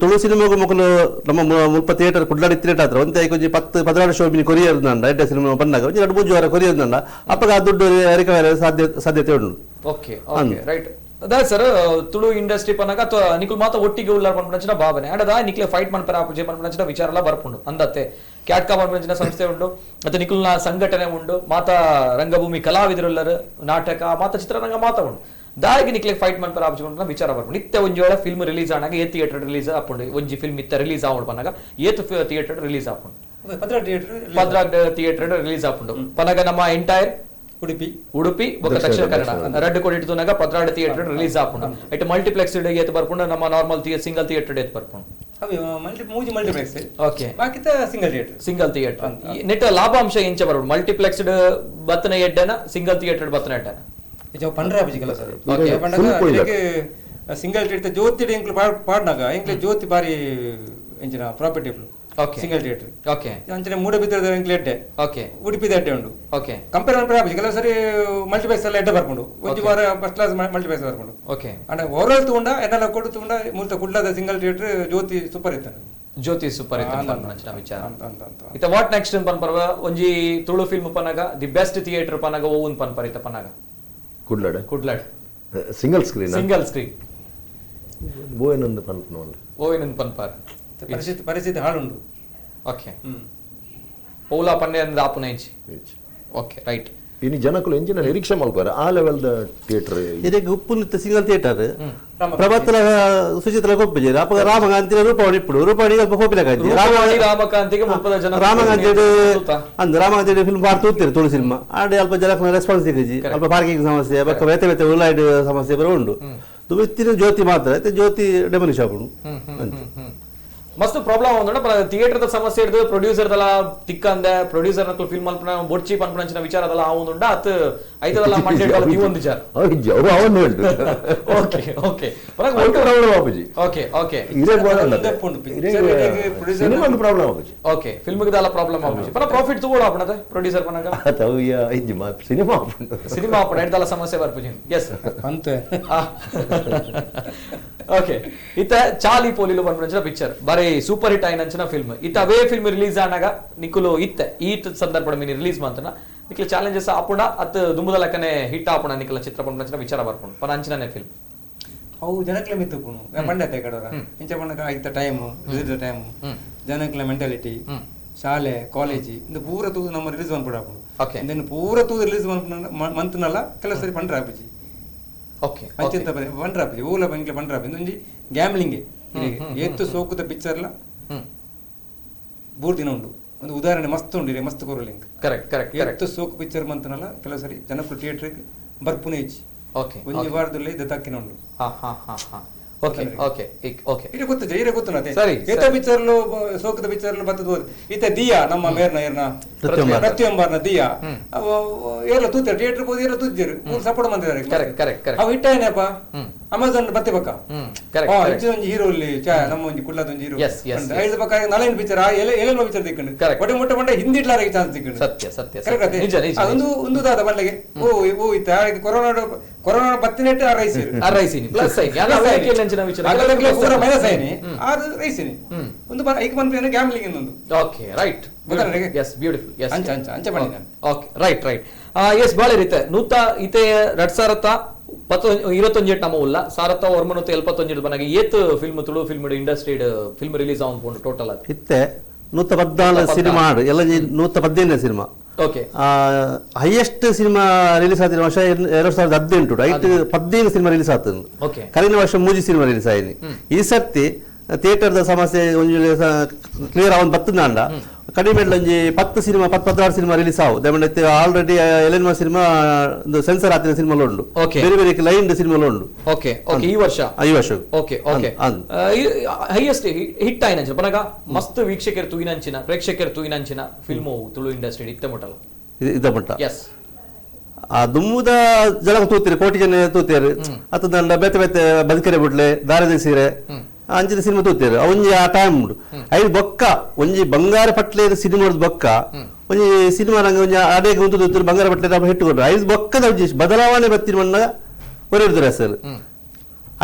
ತುಳು ಸಿನಿಮಾಗೂ ಮಕ್ಕಳು ನಮ್ಮ ಮುಲ್ಪ ಥಿಯೇಟರ್ ಕುಡ್ಲಾಡಿ ಥಿಯೇಟರ್ ಹತ್ರ ಒಂದೇ ಕೊಂಚ 10-16 ಶೋ ಮಿನಿ ಕೊರಿಯರ್ ನಂಡ ಐಟ ಸಿನಿಮಾ ಬಂದಾಗ ಒಂದು 2-3 ವಾರ ಕೊರಿಯರ್ ನಂಡ ಅಪ್ಪಾಗ ಆ ದುಡ್ಡು ರಿಕವರಿ ಸಾಧ್ಯತೆ ಉಂಟು. ಓಕೆ ರೈಟ್ ಅದೇ ಸರ್ ತುಳು ಇಂಡಸ್ಟ್ರಿ ಪನ್ನಾಗ ಅಥವಾ ನಿಕುಲ್ ಮಾತ ಒಟ್ಟಿಗೆ ಉಳ್ಳಾರ ಪಂಪನಂಚಿನ ಭಾವನೆ ಅಡದ ನಿಕ್ಲೆ ಫೈಟ್ ಮನ್ಪರ ಆಪುಜೆ ಪಂಪನಂಚಿನ ವಿಚಾರ ಎಲ್ಲ ಬರ್ಪುಂಡು ಅಂದತ್ತೆ ಕ್ಯಾಟ್ಕಾ ಪಂಪನಂಚಿನ ಸಂಸ್ಥೆ ಉಂಡು ಮತ್ತೆ ನಿಕುಲ್ನ ಸಂಘಟನೆ ಉಂಡು ಮಾತ ರಂಗಭೂಮಿ ಕಲಾವಿದರುಲ್ಲರು ನಾಟಕ ಮಾತ ಚಿತ್ರರಂಗ ಮಾತ ಉಂಡು ದಾಯಿಗೆ ನಿಕ್ಲೆ ಫೈಟ್ ಮನ್ಪರ ಆಪ್ಷನ್ ವಿಚಾರ ಬರ್ಬೋದು ಇತ್ತೆ ಒಂಜಿ ವೇಳೆ ಫಿಲ್ಮ್ ರಿಲೀಸ್ ಆನಾಗ ಏತ್ ಥಿಯೇಟರ್ ರಿಲೀಸ್ ಆಪುಂಡು ಒಂಜಿ ಫಿಲ್ಮ್ ಇತ್ತ ರಿಲೀಸ್ ಆವಡ್ ಪನ್ನಾಗ ಏತ್ ಥಿಯೇಟರ್ ರಿಲೀಸ್ ಆಪುಂಡು ಪದ್ರ ಥಿಯೇಟರ್ ರಿಲೀಸ್ ಆಪುಂಡು ಪನ್ನಾಗ ನಮ್ಮ ಎಂಟೈರ್ ಉಡುಪಿ ಬೊಕ್ಕ ದಕ್ಷಿಣ ಕನ್ನಡ ರೆಡ್ ಕೋಡಿಟ್ ತುನಾಗ ಪದ್ರಾಡ್ ಥಿಯೇಟರ್ ರಿಲೀಸ್ ಆಪುಂಡು ಇಟ್ ಮಲ್ಟಿಪ್ಲೆಕ್ಸ್ ಏತ್ ಬರ್ಪುಂಡು ನಮ್ಮ ನಾರ್ಮಲ್ ಸಿಂಗಲ್ ಥಿಯೇಟರ್ ಏತ್ ಬರ್ಪುಂಡು ಮಲ್ಟಿಪ್ಲೆಕ್ಸ್ ಓಕೆ ಬಾಕಿತ ಸಿಂಗಲ್ ಥಿಯೇಟರ್ ನೆಟ್ ಲಾಭಾಂಶ ಎಂಚ ಬರ್ಬೋದು ಮಲ್ಟಿಪ್ಲೆಕ್ಸ್ಡ್ ಬತ್ತನ ಎಡ್ಡನ ಸಿಂಗಲ್ ಥಿಯೇಟರ್ ಬತ್ತನ ಎಡ್ಡನ ಇದು ಪಂಡ್ರ ಬಜಿಕಲ್ಲ ಸರ್ ಸಿಂಗಲ್ ಥಿಯೇಟರ್ ಜ್ಯೋತಿ ಇಂಕ್ಲು ಪಾಡ್ನಾಗ ಇಂಕ್ಲೆ ಜ್ಯೋತಿ ಬಾರಿ ಎಂಚಿನ ಪ್ರಾಪರ್ಟಿ ಸಿಂಗಲ್ ಥಿಯೇಟರ್ ಓಕೆ ಅಂಚನೆ ಮೂಡ ಬಿದ್ದರದ ಇಂಕ್ಲೆ ಎಡ್ಡೆ ಓಕೆ ಉಡುಪಿದ ಎಡ್ಡೆ ಉಂಡು ಓಕೆ ಕಂಪೇರ್ ಮಾಡ್ರೆ ಬಜಿಕಲ್ಲ ಸರಿ ಮಲ್ಟಿಪ್ಲೆಕ್ಸ್ ಎಲ್ಲ ಎಡ್ಡೆ ಬರ್ಕೊಂಡು ಒಂಜಿ ವಾರ ಫಸ್ಟ್ ಕ್ಲಾಸ್ ಮಲ್ಟಿಪ್ಲೆಕ್ಸ್ ಬರ್ಕೊಂಡು ಓಕೆ ಅಂದ್ರೆ ಓವರಾಲ್ ತಗೊಂಡ ಎನ್ನೆಲ್ಲ ಕೊಡು ತಗೊಂಡ ಮೂಲತ ಕುಡ್ಲದ ಸಿಂಗಲ್ ಥಿಯೇಟರ್ ಜ್ಯೋತಿ ಸೂಪರ್ ಇತ್ತು ಜ್ಯೋತಿ ಸೂಪರ್ ಇತ್ತು ವಿಚಾರ ಇತ ವಾಟ್ ನೆಕ್ಸ್ಟ್ ಪನ್ ಪರ್ವ ಒಂಜಿ ತುಳು ಫಿಲ್ಮ್ ಪನಗ ದಿ ಬೆಸ್ಟ್ ಥಿಯೇಟರ್ ಪನಗ ಓವನ್ ಪನ್ ಪರಿತ ಪನಗ ಕುಡ್ಲಾಡ್ ಸಿಂಗಲ್ ಸ್ಕ್ರೀನ್ ಬೋಯನಂದ ಪನ್ಪಾರ್ ಪರಿಸ್ಥಿತಿ ಹಾಳುಂಡು ಓಕೆ ಪೌಲಾ ಪನ್ನೆ ಅಂದ ಆಪುನೈಚಿ ಓಕೆ ರೈಟ್ ಇನ್ನು ಜನಗಳು ಎಂಚಿನ ನಿರೀಕ್ಷೆ ಮಾಡ್ತಾರೆ ಆ ಲೆವೆಲ್ದ ಥಿಯೇಟರ್ ಇದಕ್ಕೆ ಉಪ್ಪು ಸಿಂಗಲ್ ಥಿಯೇಟರ್ ಪ್ರಭಾತರ ಸುಚಿತ್ರ ಗೊಪ್ಪಿಜೇರಿ ಅಪ್ಪ ರಾಮಕಾಂತಿ ರೂಪವಾಣಿ ಇಪ್ಪಡು ರೂಪವಾಣಿ ಅಲ್ಪ ಹೋಗ್ಬೇಕಾಗಿ ರಾಮಕಾಂತಿಗೆ ಮುಪ್ಪದ ಜನ ರಾಮಕಾಂತಿ ಅಂದ್ ರಾಮಕಾಂತಿ ಫಿಲ್ಮ್ ಬಾರ್ ತೂರ್ತೀರಿ ತುಳು ಸಿನಿಮಾ ಆಡಿ ಅಲ್ಪ ಜನಕ್ಕೆ ರೆಸ್ಪಾನ್ಸ್ ಸಿಗಜಿ ಅಲ್ಪ ಪಾರ್ಕಿಂಗ್ ಸಮಸ್ಯೆ ಬಕ್ಕ ಬೇತೆ ಬೇತೆ ಉಳ್ಳಾಯ್ಡ್ ಸಮಸ್ಯೆ ಬರ ಉಂಡು ದುಬಿತ್ತಿನ ಜ್ಯೋತಿ ಮಾತ್ರ ಜ್ಯೋತಿ ಡೆಮನಿ ಶಾಪ್ ಅಂತ ಮಸ್ತ್ ಪ್ರಾಬ್ಲಮ್ ಆಗೋಣ ಥಿಯೇಟರ್ ಸಮಸ್ಯೆ ಹಿಡಿದು ಪ್ರೊಡ್ಯೂಸರ್ ದಲ್ಲ ತಿಕ್ಕಂದೆ ಪ್ರೊಡ್ಯೂಸರ್ ನಕ್ಲು ಫಿಲ್ಮ್ ಅಲ್ಪ ಬೊಡ್ಚಿ ಪನ್ಪಂಚಿನ ವಿಚಾರ ಅದಲ್ಲ ಆವೊಂದುಂಡ ಅತ್ ಐತದಲ್ಲ ಮಂಡ್ಯ ಈ ಒಂದು ವಿಚಾರ ಓಕೆ ಓಕೆ ಓಕೆ ಓಕೆ ಸಿನಿಮಾದ ಪ್ರಾಬ್ಲಮ್ ಆಪುಜಿ ಓಕೆ ಫಿಲ್ಮ್ ದಲ್ಲ ಪ್ರಾಬ್ಲಮ್ ಆಪುಜಿ ಪನ ಪ್ರಾಫಿಟ್ ತಗೋಡ ಆಪಣದ ಪ್ರೊಡ್ಯೂಸರ್ ಪನಗ ಸಿನಿಮಾ ಆಪುಂಡು ಸಿನಿಮಾ ಆಪಣ ಐತದಲ್ಲ ಸಮಸ್ಯೆ ಬರ್ಪುಜಿ ಎಸ್ ಅಂತ ಓಕೆ ಇತ್ತ ಚಾಲಿ ಪೋಲಿಲು ಬಂದ್ಬಿಡ ಪಿಕ್ಚರ್ ಬಾರಿ ಸೂಪರ್ ಹಿಟ್ ಆಯ್ನಂಚಿನ ಫಿಲ್ಮ್ ಇತ್ತ ಅವೇ ಫಿಲ್ಮ್ ರಿಲೀಸ್ ಆನಾಗ ನಿಕ್ಕುಲು ಇತ್ತೆ ಈ ಸಂದರ್ಭ ಮೀನಿ ರಿಲೀಸ್ ಮಂತನ ನಿಕ್ಲ ಚಾಲೆಂಜಸ್ ಆಪುಂಡ ಅತ್ ದುಂಬುದ ಲೆಕ್ಕನೆ ಹಿಟ್ ಆಪುಣ ನಿಕ್ಲ ಚಿತ್ರ ಬಂದ್ಬಿಡ ವಿಚಾರ ಬರ್ಕೊಂಡು ಪನ ಅಂಚಿನೇ ಫಿಲ್ಮ್ ಅವು ಜನಕ್ಲೆ ಮಿತ್ತುಪುಣು ಪಂಡತೆ ಕಡೋರ ಇಂಚ ಪಂಡಕ ಆಗಿತ್ತ ಟೈಮು ಟೈಮು ಜನಕ್ಲ ಮೆಂಟಾಲಿಟಿ ಶಾಲೆ ಕಾಲೇಜಿ ಇಂದು ಪೂರ ತೂದು ನಮ್ಮ ರಿಲೀಸ್ ಬಂದ್ಬಿಡಾಪುಣು ಓಕೆ ಇಂದು ಪೂರ ತೂದು ರಿಲೀಸ್ ಮಂತ್ನಲ್ಲ ಕೆಲವು ಸರಿ ಪಂಡ್ರ ಆಪಿಜಿ ಓಕೆ ಅಂಚಿಂತ ಪಂಡ್ರಾಪಿ ಊಲ ಬಂಗ್ಲೆ ಪಂಡ್ರಾಪಿ ಒಂಜಿ ಗ್ಯಾಮ್ಲಿಂಗ್ ಏತ್ತು ಸೋಕುದ ಪಿಕ್ಚರ್ಲ ಬೂರ್ ದಿನ ಉಂಡು ಒಂದು ಉದಾಹರಣೆ ಮಸ್ತ್ ಉಂಡಿರಿ ಮಸ್ತ್ ಕೊರಲಿಂಗ್ ಕರೆಕ್ಟ್ ಏತ್ತು ಸೋಕು ಪಿಕ್ಚರ್ ಮಂತನಲ್ಲ ಕೆಲವು ಸರಿ ಜನಕ್ಕೂ ಥಿಯೇಟರ್ಗೆ ಬರ್ಪುನೆ ಇಚ್ಚಿ ಓಕೆ ಒಂಜಿ ವಾರದಲ್ಲಿ ಇದು ತಕ್ಕಿನ ಉಂಡು ಓಕೆ ಓಕೆ ಓಕೆ ಇದು ಗೊತ್ತು ಜೈರೆ ಗೊತ್ತು ನತೆ ಸರಿ ಏತ ಪಿಕ್ಚರ್ಲು ಸೋಕದ ಪಿಕ್ಚರ್ಲು ಬತ್ತದ ಈತ ದಿಯಾ ನಮ್ಮ ಮೇರ್ನ ಏರ್ನ ಪ್ರತಿಯೊಂಬರ್ನ ದಿಯಾ ಏರ್ಲ ತೂತಾರೆ ಥಿಯೇಟರ್ ಹೋಗಿ ಏರ್ಲ ತೂತಿದ್ರು ಮೂರು ಸಪೋರ್ಟ್ ಮಾಡಿದ್ದಾರೆ ಕರೆಕ್ಟ್ ಅವು ಇಟ್ಟೇನಪ್ಪ ಅಮೆಝಾನ್ ಬತ್ತೆ ಬಕ್ಕ ಒಂಜಿ ಹೀರೋ ಇಲ್ಲಿ ನಮ್ಮ ಒಂಜಿ ಕುಡ್ಲದ ಒಂಜಿ ಹೀರೋ ಐದು ಪಕ್ಕ ನಲೈನ್ ಪಿಕ್ಚರ್ ಎಲೆಲ್ಮ ಪಿಕ್ಚರ್ ತಿಕ್ಕಂಡು ಒಟ್ಟೆ ಮುಟ್ಟ ಬಂಡ ಹಿಂದಿ ಇಡ್ಲಾರಿಗೆ ಚಾನ್ಸ್ ತಿಕ್ಕಂಡು ಸತ್ಯ ಒಂದು ದಾದ ಬಂಡ್ಲೆಗೆ ಓ ಇತ್ತ ಕೊರೋನಾ ಬತ್ತಿನೆಟ್ಟು ರೈಸಿನಿ ಪ್ಲಸ್ ಪೂರ ಮೈನಸ್ ಆಯ್ನಿ ಆರು ರೈಸಿನಿ ಒಂದು ಐಕ್ ಬಂದ ಗ್ಯಾಮ್ಲಿಂಗ್ ಇನ್ನೊಂದು okay right yes beautiful yes ಅಂಚ ಅಂಚ ಅಂಚ ಬಂದಿದ್ದಾನೆ ಓಕೆ ರೈಟ್ ಎಸ್ ಬಾಳೆ ರೀತೆ ನೂತ ಇತೆ 2021 ನಮ್ಮ ಉಲ್ಲ ಸಾರತ್ತ ಒರ್ಮನೂತ 71 ಬನಗೆ ಏತ್ film Tulu film industry film release ಆಗೊಂಡು ಟೋಟಲ್ ಅದು ಇತ್ತೆ 114 ಸಿನಿಮಾ ಎಲ್ಲ 118 cinema okay highest cinema release ಆದ ವರ್ಷ 2018 ಐದು 15 ಸಿನಿಮಾ ರಿಲೀಸ್ ಆಗ್ತದೆ ಓಕೆ ಕಳೆದ ವರ್ಷ 3 ಸಿನಿಮಾ ರಿಲೀಸ್ ಆಯ್ನಿ ಈ ಸರ್ತಿ ಥಿಯೇಟರ್ದ ಸಮಸ್ಯೆ ಕ್ಲಿಯರ್ ಆಗಿ ಬತ್ತಂಡ ಕಡಿಮೆ ಒಂಜಿ 10 ಸಿನಿಮಾ 16 ಸಿನಿಮಾ ರಿಲೀಸ್ ಆವು ದಯಮಾಡಿ ಆಲ್ರೆಡಿ ಎಲೆನ್ಮ ಸಿನಿಮಾ ಸೆನ್ಸರ್ ಆತಿನ ಸಿನಿಮಾ ಉಂಡು ಬೇರೆ ಬೇರೆ ಲೈನ್ ಸಿನಿಮಾ ಉಂಡು ಓಕೆ ಓಕೆ ಈ ವರ್ಷ ಓಕೆ ಓಕೆ ಹೈಯೆಸ್ಟ್ ಹಿಟ್ ಆಯ್ನ ಪನಗ ಮಸ್ತ್ ವೀಕ್ಷಕರು ತೂಗಿನಂಚಿನ ಪ್ರೇಕ್ಷಕರು ತೂಗಿನಂಚಿನ ಫಿಲ್ಮು ತುಳು ಇಂಡಸ್ಟ್ರಿ ಇತ್ತ ಮುಟ್ಟಲ್ಲ ಇದ್ದ ಮಟ್ಟ ಎಸ್ ಆ ದುಮ್ಮುದ ಜನ ತೂತಿರಿ ಕೋಟಿ ಜನ ತೂತಿರಿ ಅತ್ತ ದಂಡ ಬೇತೆ ಬೇತೆ ಬದುಕರೆ ಬಿಡ್ಲೆ ದಾರದ ಸೀರೆ ಅಂಚಿನ ಸಿನಿಮಾ ತೂತಿರು ಒಂಜಿ ಆ ಟೈಮ್ ಉಂಡು ಐದು ಬೊಕ್ಕ ಒಂಜಿ ಬಂಗಾರ ಪಟ್ಲೆ ಸಿನಿಮಾ ಬೊಕ್ಕ ಒಂಜಿ ಸಿನಿಮಾ ರಂಗ ಒಂಜಿ ಅಡೆಗೆ ಉಂಟು ತೂತಿರು ಬಂಗಾರ ಪಟ್ಲೆ ಹಿಟ್ಟುಕೊಂಡ್ರು ಐದು ಬೊಕ್ಕದ ಒಂಜಿ ಬದಲಾವಣೆ ಬತ್ತಿನ ಮಣ್ಣ ಒರೆಡ್ದರ ಹೆಸರು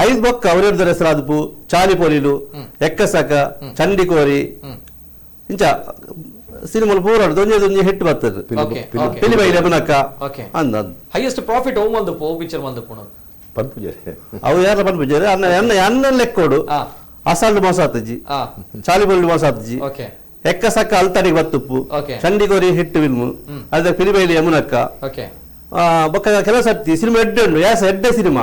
ಐದು ಬೊಕ್ಕ ಒರೆಡ್ದರ ಹೆಸರು ಆದುಪು ಚಾಲಿ ಪೋಲಿಲು ಎಕ್ಕಸಕ ಚಂಡಿಕೋರಿ ಇಂಚ ಸಿನಿಮಾ ಪೂರಾಡು ಒಂಜಿ ಹಿಟ್ಟು ಬರ್ತದೆ ಪಿಲಿಬೈಲಿ ಅಬನಕ್ಕ ಅಂದ ಹೈಯೆಸ್ಟ್ ಪ್ರಾಫಿಟ್ ಒಂದು ಪಿಕ್ಚರ್ ಒಂದು ಅವು ಯಾರ ಪನ್ಪುಜಾರೆ ಅನ್ನ ಲೆಕ್ಕೋಡು ಅಸಾಲ್ಟ್ ಮೋಸ ಆತಜಿ ಚಾಲಿಬೊಲ್ಲು ಮೋಸ ಆತಜಿ ಎಕ್ಕ ಸಕ್ಕ ಅಲ್ತಾಡಿಗೆ ಬತ್ತುಪ್ಪು ಚಂಡಿಗೋರಿ ಹಿಟ್ಟು ಫಿಲ್ಮು ಅದ ಪಿಲಿಬೈಲಿ ಯಮುನಕ್ಕ ಬೊಕ್ಕ ಕೆಲವು ಸರ್ತಿ ಸಿನಿಮಾ ಎಡ್ಡೆ ಉಂಡು ಯಾಸ ಎಡ್ಡೆ ಸಿನಿಮಾ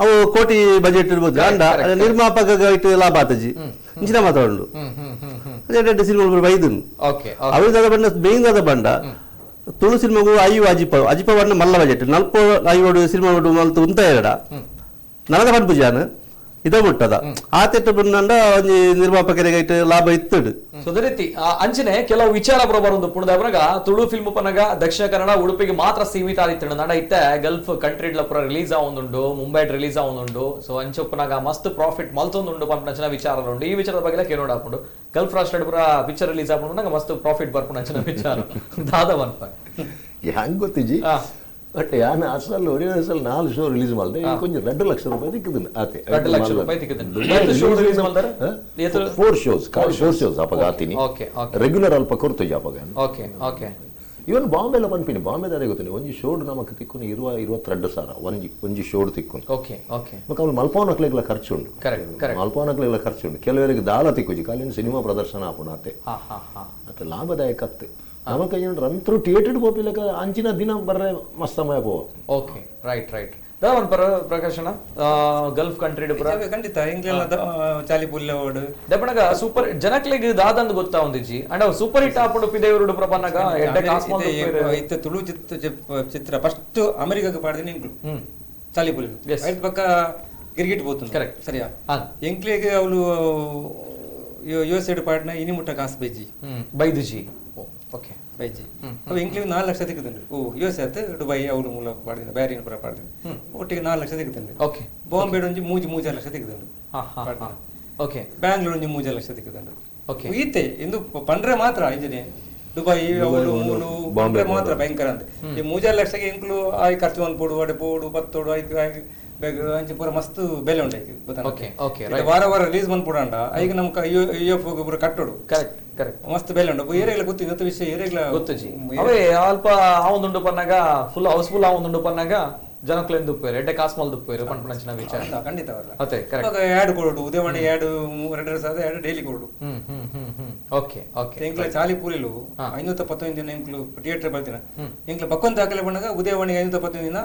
ಅವು ಕೋಟಿ ಬಜೆಟ್ ಇರ್ಬೋದು ಅಂಡ ನಿರ್ಮಾಪಕ ಇಟ್ಟು ಲಾಭ ಆತಜಿ ಇಂಚಿನ ಮಾತಾಡು ಎಡ್ಡೆ ಸಿನಿಮಾ ಬೈದು ಅವ್ರದಾದ ಬಂಡ ಬೇಯಿಂದಾದ ಬಂಡ ತುಳು ಸಿನಿಮಾಗೂ ಅಯ್ಯು ಅಜಿಪ ಬಣ್ಣ ಮಲ್ಲ ಬಜೆಟ್ ನಲ್ಪ ಅಯ್ಯೋಡು ಸಿನಿಮಾ ಮಲ್ತು ಉಂತ ಎರಡ ನನದ ಪಡ್ಪುಜಾನ ಇದ ಮುಟ್ಟದ ಆ ತೆಟ್ಟು ಬಂದಂಡ ಒಂಜಿ ನಿರ್ಮಾಪಕರಿಗೆ ಲಾಭ ಇತ್ತಡು ಸೊ ಅದೇ ರೀತಿ ಅಂಚನೆ ಕೆಲವು ವಿಚಾರ ಬರೋಬಾರದು ಪುಣದವರಾಗ ತುಳು ಫಿಲ್ಮ್ ಪನಗ ದಕ್ಷಿಣ ಕನ್ನಡ ಉಡುಪಿಗೆ ಮಾತ್ರ ಸೀಮಿತ ಆದಿತ್ತು ನಡ ಇತ್ತೆ ಗಲ್ಫ್ ಕಂಟ್ರಿಡ್ಲ ಪುರ ರಿಲೀಸ್ ಆವೊಂದುಂಡು ಮುಂಬೈ ರಿಲೀಸ್ ಆವೊಂದುಂಡು ಸೊ ಅಂಚೊಪ್ಪನಾಗ ಮಸ್ತ್ ಪ್ರಾಫಿಟ್ ಮಲ್ತೊಂದುಂಡು ಪಂಪನಂಚನ ವಿಚಾರ ಉಂಡು ಈ ವಿಚಾರದ ಬಗ್ಗೆ ಕೇಳೋಣ ಹಾಕೊಂಡು ಗಲ್ಫ್ ರಾಷ್ಟ್ರ ಪುರ ಪಿಕ್ಚರ್ ರಿಲೀಸ್ ಆಪುಂಡು ಮಸ್ತ್ ಪ್ರಾಫಿಟ್ ಬರ್ಪುಂಡು ವಿಚಾರ ದಾದವನ್ಪ ಹೆಂಗ್ ಗೊತ್ತಿಜಿ ಬಟ್ ಯಾನ ಅಸಲ್ ಒರಿಜಿನಲ್ 4 ಶೋ ರಿಲೀಸ್ ಮಾಡಿದೆ ಕೊಂಚ 2 ಲಕ್ಷ ರೂಪಾಯಿ ತಿಕ್ಕದನ್ ಆತೆ 2 ಲಕ್ಷ ರೂಪಾಯಿ ತಿಕ್ಕದನ್ ಶೋ ರಿಲೀಸ್ ಮಾಡಿದಾರೆ 4 ಶೋಸ್ ಕಾಲ್ ಶೋಸ್ ಅಪಗ ಆತಿನಿ ರೆಗ್ಯುಲರ್ ಅಲ್ಪ ಕೊರ್ತು ಜಾಪಗ ಓಕೆ ಓಕೆ ಇವನ್ ಬಾಂಬೆಲ ಪನ್ಪಿನಿ ಬಾಂಬೆದಾರೆ ಗೊತ್ತಿನಿ ಒಂಜಿ ಶೋಡ್ ನಮಕ್ ತಿಕ್ಕುನಿ 22,000 ಒಂಜಿ ಶೋಡ್ ತಿಕ್ಕುನಿ ಓಕೆ ಓಕೆ ಮಕ್ಕ ಅವ್ಲು ಮಲ್ಪವನಕ್ಲೆಗ್ಲ ಖರ್ಚು ಉಂಡು ಮಲ್ಪವನಕ್ಲೆಗ್ಲ ಖರ್ಚು ಉಂಡು ಕೆಲವರಿಗೆ ದಾಲ ತಿಕ್ಕುಜಿ ಕಾಲಿನ ಸಿನಿಮಾ ಪ್ರದರ್ಶನ ಆಪುನಾತೆ ಅತ್ತೆ ಲಾಭದಾಯಕ ಅತ್ತೆ ನಮಕ್ ರಂತ್ರು ಥಿಯೇಟರ್ ಪೋಪಿಲಕ ಅಂಚಿನ ದಿನ ಬರ್ರೆ ಮಸ್ತ್ ಸಮಯ ಪೋ ಓಕೆ ರೈಟ್ ರೈಟ್ ದಾವನ್ ಪರ ಪ್ರಕಾಶನ ಗಲ್ಫ್ ಕಂಟ್ರಿ ಖಂಡಿತ ಇಂಗ್ಲೆಲ್ಲ ಚಾಲಿ ಪುಲ್ಲ ಓಡು ದೆಪಣಗ ಸೂಪರ್ ಜನಕ್ಲೆಗ್ ದಾದಂದು ಗೊತ್ತಾ ಒಂದಿಜಿ ಅಂಡ್ ಸೂಪರ್ ಹಿಟ್ ಆಪುಡು ಪಿದೇವರುಡು ಪ್ರಪನ್ನಗ ಎಡ್ಡೆ ಕಾಸ್ಮಲ್ ಇತ್ತ ತುಳು ಚಿತ್ರ ಫಸ್ಟ್ ಅಮೆರಿಕಾಗೆ ಪಾಡ್ದಿನ ಇಂಗ್ಲು ಚಾಲಿ ಪುಲ್ಲ ಐತ್ ಪಕ್ಕ ಗಿರ್ಗಿಟ್ ಹೋಗ್ತು ಕರೆಕ್ಟ್ ಸರಿಯಾ ಎಂಕ್ಲೆಗೆ ಅವಳು ಯುಎಸ್ ಸೈಡ್ ಪಾಡ್ನ ಇನಿ ಮುಟ್ಟ ಕಾಸು ಬೈದುಜಿ ಓಕೆ ಬೈಜಿ ಅವು ಇಂಕ್ಲಿಗೆ 4 ಲಕ್ಷ ತಿಕ್ಕುತ್ತಂಡು ಓ ಯುಎಸ್ ಆಯ್ತು ದುಬೈ ಅವ್ರ ಮೂಲಕ ಪಾಡ್ದಿನ ಬ್ಯಾರಿನ ಪುರ ಪಾಡ್ದಿನ ಒಟ್ಟಿಗೆ 4 ಲಕ್ಷ ತಿಕ್ಕುತ್ತಂಡು ಓಕೆ ಬಾಂಬೆ ಒಂಜಿ 3 ಲಕ್ಷ ತಿಕ್ಕುತ್ತಂಡು ಓಕೆ ಬ್ಯಾಂಗ್ಳೂರ್ ಒಂಜಿ 3 ಲಕ್ಷ ತಿಕ್ಕುತ್ತಂಡು ಓಕೆ ಈತೆ ಇಂದು ಪಂಡ್ರೆ ಮಾತ್ರ ಇಂಜಿನಿ ದುಬೈ ಅವಳು ಮೂಲು ಬಾಂಬೆ ಮಾತ್ರ ಭಯಂಕರ ಅಂತ ಈ 3 ಲಕ್ಷಕ್ಕೆ ಇಂಕ್ಲು ಆಯ್ ಖರ್ಚು ಒಂದು ಪೋಡು ಅಡೆ ಪೋಡು 10 ಆಯ್ತು ಅಂಚೆ ಪೂರ ಮಸ್ತ್ ಬೆಲೆ ಉಂಟು ವಾರ ವಾರ ರಿಲೀಸ್ ಬಂದ್ಬಿಡಂಡ ಈಗ ನಮ್ಕ UF ಪೂರ ಕಟ್ಟೋಡು ಕರೆಕ್ಟ್ ಕರೆಕ್ಟ್ ಮಸ್ತ್ ಬೆಲೆ ಉಂಟು ಏರಿಯಾಗ್ಲ ಗೊತ್ತಿದ್ದು ವಿಷಯ ಏರಿಯಾಗ್ಲ ಗೊತ್ತಜಿ ಅವೇ ಅಲ್ಪ ಆವೊಂದುಂಡು ಪನ್ನಾಗ ಫುಲ್ ಹೌಸ್ಫುಲ್ ಆವೊಂದುಂಡು ಪನ್ನಾಗ ಜನಕ್ಲೆಂದು ದುಪ್ಪೇರು ಎಡ್ಡೆ ಕಾಸ್ಮಲ್ ದುಪ್ಪೇರು ಪಂಪನಂಚಿನ ವಿಚಾರ ಖಂಡಿತ ಅದೇ ಕರೆಕ್ಟ್ ಆಡ್ ಕೊಡು ಉದಯವಾಣಿ ಆಡ್ 2 ಸಾವಿರ ಆಡ್ ಡೈಲಿ ಕೊಡು ಓಕೆ ಓಕೆ ಎಂಕ್ಲ ಚಾಲಿ ಪೂಲಿಲು 575 ದಿನ ಎಂಕ್ಲು ಥಿಯೇಟರ್ ಬರ್ತೀನ ಎಂಕ್ಲ ಬಕ್ಕೊಂತ ಹಾಕಲೆ ಬಂದಾಗ ಉದಯವಾಣಿ 575 ದಿನ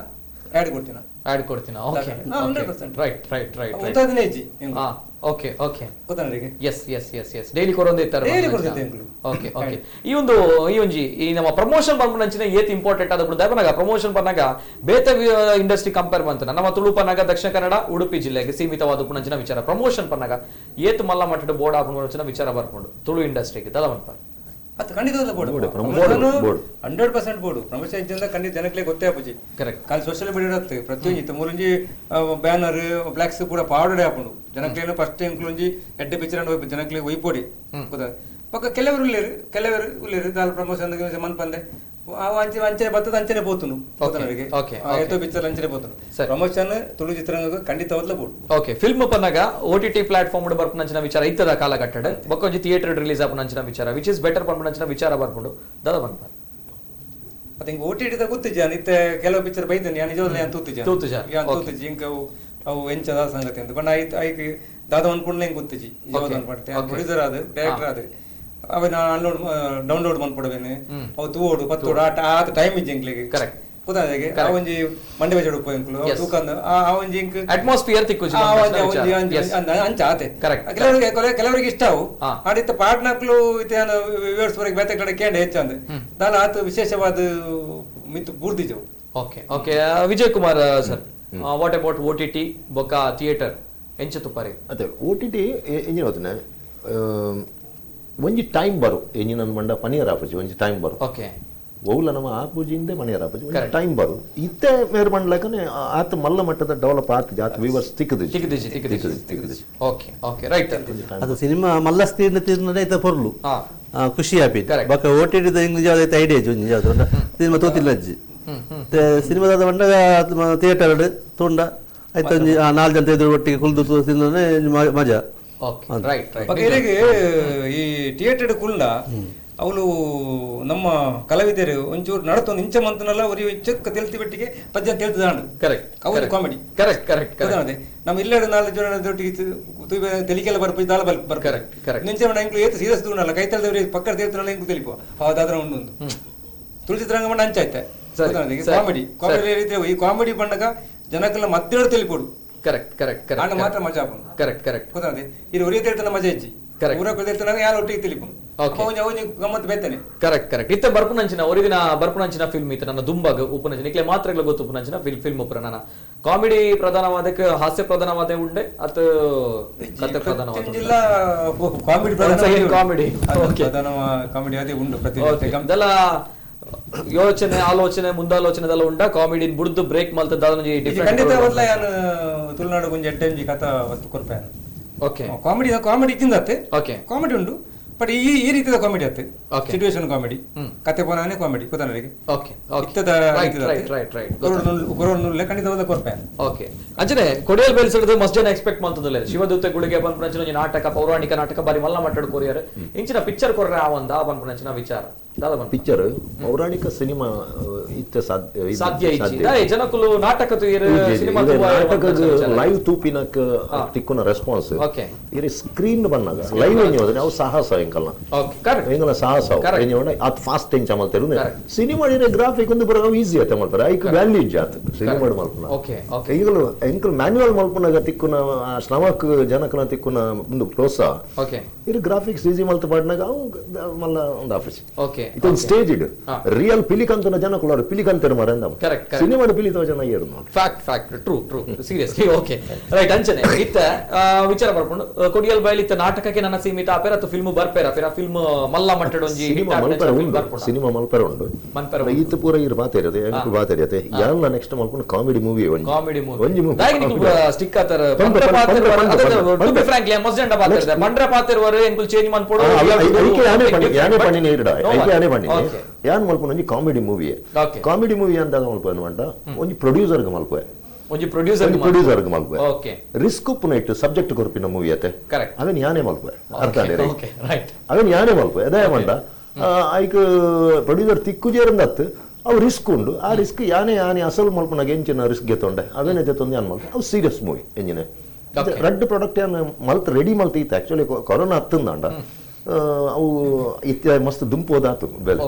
ಆಡ್ ಕೊಡ್ತೀನ ಓಕೆ 100% ರೈಟ್ ರೈಟ್ ರೈಟ್ ಉಂತಾದಿನ ಇಜ್ಜಿ ಓಕೆ ಓಕೆ ಗೊತ್ತನರಿಗೆ yes yes yes yes daily ಕೊರೊಂದೆ ಇತ್ತಾರೆ ಡೈಲಿ ಕೊಡ್ತಿದ್ದೆ ಎಂಕ್ಲು ಓಕೆ ಓಕೆ ಈ ಒಂಜಿ ಈ ನಮ್ಮ ಪ್ರಮೋಷನ್ ಬಂದ್ಬಿಡಂಚಿನ ಏತ್ ಇಂಪಾರ್ಟೆಂಟ್ ಆದ ಬಿಡು ದಯಪನಾಗ ಪ್ರಮೋಷನ್ ಬಂದಾಗ ಬೇತೆ ಇಂಡಸ್ಟ್ರಿ ಕಂಪೇರ್ ಬಂತ ನಮ್ಮ ತುಳು ಪನ್ನಾಗ ದಕ್ಷಿಣ ಕನ್ನಡ ಉಡುಪಿ ಜಿಲ್ಲೆಗೆ ಸೀಮಿತವಾದ ಪುಣಂಚಿನ ವಿಚಾರ ಪ್ರಮೋಷನ್ ಪನ್ನಾಗ ಏತ್ ಮಲ್ಲ ಮಟ್ಟದ ಬೋರ್ಡ್ ಹಾಕೊಂಡು ವಿಚಾರ ಬರ್ಕೊಂಡು ತುಳು ಇಂಡಸ್ಟ್ರಿಗೆ ತದವನ್ಪ ಅದು ಖಂಡಿತ ಬೋರ್ಡ್ 100% ಬೋರ್ಡ್ ಪ್ರಮೋಷನ್ ಇದ್ದಿಂದ ಖಂಡಿತ ಜನಕ್ಕೆ ಗೊತ್ತೇ ಆಪುಜಿ ಕರೆಕ್ಟ್ ಕಾಲ್ ಸೋಷಿಯಲ್ ಮೀಡಿಯಾ ಇರುತ್ತೆ ಪ್ರತಿಯೊಂದು ಮೂರಂಜಿ ಬ್ಯಾನರ್ ಫ್ಲಾಕ್ಸ್ ಕೂಡ ಪಾವಡೆ ಹಾಕೊಂಡು ಜನಕ್ಕೆ ಫಸ್ಟ್ ಇಂಕ್ಲುಂಜಿ ಎಡ್ಡೆ ಪಿಕ್ಚರ್ ಅನ್ನು ಜನಕ್ಕೆ ಒಯ್ಪೋಡಿ ಗೊತ್ತಾ ಪಕ್ಕ ಕೆಲವರು ಉಳ್ಳೇರು ದಾಲ್ ಪ್ರಮೋಷನ್ ಮನ್ಪಂದೆ ಅಂಚೆ ಅಂಚನೆ ಬರ್ತದ ಅಂಚನೆ ಬೋತುನು ಅವರಿಗೆ ಏತೋ ಪಿಕ್ಚರ್ ಅಂಚನೆ ಬೋತುನು ಪ್ರಮೋಷನ್ ತುಳು ಚಿತ್ರರಂಗ ಖಂಡಿತವಾದ್ಲ ಬೋರ್ಡ್ ಓಕೆ ಫಿಲ್ಮ್ ಪನ್ನಾಗ OTT ಪ್ಲಾಟ್ಫಾರ್ಮ್ ಬರ್ಪನಂಚಿನ ವಿಚಾರ ಇತ್ತದ ಕಾಲಘಟ್ಟದ ಬಕ್ಕೊಂಜಿ ಥಿಯೇಟರ್ ರಿಲೀಸ್ ಆಪನಂಚಿನ ವಿಚಾರ ವಿಚ್ ಇಸ್ ಬೆಟರ್ ಪಂಪನಂಚಿನ ವಿಚಾರ ಬರ್ಕೊಂಡು ದದ ಬಂತ ಅದ ಹಿಂಗ OTT ದ ಗೊತ್ತಿಜ ನಿತ್ತ ಕೆಲವು ಪಿಕ್ಚರ್ ಬೈದನಿ ಯಾ ನಿಜವಾಗ್ಲೂ ಯಾನ್ ತೂತಿಜ ಇಂಕ ಅವು ಎಂಚದ ಸಂಗತಿ ಅಂತ ಬಣ್ಣ ಐತಿ ದಾದ ಅನ್ಕೊಂಡ್ಲೆ ಹಿಂಗ್ ಗೊತ್ತಿಜಿ ನಿಜವಾದ ಅನ್ಪಡ್ತೆ ಪ್ರೊಡ್ಯೂಸರ್ ಆದ ಡೈರೆಕ್ಟರ್ ಆದ ಅವನ ಡೌನ್ಲೋಡ್ ಮಾಡ್ಕೊಡವೇನೆ ಅವು ತೂಡು ಪತ್ತೋಡು ಆತ ಟೈಮ್ ಇಜ್ಜಿಂಕ್ಲಿಗೆ ಕರೆಕ್ಟ್ ಗೊತ್ತಾಗೆ ಅವಂಜಿ ಮಂಡೆ ಬಜೆಟ್ ಉಪಯೋಗಿಂಕ್ಲು ತೂಕಂದ ಅವಂಜಿ ಇಂಕ್ ಅಟ್ಮಾಸ್ಫಿಯರ್ ತಿಕ್ಕುಜಿ ಅಂಚ ಆತೆ ಕೆಲವರಿಗೆ ಇಷ್ಟ ಅವು ಆಡಿತ್ತ ಪಾಟ್ನಕ್ಲು ಇತೇನ ವ್ಯೂವರ್ಸ್ ವರೆಗೆ ಬೇತೆ ಕಡೆ ಕೇಂದ್ರ ಹೆಚ್ಚಂದೆ ದಾಲ ಆತ ವಿಶೇಷವಾದ ಮಿತ್ತು ಬೂರ್ದಿಜವು okay okay Vijay Kumar sir what about OTT ಬೊಕ್ಕ ಥಿಯೇಟರ್ ಎಂಚ ತುಪ್ಪಾರಿ ಅದೇ OTT ಎಂಜಿನ ಹೋತನೆ ಒಂಜಿ ಟೈಮ್ ಬರು ಎಂಜಿನ ಮಂಡ ಪನಿಯರ್ ಆಪುಜಿ ಒಂಜಿ ಟೈಮ್ ಬರು ಓಕೆ ಓವುಲ ನಮ್ಮ ಆಪುಜಿಂದೆ ಮನಿಯರ್ ಆಪುಜಿ ಒಂಜಿ ಟೈಮ್ ಬರು ಇತ್ತೆ ಮೇರ್ ಮಂಡ್ಲಕನೆ ಆತ ಮಲ್ಲ ಮಟ್ಟದ ಡೆವಲಪ್ ಆತ ಆತ ವ್ಯೂವರ್ಸ್ ತಿಕ್ಕದಿಜಿ ಓಕೆ ಓಕೆ ರೈಟ್ ಅದು ಸಿನಿಮಾ ಮಲ್ಲ ಸ್ಕ್ರೀನ್ ತಿನ್ನಡೆ ಐತ ಪೊರ್ಲು ಖುಷಿ ಆಪಿ ಬಕ OTT ದ ಇಂಗ್ಲಿಷ್ ಯಾವ್ದೈತೆ ಐಡಿಯಾ ಜೊಂಜಿ ಯಾವ್ದು ಸಿನಿಮಾ ತೋತಿಲ್ಲ ಅಜ್ಜಿ ಸಿನಿಮಾದ ಬಂದಾಗ ಥಿಯೇಟರ್ ತೋಂಡ ಆಯ್ತು 4 ಜನ ಎದುರು ಒಟ್ಟಿಗೆ ಕುಲ್ದು ತಿಂದ್ರೆ ಮಜಾ ಈ ಥಿಯೇಟರ್ ಕುಳ್ಳ ಅವಳು ನಮ್ಮ ಕಲಾವಿದರು ಒಂಚೂರು ನಡತೊಂದು ಇಂಚ ಮಂತನಲ್ಲ ಅವ್ರಿಗೆ ಚಕ್ಕ ತೆಲ್ತಿ ಬಿಟ್ಟಿಗೆ ಪದ್ಯ ತೆಲ್ತಿದಾಂಡು ಕರೆಕ್ಟ್ ಅವರು ಕಾಮಿಡಿ ಕರೆಕ್ಟ್ ಕರೆಕ್ಟ್ ಅದೇ ನಮ್ಮ ಇಲ್ಲೆರಡು 4 ಜನ ಒಟ್ಟಿಗೆ ತೆಲಿಕೆಲ್ಲ ಬರ್ಪಿ ದಾಲ ಬರ್ ಕರೆಕ್ಟ್ ನಿಂಚೆ ಇಂಕ್ಲು ಏತು ಸೀರಿಯಸ್ ದೂನಲ್ಲ ಕೈ ತಲ್ದವ್ರಿಗೆ ಪಕ್ಕ ತೇಳ್ತಾನಲ್ಲ ಇಂಕ್ಲು ತೆಲಿಪುವ ಅದಾದ್ರ ಒಂದು ತುಳು ಚಿತ್ರರಂಗ ಮಂಡ ಅಂಚಾಯ್ತೆ ಕಾಮಿಡಿ ಕಾಮಿಡಿ ರೀತಿ ಈ ಕಾಮಿಡಿ ಬಂದಾಗ ಜನಕ್ಕೆಲ್ಲ ಮಧ್ಯ ತಿಳಿಪೋಡು ಕರೆಕ್ಟ್ ಕರೆಕ್ಟ್ ಆಂಡ ಕರೆಕ್ಟ್ ಮಾತ್ರ ಮಜಾ ಕರೆಕ್ಟ್ ಕರೆಕ್ಟ್ ಗೊತ್ತಾದೆ ಇದು ಒರಿಯ ಹೇಳ್ತಾನೆ ಮಜಾ ಇಜ್ಜಿ Correct. ಊರ ಹೇಳ್ತಾನೆ ಯಾರು ಒಟ್ಟಿಗೆ ತಿಳಿಪು Okay. ಅವನು ಗಮ್ಮತ್ ಬೇತಾನೆ ಕರೆಕ್ಟ್ ಕರೆಕ್ಟ್ ಇತ್ತ ಬರ್ಪುನಂಚಿನ ಒರಿದಿನ ಬರ್ಪುನಂಚಿನ ಫಿಲ್ಮ್ ಇತ್ತು ನನ್ನ ದುಂಬಾಗ ಉಪನಂಚಿನ ಇಕ್ಲೆ ಮಾತ್ರ ಗೊತ್ತು ಉಪನಂಚಿನ ಫಿಲ್ಮ್ ಉಪರ ನನ್ನ ಕಾಮಿಡಿ ಪ್ರಧಾನವಾದಕ್ಕೆ ಹಾಸ್ಯ ಪ್ರಧಾನವಾದ ಉಂಡೆ ಅತ ಕಥೆ ಪ್ರಧಾನವಾದ ಜಿಲ್ಲಾ ಕಾಮಿಡಿ ಕಾಮಿಡಿ ಪ್ರಧಾನ ಕಾಮಿಡಿ ಅದೇ ಉಂಟು ಪ್ರತಿ ಅದೆಲ್ಲ ಯೋಚನೆ ಆಲೋಚನೆ ಮುಂದಾಲೋಚನೆದೆಲ್ಲ ಉಂಡ ಕಾಮಿಡಿ ಬುಡ್ದು ಬ್ರೇಕ್ ಮಲ್ತದ ಖಂಡಿತ ಬದಲ ಯಾನು ತುಳುನಾಡು ಗುಂಜಿ ಎಡ್ಡೆಂಜಿ ಕಥಾ ವಸ್ತು ಕೊರ್ಪೆ ಓಕೆ ಕಾಮಿಡಿ ಕಾಮಿಡಿ ಇದ್ದಿಂದತ್ತೆ ಓಕೆ ಕಾಮಿಡಿ ಉಂಟು ಬಟ್ ಈ ರೀತಿಯ ಕಾಮಿಡಿ ಆತ್ತೆ Okay. ಸಿಚುವೇಶನ್ ಕಾಮಿಡಿ ಕತೆ ಪೋನಾನೆ ಕಾಮಿಡಿ ಕುತನರಿಗೆ ಓಕೆ ಇತ್ತದ ಗುರುನುಲ್ಲೆ ಖಂಡಿತವಾದ ಕೊರ್ಪೆ ಓಕೆ ಅಂಚನೆ ಕೊಡಿಯಲ್ ಬೆಲ್ಸಡ್ದು ಮಸ್ಟ್ ಜನ ಎಕ್ಸ್ಪೆಕ್ಟ್ ಮಾಡ್ತದಲ್ಲ ಶಿವದೂತ ಗುಳಿಗೆ ಪನ್ಪುನಂಚಿನ ನಾಟಕ ಪೌರಾಣಿಕ ನಾಟಕ ಬಾರಿ ಮಲ್ಲ ಮಟ್ಟಡು ಕೊರಿಯರ್ ಇಂಚಿನ ಪಿಕ್ಚರ್ ಕೊರ್ರೆ ಆವಂದ ಪನ್ಪುನಂಚಿನ ವಿಚಾರ ಪಿಕ್ಚರ್ ಪೌರಾಣಿಕ ಸಿನಿಮಾ ಇತ್ತ ಸಾಧ್ಯ ಇಚ್ಚಿ ಜನಕುಲು ನಾಟಕ ಸಿನಿಮಾ ನಾಟಕ ಲೈವ್ ತೂಪಿನಕ್ ತಿಕ್ಕುನ ರೆಸ್ಪಾನ್ಸ್ ಓಕೆ ಇರಿ ಸ್ಕ್ರೀನ್ ಬನ್ನಾಗ ಲೈವ್ ಏನಿವದ್ರೆ ಅವು ಸಾಹಸ ಎಂಕಲ್ನ ಓಕೆ ಕರೆಕ್ಟ್ ಎಂಕಲ ಸಾಹಸ ಏನಿವಡ ಅದು ಫಾಸ್ಟ್ ಎಂಚ ಮಲ್ತರು ಸಿನಿಮಾ ಇರೆ ಗ್ರಾಫಿಕ್ ಒಂದು ಬರೋ ಈಸಿ ಆತ ಮಲ್ತಾರೆ ಐಕ್ ವ್ಯಾಲ್ಯೂ ಇಜ್ಜಾತ್ ಸಿನಿಮಾ ಮಲ್ಪನ ಓಕೆ ಓಕೆ ಈಗಲು ಎಂಕಲ್ ಮ್ಯಾನ್ಯುವಲ್ ಮಲ್ಪನಾಗ ತಿಕ್ಕುನ ಶ್ರಮಕ್ ಜನಕನ ತಿಕ್ಕುನ ಒಂದು ಪ್ರೋತ್ಸಾಹ ಓಕೆ ಇರು ಗ್ರಾಫಿಕ್ಸ್ ಈಸಿ ಮಲ್ತ ಪಾಡ್ನಾಗ ಅವು ಮಲ್ಲ ಒಂದು ಆಫೀಸ್ ಓಕೆ ಇದೊಂದು ಸ್ಟೇಜ್ ಇಡು ರಿಯಲ್ ಪಿಲಿಕಂತನ ಜನ ಕೊಡೋರು ಪಿಲಿಕಂತರ ಮರ ಅಂದ ಕರೆಕ್ಟ್ ಸಿನಿಮಾ ಪಿಲಿತವ ಜನ ಏರು ನೋಡಿ fact true seriously okay right ಅಂಚನೆ ಇತ್ತ ವಿಚಾರ ಬರ್ಕೊಂಡು ಕೊಡಿಯಲ್ ಬೈಲ್ ಇತ್ತ ನಾಟಕಕ್ಕೆ ನನ್ನ ಸೀಮಿತ ಆಪೇರ ಅಥವಾ ಫಿಲ್ಮ್ ಬರ್ಪೇರ ಫಿರ ಫಿಲ್ಮ್ ಮಲ್ಲ ಮಟ್ಟಡೊಂಜಿ ಸಿನಿಮಾ ಮಲ್ಪರ ಉಂಡು ಈತ ಪೂರ ಇರು ಬಾತೇರದೆ ಎಂಕು ಬಾತೇರತೆ ಯಾನ್ಲ ನೆಕ್ಸ್ಟ್ ಮಲ್ಕೊಂಡು ಕಾಮಿಡಿ ಮೂವಿ ಒಂಜಿ ಕಾಮಿಡಿ ಒಂಜಿ ಮೂವಿ ದಾಯಿನಿಕು ಸ್ಟಿಕ್ ಆತರ ಮಂಡ್ರ ಪಾತ್ರ ಟು ಬಿ ಫ್ರಾಂಕ್ಲಿ ಮಸ್ಟ್ ಜಂಡ ಪಾತ್ರ ಮಂಡ್ರ ಪಾತ್ರ ಎಂಕುಲ್ ಚೇಂಜ್ ಮಾಡ್ಪೋಡು ಯಾನೇ ಪಣ್ಣಿನ ಇರಡ ಯಾನೇ ಪಣ್ಣಿನ ಯಾನ್ ಮಲ್ಪನ ಒಂಜಿ ಕಾಮಿಡಿ ಮೂವಿ ಕಾಮಿಡಿ ಮೂವಿ ಅಂದಾಗ ಮಲ್ಪನ ಮಂಟ ಒಂಜಿ ಪ್ರೊಡ್ಯೂಸರ್ ಗೆ ಮಲ್ಪೆ ಒಂಜಿ ಪ್ರೊಡ್ಯೂಸರ್ ಗೆ ಮಲ್ಪೆ ಓಕೆ ರಿಸ್ಕ್ ಉಪ್ಪುನೈಟ್ ಸಬ್ಜೆಕ್ಟ್ ಕೊರ್ಪಿನ ಮೂವಿ ಅತೆ ಕರೆಕ್ಟ್ ಅವನ್ ಯಾನೇ ಮಲ್ಪೆ ಅರ್ಥ ಓಕೆ ರೈಟ್ ಅವನ್ ಯಾನೇ ಮಲ್ಪೆ ಅದೇ ಮಂಡ ಐಕ್ ಪ್ರೊಡ್ಯೂಸರ್ ತಿಕ್ಕುಜೇರಂದತ್ತು ಅವು ರಿಸ್ಕ್ ಉಂಡು ಆ ರಿಸ್ಕ್ ಯಾನೇ ಅಸಲ್ ಮಲ್ಪನಾಗ ಎಂಚಿನ ರಿಸ್ಕ್ ಗೆತ್ತೊಂಡೆ ಅವೇನೈತೆ ತೊಂದು ಯಾನ್ ಮಲ್ಪೆ ಅವು ಸೀರಿಯಸ್ ಮೂವಿ ಎಂಜಿನೆ ರೆಡ್ ಪ್ರಾಡಕ್ಟ್ ಯಾನ್ ಮಲ್ತ್ ರೆಡಿ ಮಲ್ತ ಇತ್ತು ಆಕ್ಚುಲಿ ಕೊರೋನಾ ಹತ್ತಂದಾಂಡ ಅವು ಇತ್ತ ಮಸ್ತ್ ದುಂಪೋದಾತು ಬೆಲೆ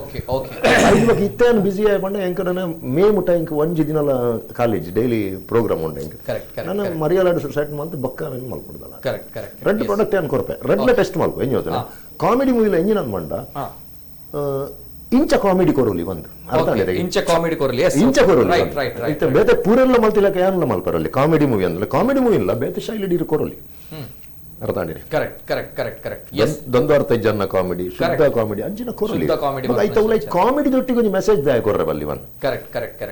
ಇವಾಗ ಇತ್ತೇನು ಬಿಸಿ ಆಯ್ಕೊಂಡೆ ಎಂಕನ ಮೇ ಮುಟ್ಟ ಇಂಕ ಒಂಜಿ ದಿನಲ ಕಾಲೇಜ್ ಡೈಲಿ ಪ್ರೋಗ್ರಾಮ್ ಉಂಡೆ ಇಂಕ ನಾನು ಮರಿಯಾಲಾಡು ಸೆಟ್ ಮಲ್ತು ಬಕ್ಕ ಅವೇನು ಮಲ್ಕೊಡ್ದಲ್ಲ ರೆಡ್ ಪ್ರಾಡಕ್ಟ್ ಏನು ಕೊರಪೆ ರೆಡ್ಲ ಟೆಸ್ಟ್ ಮಲ್ಪು ಎಂಜಿ ಹೋಗ್ತಾನೆ ಕಾಮಿಡಿ ಮೂವಿಲ ಎಂಜಿನ ಮಂಡ ಇಂಚ ಕಾಮಿಡಿ ಕೊರೋಲಿ ಒಂದು ಇಂಚ ಕಾಮಿಡಿ ಕೊರಲಿ ಇಂಚ ಕೊರೋಲಿ ಬೇತೆ ಪೂರೆಲ್ಲ ಮಲ್ತಿಲಕ ಯಾನಲ್ಲ ಮಲ್ಪರಲ್ಲಿ ಕಾಮಿಡಿ ಮೂವಿ ಅಂದ್ರೆ ಕಾಮಿಡಿ ಮೂವಿ ಇಲ್ಲ ಬೇತೆ ಶೈಲಿ ಇರು ಕೊರೋಲಿ ಅರ್ಥ ಕರೆಕ್ಟ್ ದೊಂದರ್ಥ ಜನ ಕಾಮಿಡಿ ಶುದ್ಧ ಕಾಮಿಡಿ ಅಂಚಿನ ಕೊರಲಿ ಕಾಮಿಡಿ ಜೊಟ್ಟಿಗೆ ಒಂದು ಮೆಸೇಜ್ ದಾಯ ಕೊರ್ರೆ ಬಲ್ಲಿ ಒನ್ ಕರೆಕ್ಟ್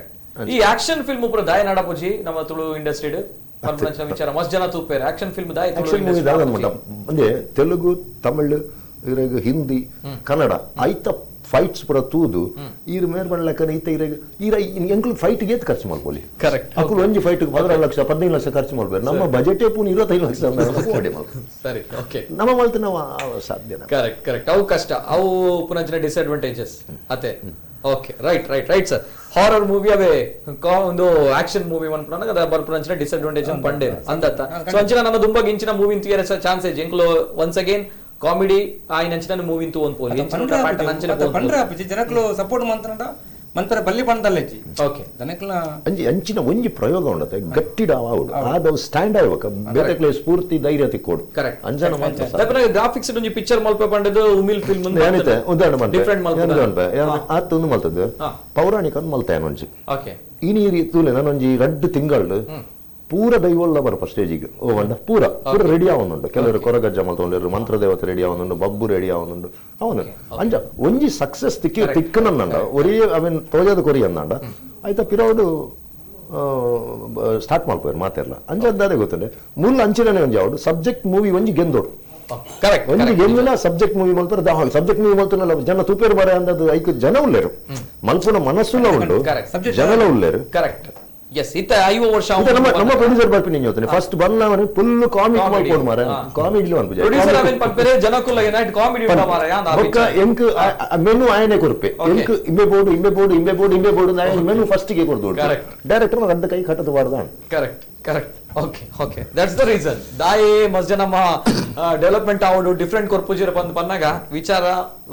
ಈ ಆಕ್ಷನ್ ಫಿಲ್ಮ್ ಉಪರ ದಾಯ ನಡಪುಜಿ ನಮ್ಮ ತುಳು ಇಂಡಸ್ಟ್ರಿ ವಿಚಾರ ಮಸ್ತ್ ಜನ ತೂಪೇರ್ ಆಕ್ಷನ್ ಫಿಲ್ಮ್ ದಾಯ ಆಕ್ಷನ್ ಮೂವಿ ದಾದನ್ಮಟ ಅಂದ್ರೆ ತೆಲುಗು ತಮಿಳು ಇರಾಗ ಹಿಂದಿ ಕನ್ನಡ ಐತ ಫೈಟ್ಸ್ ಪುರ ತೂದು ಈರು ಮೇರ್ ಬಣ್ಣ ಈತ ಈರ ಎಂಕ್ಲು ಫೈಟ್ ಗೆ ಖರ್ಚು ಮಾಡ್ಕೊಳ್ಳಿ ಕರೆಕ್ಟ್ ಅಕ್ಕಳು ಒಂಜಿ ಫೈಟ್ 15 ಲಕ್ಷ 15 ಲಕ್ಷ ಖರ್ಚು ಮಾಡ್ಬೇಕು ನಮ್ಮ ಬಜೆಟೇ ಪೂನ್ 25 ಲಕ್ಷ ಸರಿ ಓಕೆ ನಮ್ಮ ಮಲ್ತ ನಾವು ಸಾಧ್ಯ ಕರೆಕ್ಟ್ ಅವು ಕಷ್ಟ ಅವು ಪುನಃ ಡಿಸ್ಅಡ್ವಾಂಟೇಜಸ್ ಅತೆ okay right sir horror movie ಅವೇ ಒಂದು ಆಕ್ಷನ್ ಮೂವಿ ಅನ್ಪುನಾಗ ಅದ ಬರ್ಪುನಂಚಿನ ಡಿಸ್ಅಡ್ವಾಂಟೇಜ್ ಪಂಡೆ ಅಂದತ್ತ ಸೊ ಅಂಚಿನ ನನ್ನ ದುಂಬ ಇಂಚಿನ ಮೂವಿ ಇಂತಿಯರ ಚಾನ್ಸೇಜ್ ಎಂಕ್ಲು ಒನ್ಸ್ ಅಗೇನ್ ಕಾಮಿಡಿ ಆಯ್ನಂಚಿನ ಮೂವಿ ಇಂತು ಒಂದು ಪೋಲಿ ಪಂಡ್ರ ಜನಕ್ಲು ಸಪೋರ್ಟ್ ಮಂತನಡ ಮಂತರ ಬಲ್ಲಿ ಪಂಡಲ್ಲೈತಿ ಓಕೆ ಜನಕ್ಲ ಅಂಚಿನ ಒಂಜಿ ಪ್ರಯೋಗ ಉಂಡತೆ ಗಟ್ಟಿಡ ಆವುಡು ಆದವು ಸ್ಟ್ಯಾಂಡ್ ಆಯ್ವಕ ಬೇತಕ್ಲೆ ಸ್ಫೂರ್ತಿ ಧೈರ್ಯ ತಿಕ್ಕೋಡು ಕರೆಕ್ಟ್ ಅಂಜನ ಮಾತ್ರ ದಪನ ಗ್ರಾಫಿಕ್ಸ್ ಒಂಜಿ ಪಿಕ್ಚರ್ ಮಲ್ಪ ಪಂಡದು ಉಮಿಲ್ ಫಿಲ್ಮ್ ಏನಿತೆ ಉದಾಹರಣೆ ಮಾಡ್ತೆ ಡಿಫರೆಂಟ್ ಮಲ್ಪ ಆತೊಂದು ಮಲ್ತದ್ದು ಪೌರಾಣಿಕ ಮಲ್ತ ಏನೊಂಜಿ ಓಕೆ ಈ ನೀರಿ ತೂಲೆ ನಾನೊಂಜಿ 2 ತಿಂಗಳು ಪೂರ ದೈವಲ್ಲ ಬರಪ ಸ್ಟೇಜಿಗೆ ಓ ಅಂಡ ಪೂರ ರೆಡಿ ಆವನುಂಡು ಕೆಲವರು ಕೊರಗಜ್ಜ ಮಲ್ತೊಂಡಿರು ಮಂತ್ರ ದೇವತೆ ರೆಡಿ ಆವನುಂಡು ಬಬ್ಬು ರೆಡಿ ಆವನುಂಡು ಅವನು ಅಂಜ ಒಂಜಿ ಸಕ್ಸಸ್ ತಿಕ್ಕನಂಡ ಒರೇ ಅವೇನ್ ತೋಜದ ಕೊರಿ ಅಂದಂಡ ಆಯ್ತಾ ಪಿರೌಡು ಸ್ಟಾರ್ಟ್ ಮಾತೆಲ್ಲ ಅಂಜಾದ್ರೆ ಗೊತ್ತಂಡೆ ಮೂಲ ಅಂಚಿನೇ ಒಂಜಿ ಅವಡು ಸಬ್ಜೆಕ್ಟ್ ಮೂವಿ ಒಂಜಿ ಗೆಂದೋಡು ಒಂಜಿ ಗೆಂದಿನ ಸಬ್ಜೆಕ್ಟ್ ಮೂವಿ ಮಲ್ಪರ ಸಬ್ಜೆಕ್ಟ್ ಮೂವಿ ಮಲ್ತನಲ್ಲ ಜನ ತೂಪೇರು ಬರ ಅಂದದ್ದು ಐಕ ಜನ ಉಳ್ಳೇರು ಮಲ್ಪನ ಮನಸ್ಸುಲ ಉಂಡು ಜನಲ ಉಳ್ಳೇರು ಕರೆಕ್ಟ್ ಎಸ್ ಇತ್ತ 5 ವರ್ಷ ನಮ್ಮ ಪ್ರೊಡ್ಯೂಸರ್ ಬರ್ಪಿನಿ ಹೇಳ್ತಾನೆ ಫಸ್ಟ್ ಬನ್ನವನೆ ಫುಲ್ ಕಾಮಿಡಿ ಮಾಡ್ಕೊಂಡು ಮಾರ ಕಾಮಿಡಿ ಅನ್ಪುಜ ಪ್ರೊಡ್ಯೂಸರ್ ಅವೆನ್ ಪಂಪರೆ ಜನಕುಲ್ಲ ಯುನೈಟ್ ಕಾಮಿಡಿ ಉಂಡ ಮಾರ ಯಾನ್ ಬೊಕ್ಕ ಎಂಕ್ ಮೆನು ಆಯನೆ ಕೊರ್ಪೆ ಎಂಕ್ ಇಂಬೆ ಬೋರ್ಡ್ ನಾಯ ಮೆನು ಫಸ್ಟ್ ಗೆ ಕೊರ್ದು ಡೈರೆಕ್ಟರ್ ರಡ್ಡ ಕೈ ಕಟ್ಟದ ಬಾರ್ದಾನ್ correct correct. Okay that's the reason ದಾಯಿ ಮಸ್ಜ ನಮ್ಮ ಡೆವಲಪ್ಮೆಂಟ್ ಆವಡು ಡಿಫ್ರೆಂಟ್ ಕೊರ್ಪುಜಿರ ಬಂದು ಪನ್ನಾಗ ವಿಚಾರ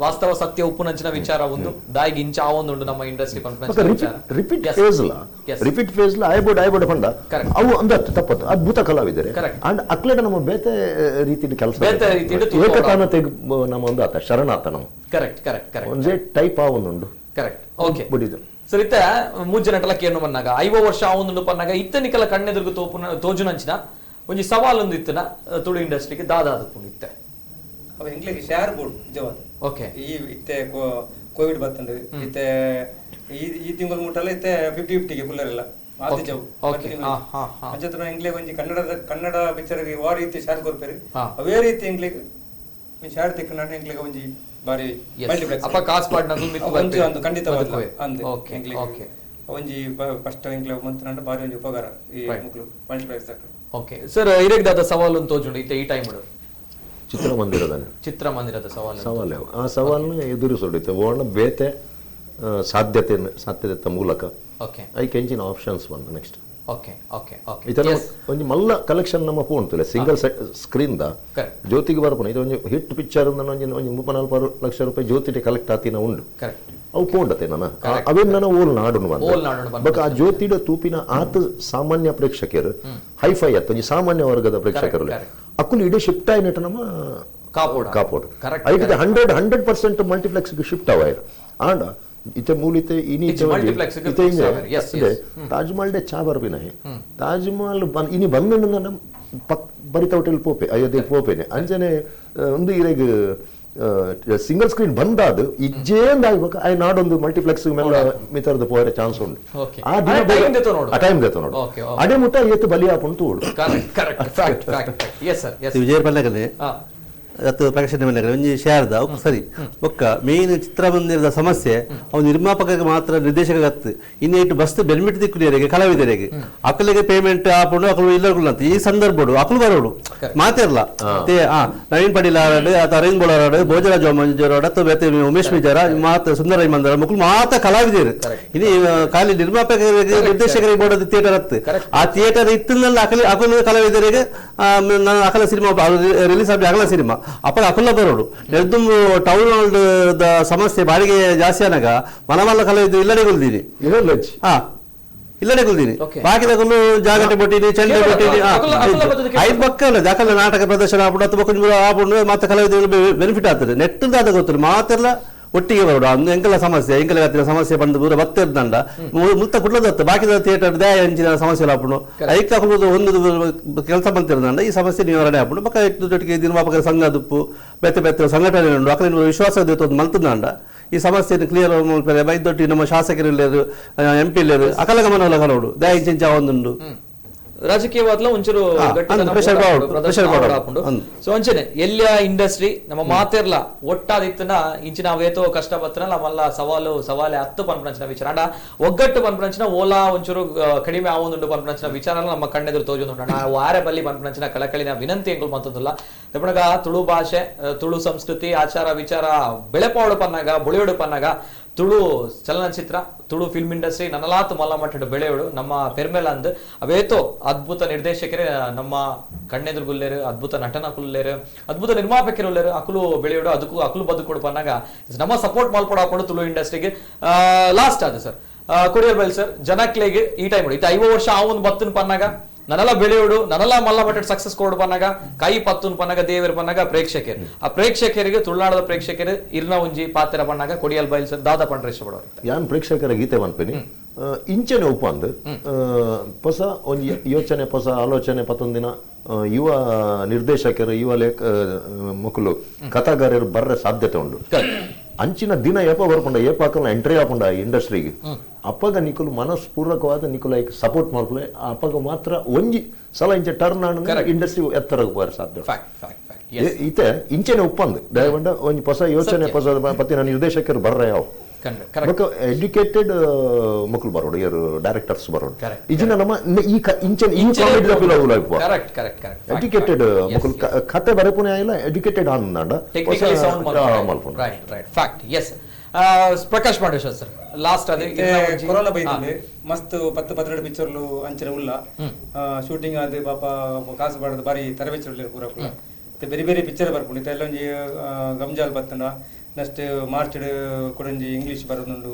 ವಾಸ್ತವ ಸತ್ಯ ಉಪ್ಪುನಂಚಿನ ವಿಚಾರ ಒಂದು ದಾಯಿಗೆ ಇಂಚ ಆವೊಂದುಂಡು ನಮ್ಮ ಇಂಡಸ್ಟ್ರಿ ರಿಪೀಟ್ ಫೇಸ್ ಆಯ್ಬೋಡ್ ಪಂಡ ಅವು ಅಂದ ತಪ್ಪತ್ತು ಅದ್ಭುತ ಕಲಾವಿದರೆ ಅಂಡ್ ಅಕ್ಲೆಡ ನಮ್ಮ ಬೇತೆ ರೀತಿ ಕೆಲಸ ಏಕತಾನ ತೆಗ್ ನಮ್ಮ ಒಂದು ಆತ ಶರಣ ಆತ ನಮ್ಮ ಕರೆಕ್ಟ್ ಒಂದೇ ಟೈಪ್ ಆವೊಂದುಂಡು ಕರೆಕ್ಟ್. ಓಕೆ ಬಿಡಿದು ಸರ್ ಇತ್ತ ಮೂಜ್ ಜನಟಲ ಕೇನು ಪನ್ನಾಗ 5 ವರ್ಷ ಆವೊಂದುಂಡು ಪನ್ನಾಗ ಇತ್ತನಿಕಲ ಕಣ್ಣೆದುರುಗು ತೋಜುನಂಚಿನ ಒಂಜಿ ಸವಾಲೊಂದು ಇತ್ತನ ತುಳು ಇಂಡಸ್ಟ್ರಿಗೆ ದಾದಾದಪ್ಪುಂಡು ಇತ್ತೆ ಅವ ಎಂಗ್ಲಿಗೆ ಶೇರ್ ಬೋರ್ಡ್ ನಿಜವಾದ. ಓಕೆ ಈ ಇತ್ತೆ ಕೋವಿಡ್ ಬತ್ತಂಡು ಇತ್ತೆ ಈ ತಿಂಗಳು ಮುಟ್ಟಲ್ಲ ಇತ್ತೆ 50-50ಗೆ ಪುಲ್ಲರೆಲ್ಲ ಆದಿ ಜವು ಅಂಚತ್ರ ಎಂಗ್ಲಿಗೆ ಒಂಜಿ ಕನ್ನಡ ಪಿಕ್ಚರ್ಗೆ ವಾ ರೀತಿ ಶೇರ್ ಕೊರ್ಪೇರಿ ಅವೇ ರೀತಿ ಎಂಗ್ಲಿಗೆ ಶೇರ್ ತಿಕ್ಕನಾಟ ಎಂಗ್ಲಿಗೆ ಒಂಜಿ ಬಾರಿ ಮಲ್ಟಿಪ್ಲೆಕ್ಸ್ ಅಪ್ಪ ಕಾಸ್ ಪಾಡ್ನ ಒಂಜಿ ಒಂದು ಖಂಡಿತವಾದ ಅಂದೆ ಎಂಗ್ಲಿಗೆ ಒಂಜಿ ಫಸ್ಟ್ ಎಂಗ್ಲಿಗೆ ಮಂತನಾಟ ಬಾರಿ ಒಂಜಿ ಉಪಕಾರ ಈ ಮುಕ್ಲು ಮಲ್ಟಿಪ್ಲೆಕ್ಸ್ ತಕ್ಕ. ಓಕೆ ಸರ್ ಇರೆಗ್ದಾದ ಸವಾಲು ಅಂತ ತೋಜುಂಡು ಇತ್ತೆ ಈ ಟೈಮ್ ಚಿತ್ರಮಂದಿರದ ಸವಾಲು ಆ ಸವಾಲನ್ನು ಎದುರಿಸೋಡಿತ್ತು ಓಣ ಬೇತೆ ಸಾಧ್ಯತೆ ಮೂಲಕ ಓಕೆ ಐ ಕೆಂಚಿನ ಆಪ್ಷನ್ಸ್ ಬಂದು ನೆಕ್ಸ್ಟ್ ಓಕೆ ಒಂಜಿ ಮಲ್ಲ ಕಲೆಕ್ಷನ್ ನಮ್ಮ ಪೋಣ್ತಿಲ್ಲ ಸಿಂಗಲ್ ಸ್ಕ್ರೀನ್ ದ ಜ್ಯೋತಿಗೆ ಬರ್ಪುನ ಇದು ಒಂಜಿ ಹಿಟ್ ಪಿಕ್ಚರ್ ಒಂಜಿ 34 ಲಕ್ಷ ರೂಪಾಯಿ ಜ್ಯೋತಿ ಕಲೆಕ್ಟ್ ಆತಿನ ಉಂಡು ಅವು ಪೋಂಡತೆ ನಾನು ಅವೇ ನನ್ನ ಓಲ್ ನಾಡುನು ಬಂದ ಆ ಜ್ಯೋತಿಡ ತೂಪಿನ ಆತ ಸಾಮಾನ್ಯ ಪ್ರೇಕ್ಷಕರು ಹೈಫೈ ಆತ ಒಂಜಿ ಸಾಮಾನ್ಯ ವರ್ಗದ ಪ್ರೇಕ್ಷಕರು ಅಕ್ಕುಲು ಇಡೀ ಶಿಫ್ಟ್ ಆಯ್ನಟ ನಮ್ಮ ಕಾಪೋಡ್ ಐದು 100% ಮಲ್ಟಿಪ್ಲೆಕ್ಸ್ ಶಿಫ್ಟ್ ಅವಾಯ್ ಆಂಡ ಇತ್ತೆ ಮೂಲಿತೆ ಇನಿ ತಾಜ್ ಮಹಲ್ ಡೆ ಚಾ ಬರ್ಬಿನಾಯ್ ತಾಜ್ ಮಹಲ್ ಇನಿ ಬಂದು ನಮ್ಮ ಬರಿತ ಹೋಟೆಲ್ ಪೋಪೆ ಅಯೋಧ್ಯೆ ಪೋಪೆನೆ ಅಂಚನೆ ಒಂದು ಇರೆಗ್ ಸಿಂಗಲ್ ಸ್ಕ್ರೀನ್ ಬಂದಾದ ಇಜ್ಜೇಂದಾಗ್ಬೇಕು ಐ ನಾಡೊಂದು ಮಲ್ಟಿಪ್ಲೆಕ್ಸ್ ಮೇಲೆ ಮಿತರದ ಪೋಯರ ಚಾನ್ಸ್ ಉಂಟು ಆ ಟೈಮ್ ದೇತ ನೋಡು ಅಡೆ ಮುಟ್ಟ ಎತ್ತು ಬಲಿ ಹಾಕೊಂಡು ತೋಡು ವಿಜಯ ಪಲ್ಲಗಲೆ ಅದು ಪ್ರಕಾಶನ ಮೇಲೆ ಒಂಜಿ ಶಾರದ ಸರಿ ಒಕ್ಕ ಮೇನ್ ಚಿತ್ರಮಂದಿರದ ಸಮಸ್ಯೆ ಅವು ನಿರ್ಮಾಪಕರಿಗೆ ಮಾತ್ರ ನಿರ್ದೇಶಕ ಅತ್ತು ಇನ್ನೇಟು ಬಸ್ ಬೆನಿಫಿಟ್ ದಿಕ್ಕುಲಿಯರಿಗೆ ಕಲಾವಿದರಿಗೆ ಅಕ್ಕಲಿಗೆ ಪೇಮೆಂಟ್ ಆಪುಂಡು ಅಕ್ಕಲು ಇಲ್ಲಗಳು ಅಂತ ಈ ಸಂದರ್ಭಡು ಅಕ್ಕಲು ಬರೋಡು ಮಾತಿರಲ್ಲ ನವೀನ್ ಪಡೀಲ್ ಆರಾಡು ಅಥವಾ ಅರವಿಂದ್ ಬೋಳ್ ಆರಾಡು ಭೋಜರಾಜ ಮಂಜೂರಾಡು ಅಥವಾ ಬೇತೆ ಉಮೇಶ್ ವಿಜಾರ ಮಾತ ಸುಂದರ ಮಂದರ ಮಕ್ಕಳು ಮಾತ ಕಲಾವಿದರು ಇನ್ನು ಖಾಲಿ ನಿರ್ಮಾಪಕರಿಗೆ ನಿರ್ದೇಶಕರಿಗೆ ಬೋಡೋದು ಥಿಯೇಟರ್ ಅತ್ತು ಆ ಥಿಯೇಟರ್ ಇತ್ತಿನಲ್ಲಿ ಅಕಲು ಕಲಾವಿದರಿಗೆ ಅಕಲ ಸಿನಿಮಾ ರಿಲೀಸ್ ಆಗಿ ಅಗಲ ಸಿನಿಮಾ ಅಪ್ಪನ ಅಕುಲ್ಲ ಬರೋಡು ನೆದ್ದು ಟೌನ್ ಹಾಲ್ ಸಮಸ್ಯೆ ಬಾಡಿಗೆ ಜಾಸ್ತಿ ಅನಾಗ ಮನಮಲ್ಲ ಕಲಾವಿದ್ರು ಇಲ್ಲಡೆ ಗುಲ್ದೀನಿ ಇಲ್ಲಡೆ ಗುಲ್ದೀನಿ ಬಾಕಿದಕ್ಕೂ ಜಾಗಟೆ ಬಟ್ಟಿನಿ ಚಂಡೆ ಬಟ್ಟಿನಿ 5 ಬಕ್ಕಲ್ಲ ಜಾಕಲ್ಲ ನಾಟಕ ಪ್ರದರ್ಶನ ಆಗ್ಬಿಡು ಅಥವಾ ಆಗ್ಬಿಡು ಮತ್ತೆ ಕಲಾವಿದ್ರು ಬೆನಿಫಿಟ್ ಆಗ್ತದೆ ನೆಟ್ಟದಾದ ಗೊತ್ತಿಲ್ಲ ಮಾತೆಲ್ಲ ಒಟ್ಟಿಗೆ ಬರೋಡು ಅಂದು ಎಂಕಲ ಸಮಸ್ಯೆ ಎಂಕಲ ಹತ್ತಿರ ಸಮಸ್ಯೆ ಬಂದು ಪೂರ ಬತ್ತಿರ್ದಂಡ ಮುತ್ತ ಕುಡ್ಲದತ್ತು ಬಾಕಿದ ಥಿಯೇಟರ್ ದಯ ಹೆಂಚಿನ ಸಮಸ್ಯೆ ಹಾಪುಡು ಐಕ್ ಹಾಕುವುದು ಒಂದು ಕೆಲಸ ಬಂತಿರ್ದಂಡ ಈ ಸಮಸ್ಯೆ ನಿವಾರಣೆ ಹಾಪುಡು ಬಕ್ಕ ಜೊತೆಗೆ ನಿರ್ಮಾಪಕರ ಸಂಘ ದುಪ್ಪು ಬೆತ್ತ ಸಂಘಟನೆ ಉಂಡು ಅಕಲಿನ ವಿಶ್ವಾಸ ಒಂದು ಮಲ್ತದಂಡ ಈ ಸಮಸ್ಯೆಯನ್ನು ಕ್ಲಿಯರ್ ಮಾಡ್ತಾರೆ ಬೈದೊಟ್ಟಿ ನಮ್ಮ ಶಾಸಕರಿಲ್ಲರು MP ಇಲ್ಲರು ಅಕಲ ಗಮನ ಕರೋಡು ದಯ ಹೆಂಚಿಂಚ ಒಂದುಂಡು ರಾಜಕೀಯವಾದ್ಲ ಒಂಚೂರು ಸೊ ಅಂಚನೆ ಎಲ್ಲ ಇಂಡಸ್ಟ್ರಿ ನಮ್ಮ ಮಾತಿರ್ಲ ಒಟ್ಟಾದಿತ್ತನ ಇಂಚಿನ ಅವೇತೋ ಕಷ್ಟ ಬತ್ತನಲ್ಲ ಮಲ್ಲ ಸವಾಲೆ 10 ಪನ್ಪಂಚಿನ ವಿಚಾರ ಅಂಡ ಒಗ್ಗಟ್ಟು ಪನ್ಪಂಚಿನ ಓಲಾ ಒಂಚೂರು ಕಡಿಮೆ ಆವೊಂದುಂಡು ಪನ್ಪಂಚಿನ ವಿಚಾರ ನಮ್ಮ ಕಣ್ಣೆದುರು ತೋಜೊಂದುಂಡ ನಾ ವಾರೆ ಬಲ್ಲಿ ಪನ್ಪಂಚಿನ ಕಳಕಳಿನ ವಿನಂತಿ ಎಂಗಳು ಮಂತಂದುಲ್ಲ ತಪಣಗ ತುಳು ಭಾಷೆ ತುಳು ಸಂಸ್ಕೃತಿ ಆಚಾರ ವಿಚಾರ ಬೆಳೆಪಾವಡು ಪನ್ನಾಗ ಬುಳಿಯೋಡು ಪನ್ನಾಗ ತುಳು ಚಲನಚಿತ್ರ ತುಳು ಫಿಲ್ಮ್ ಇಂಡಸ್ಟ್ರಿ ನನಲಾತ್ ಮಲ್ಲ ಮಟ್ಟದ ಬೆಳೆಯೋಡು ನಮ್ಮ ಪೆರ್ಮೆಲಂದ್ ಅವೇತೋ ಅದ್ಭುತ ನಿರ್ದೇಶಕರೇ ನಮ್ಮ ಕಣ್ಣೆದುರುಗುಲ್ಲೇರು ಅದ್ಭುತ ನಟನ ಕುಲ್ಲೇರು ಅದ್ಭುತ ನಿರ್ಮಾಪಕರುಲ್ಲೇರು ಅಕುಲು ಬೆಳೆಯೋಡು ಅದಕ್ಕೂ ಅಕುಲು ಬದುಕೊಡು ಪನ್ನಾಗ ನಮ್ಮ ಸಪೋರ್ಟ್ ಮಾಡ್ಕೊಡಾಕೊಂಡು ತುಳು ಇಂಡಸ್ಟ್ರಿಗೆ ಲಾಸ್ಟ್ ಆದ ಸರ್ ಕೊಡಿಯರ್ ಬೈಲ್ ಸರ್ ಜನಕ್ಲೆಗೆ ಈ ಟೈಮ್ ಇದು 5 ವರ್ಷ ಆ ಒಂದು ಬತ್ತನ್ ಪನ್ನಾಗ ನನಲ ಬೆಳೆಯೋಡು ನನಲ ಮಲ್ಲ ಮಟ್ಟದ ಸಕ್ಸಸ್ ಕೊಡು ಪನ್ನಾಗ ಕೈ ಪತ್ತುನ್ ಪನ್ನಾಗ ದೇವರು ಪನ್ನಾಗ ಪ್ರೇಕ್ಷಕರು ಆ ಪ್ರೇಕ್ಷಕರಿಗೆ ತುಳುನಾಡದ ಪ್ರೇಕ್ಷಕರು ಇರ್ನ ಒಂಜಿ ಪಾತ್ರ ಪನ್ನಾಗ ಕೊಡಿಯಲ್ ಬೈಲ್ ಸರ್ ದಾದ ಪಂಡ್ರೇಶ ಬಡವರು ಯಾನ್ ಪ್ರೇಕ್ಷಕರ ಗೀತೆ ಮನ್ಪೇನಿ ಇಂಚನೆ ಉಪ್ಪಂದು ಹೊಸ ಒಂದು ಯೋಚನೆ ಹೊಸ ಆಲೋಚನೆ ಪತ್ತೊಂದಿನ ಯುವ ನಿರ್ದೇಶಕರು ಯುವ ಮಕ್ಕಳು ಕಥಾಗಾರರು ಬರ್ರೆ ಸಾಧ್ಯತೆ ಉಂಟು ಅಂಚಿನ ದಿನ ಏಪ ಬರ್ಕೊಂಡ ಏಪ ಹಾಕಲ್ಲ ಎಂಟ್ರಿ ಹಾಕೊಂಡ ಇಂಡಸ್ಟ್ರಿಗೆ ಅಪ್ಪಗ ನಿಕುಲು ಮನಸ್ಪೂರ್ವಕವಾದ ನಿಕುಲ ಸಪೋರ್ಟ್ ಮಾಡ್ಕೊಳ್ಳಿ ಅಪ್ಪಗ ಮಾತ್ರ ಒಂಜಿ ಸಲ ಇಂಚೆ ಟರ್ನ್ ಆಡ ಇಂಡಸ್ಟ್ರಿ ಎತ್ತರ ಹೋಗಾರ ಸಾಧ್ಯ ಈತೆ ಇಂಚೆನೆ ಉಪ್ಪಂದು ದಯವಂಡ ಒಂಜಿ ಹೊಸ ಯೋಚನೆ ಹೊಸ ಪತ್ತಿನ ನಿರ್ದೇಶಕರು ಬರ್ರೆ ಯಾವ ಎಡ್ಯುಕೇಟೆಡ್ ಮಕ್ಕಳು ಬರೋಡು ಯಾರು ಡೈರೆಕ್ಟರ್ಸ್ ಬರೋಡು ಇದನ್ನ ನಮ್ಮ ಈ ಎಡ್ಯುಕೇಟೆಡ್ ಮಕ್ಕಳು ಕತೆ ಬರಪುನೆ ಇಲ್ಲ ಎಡ್ಯುಕೇಟೆಡ್ ಅನ್ನಂಡ ಪ್ರಕಾಶ್ ಪಾಂಡೇಶ್ವರ್ ಸರ್ ಲಾಸ್ಟ್ ಅದೇ ಕೊರೋನಾ ಬೈದಲ್ಲಿ ಮಸ್ತ್ 10-12 ಪಿಕ್ಚರ್ಲು ಅಂಚಿನ ಉಲ್ಲ ಶೂಟಿಂಗ್ ಆದ ಪಾಪ ಕಾಸು ಬಾಡದ ಬಾರಿ ತರಬೇತಿ ಪೂರ ಕೂಡ ಬೇರೆ ಬೇರೆ ಪಿಕ್ಚರ್ ಬರ್ಕೊಂಡು ಇತ್ತ ಎಲ್ಲ ಒಂಜಿ ಗಮ್ಜಾಲ್ ಬತ್ತನ ನೆಕ್ಸ್ಟ್ ಮಾರ್ಚ್ ಕೊಡಂಜಿ ಇಂಗ್ಲಿಷ್ ಬರೋದುಂಡು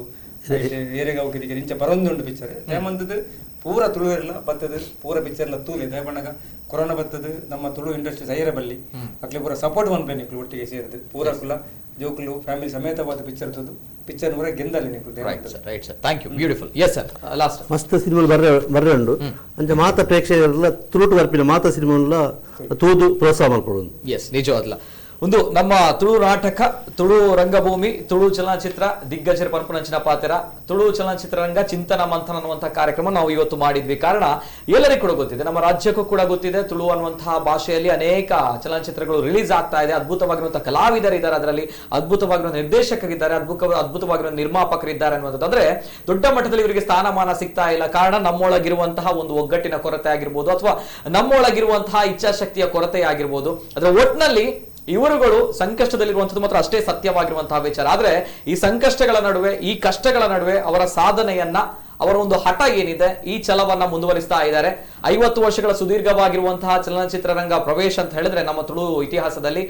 ಏರೆಗಾವ್ ಕಿರಿಕಿರಿ ಇಂಚ ಬರೋದುಂಡು ಪಿಕ್ಚರ್ ಹೇಮಂತದ ಪೂರ ತುಳು ಇರಲ್ಲ ಬತ್ತದ ಪೂರ ಪಿಕ್ಚರ್ಲ ತೂಲೆ ದಯಪಣ್ಣಗ ಕೊರೋನಾ ಬತ್ತದ ನಮ್ಮ ತುಳು ಇಂಡಸ್ಟ್ರಿ ಸೈರ ಬಲ್ಲಿ ಅಕ್ಲೆ ಪೂರ ಸಪೋರ್ಟ್ ಮನ್ಪೆ ನಿಕ್ಲು ಒಟ್ಟಿಗೆ ಸೇರಿದು ಪೂರ ಕುಲ ಜೋಕ್ಲು ಫ್ಯಾಮಿಲಿ ಸಮೇತವಾದ ಪಿಕ್ಚರ್ ತೋದು ಪಿಕ್ಚರ್ ನೂರ ಗೆಂದಲ್ಲಿ ನಿಕ್ಲು right sir thank you beautiful yes sir last ಮಸ್ತ್ ಸಿನಿಮಾ ಬರ್ರೆ ಉಂಡು ಅಂಚ ಮಾತ ಪ್ರೇಕ್ಷಕರೆಲ್ಲ ತುಳುಟು ಬರ್ಪಿನ ಮಾತ ಸಿನಿಮಾ ತೂದು ಪ್ರೋತ್ಸಾಹ ಮಾಡ್ಕೊಡೋದು ಎಸ್ ನಿಜವಾಗ್ಲ ಒಂದು ನಮ್ಮ ತುಳು ನಾಟಕ ತುಳು ರಂಗಭೂಮಿ ತುಳು ಚಲನಚಿತ್ರ ದಿಗ್ಗಜರ ಪಂಪನಂಚಿನ ಪಾತ್ರ ತುಳು ಚಲನಚಿತ್ರರಂಗ ಚಿಂತನ ಮಂಥನ ಅನ್ನುವಂತಹ ಕಾರ್ಯಕ್ರಮ ನಾವು ಇವತ್ತು ಮಾಡಿದ್ವಿ. ಕಾರಣ ಎಲ್ಲರಿಗೂ ಕೂಡ ಗೊತ್ತಿದೆ, ನಮ್ಮ ರಾಜ್ಯಕ್ಕೂ ಕೂಡ ಗೊತ್ತಿದೆ, ತುಳು ಅನ್ನುವಂತಹ ಭಾಷೆಯಲ್ಲಿ ಅನೇಕ ಚಲನಚಿತ್ರಗಳು ರಿಲೀಸ್ ಆಗ್ತಾ ಇದೆ. ಅದ್ಭುತವಾಗಿರುವಂತಹ ಕಲಾವಿದರಿದ್ದಾರೆ, ಅದರಲ್ಲಿ ಅದ್ಭುತವಾಗಿರುವ ನಿರ್ದೇಶಕರಿದ್ದಾರೆ, ಅದ್ಭುತವಾಗಿರುವ ನಿರ್ಮಾಪಕರಿದ್ದಾರೆ ಅನ್ನುವಂಥದ್ದು. ಅಂದ್ರೆ ದೊಡ್ಡ ಮಟ್ಟದಲ್ಲಿ ಇವರಿಗೆ ಸ್ಥಾನಮಾನ ಸಿಗ್ತಾ ಇಲ್ಲ. ಕಾರಣ ನಮ್ಮೊಳಗಿರುವಂತಹ ಒಂದು ಒಗ್ಗಟ್ಟಿನ ಕೊರತೆ ಆಗಿರ್ಬೋದು, ಅಥವಾ ನಮ್ಮೊಳಗಿರುವಂತಹ ಇಚ್ಛಾಶಕ್ತಿಯ ಕೊರತೆ ಆಗಿರ್ಬೋದು. ಅದರ ಒಟ್ಟಿನಲ್ಲಿ ಇವರುಗಳು ಸಂಕಷ್ಟದಲ್ಲಿರುವಂಥದ್ದು ಮಾತ್ರ ಅಷ್ಟೇ ಸತ್ಯವಾಗಿರುವಂತಹ ವಿಚಾರ. ಆದ್ರೆ ಈ ಸಂಕಷ್ಟಗಳ ನಡುವೆ, ಈ ಕಷ್ಟಗಳ ನಡುವೆ ಅವರ ಸಾಧನೆಯನ್ನ, ಅವರ ಒಂದು ಹಠ ಏನಿದೆ, ಈ ಛಲವನ್ನ ಮುಂದುವರಿಸ್ತಾ ಇದ್ದಾರೆ. 50 ವರ್ಷಗಳ ಸುದೀರ್ಘವಾಗಿರುವಂತಹ ಚಲನಚಿತ್ರರಂಗ ಪ್ರವೇಶ ಅಂತ ಹೇಳಿದ್ರೆ ನಮ್ಮ ತುಳು ಇತಿಹಾಸದಲ್ಲಿ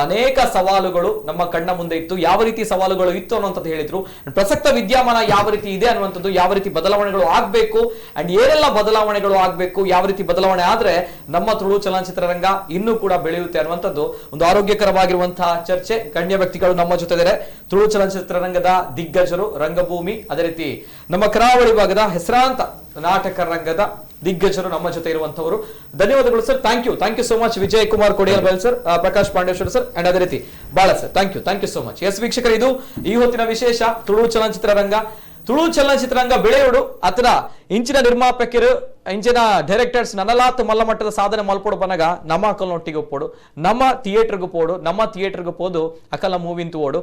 ಅನೇಕ ಸವಾಲುಗಳು ನಮ್ಮ ಕಣ್ಣ ಮುಂದೆ ಇತ್ತು. ಯಾವ ರೀತಿ ಸವಾಲುಗಳು ಇತ್ತು ಅನ್ನುವಂಥದ್ದು ಹೇಳಿದ್ರು. ಪ್ರಸಕ್ತ ವಿದ್ಯಮಾನ ಯಾವ ರೀತಿ ಇದೆ ಅನ್ನುವಂಥದ್ದು, ಯಾವ ರೀತಿ ಬದಲಾವಣೆಗಳು ಆಗ್ಬೇಕು ಅಂಡ್ ಏನೆಲ್ಲ ಬದಲಾವಣೆಗಳು ಆಗ್ಬೇಕು, ಯಾವ ರೀತಿ ಬದಲಾವಣೆ ಆದ್ರೆ ನಮ್ಮ ತುಳು ಚಲನಚಿತ್ರರಂಗ ಇನ್ನೂ ಕೂಡ ಬೆಳೆಯುತ್ತೆ ಅನ್ನುವಂಥದ್ದು ಒಂದು ಆರೋಗ್ಯಕರವಾಗಿರುವಂತಹ ಚರ್ಚೆ. ಗಣ್ಯ ವ್ಯಕ್ತಿಗಳು ನಮ್ಮ ಜೊತೆ ಇದ್ದಾರೆ. ತುಳು ಚಲನಚಿತ್ರರಂಗದ ದಿಗ್ಗಜರು, ರಂಗಭೂಮಿ, ಅದೇ ರೀತಿ ನಮ್ಮ ಕರಾವಳಿ ಭಾಗದ ಹೆಸರಾಂತ ನಾಟಕ ರಂಗದ ದಿಗ್ಗಜರು ನಮ್ಮ ಜೊತೆ ಇರುವಂತವರು. ಧನ್ಯವಾದಗಳು sir. Thank you so much. Vijay Kumar Kodial Bail sir, Prakash Pandeshwar sir, and ಅದೇ ರೀತಿ Bala sir. Thank you so much. Yes ವೀಕ್ಷಕರು, ಇದು ಈ ಹೊತ್ತಿನ ವಿಶೇಷ ತುಳು ಚಲನಚಿತ್ರರಂಗ. ತುಳು ಚಲನಚಿತ್ರರಂಗ ಬೆಳೆಯೋಡು ಅತರ ಇಂಚಿನ ನಿರ್ಮಾಪಕರು, ಇಂಚಿನ ಡೈರೆಕ್ಟರ್ಸ್ ನನಲಾತ್ ಮಲ್ಲ ಮಟ್ಟದ ಸಾಧನೆ ಮಲ್ಪೋಡು ಬನಗ ನಮ್ಮ ಅಕ್ಕಲ್ನೊಟ್ಟಿಗೆ ಒಪ್ಪೋಡು, ನಮ್ಮ ಥಿಯೇಟರ್ಗೂ ಪೋಡು, ನಮ್ಮ ಥಿಯೇಟರ್ಗೂ ಪೋದು ಅಕಲ ಮೂವಿಂತು ಓಡು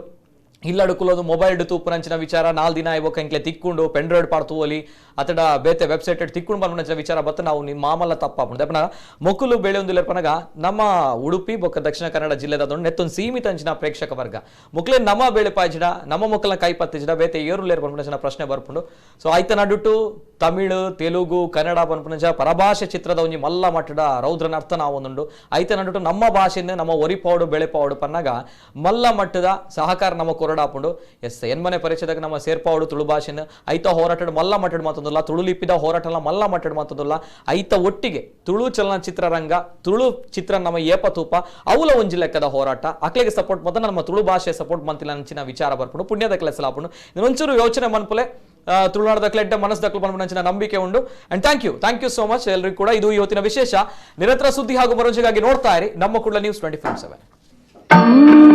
ಇಲ್ಲಡುಕುಲೋದು ಮೊಬೈಲ್ ತೂಪುನಂಚಿನ ವಿಚಾರ 4 ದಿನ ಇವಾಗ ಇಂಕ್ಲೆ ತಿಕ್ಕೊಂಡು ಪೆಂಡ್ರಾಯ್ಡ್ ಪಾಡ್ತುವಲಿ ಅತಡ ಬೇತೆ ವೆಬ್ಸೈಟ್ ತಿಕ್ಕೊಂಡು ಬಂದ ವಿಚಾರ ಬತ್ತ ನಾವು ನಿಮ್ಮ ಮಾಮಲ್ಲ ತಪ್ಪಾಪುಂಡು ದಪ್ಪನ ಮೊಕ್ಕಲು ಬೆಳೆಯೊಂದಿಲ್ಲರ್ಪನಗ ನಮ್ಮ ಉಡುಪಿ ಬೊಕ್ಕ ದಕ್ಷಿಣ ಕನ್ನಡ ಜಿಲ್ಲೆದ ನೆತ್ತೊಂದು ಸೀಮಿತ ಅಂಚಿನ ಪ್ರೇಕ್ಷಕ ವರ್ಗ ಮೊಕ್ಲೆ ನಮ್ಮ ಬೇಳೆ ಪಾಯ್ಜಿಡ ನಮ್ಮ ಮೊಕ್ಕಲ ಕೈ ಪತ್ತಿಜಿಡ ಬೇತೆ ಏರುಲೇರ್ ಬಂದ್ಪುಂಡ ಪ್ರಶ್ನೆ ಬರ್ಪುಂಡು. ಸೊ ಆಯ್ತ ನಡುಟು ತಮಿಳು, ತೆಲುಗು, ಕನ್ನಡ ಬಂದ್ಪುಂಡ ಪರಭಾಷೆ ಚಿತ್ರದ ಒಂಜಿ ಮಲ್ಲ ಮಟ್ಟದ ರೌದ್ರನ ಅರ್ಥ ನಾವು ಒಂದುಂಡು. ಆಯ್ತ ನಡುಟು ನಮ್ಮ ಭಾಷೆಯಿಂದ ನಮ್ಮ ಒರಿಪಾಡು ಬೆಳೆಪಾಡು ಪನ್ನಾಗ ಮಲ್ಲ ಮಟ್ಟದ ಸಹಕಾರ ನಮ್ಮ ಕೊರಡಾಪುಂಡು. ಎಸ್ ಎನ್ಮನೆ ಪರಿಚಯದಾಗ ನಮ್ಮ ಸೇರ್ಪಾಡು ತುಳು ಭಾಷೆನ ಐತ ಹೋರಾಟ ಮಲ್ಲ ಮಟ್ಟಡ್ ಮಾತೊಂದಿಲ್ಲ, ತುಳು ಲಿಪಿದ ಹೋರಾಟ ಮಲ್ಲ ಮಟ್ಟಡ್ ಮಾತೊಂದಿಲ್ಲ. ಐತ ಒಟ್ಟಿಗೆ ತುಳು ಚಲನಚಿತ್ರರಂಗ, ತುಳು ಚಿತ್ರ ನಮ್ಮ ಏಪತೂಪ ಅವಲ ಒಂಜಿ ಲೆಕ್ಕದ ಹೋರಾಟ ಅಕ್ಲೆಗೆ ಸಪೋರ್ಟ್ ಮೊದಲ ನಮ್ಮ ತುಳು ಭಾಷೆ ಸಪೋರ್ಟ್ ಮಂತಿಲ್ಲ ಅಂಚಿನ ವಿಚಾರ ಬರ್ಪುಂಡು. ಪುಣ್ಯದ ಕೆಲಸ ಆಪುಂಡು. ಒಂಚೂರು ಯೋಚನೆ ಮನ್ಪುಲೆ ತುಳುನಾಡದ ಕ್ಲೆಡ್ಡ ಮನಸ್ಸು ಬಂದ ನಂಬಿಕೆ ಉಂಡು. And thank you so much ಎಲ್ರಿಗೂ ಕೂಡ. ಇದು ಇವತ್ತಿನ ವಿಶೇಷ. ನಿರಂತರ ಸುದ್ದಿ ಹಾಗೂ ಮನೋರಂಜನೆಗಾಗಿ ನೋಡ್ತಾ ಇರಿ ನಮ್ಮ ಕುಡ್ಲ ನ್ಯೂಸ್ 24/7.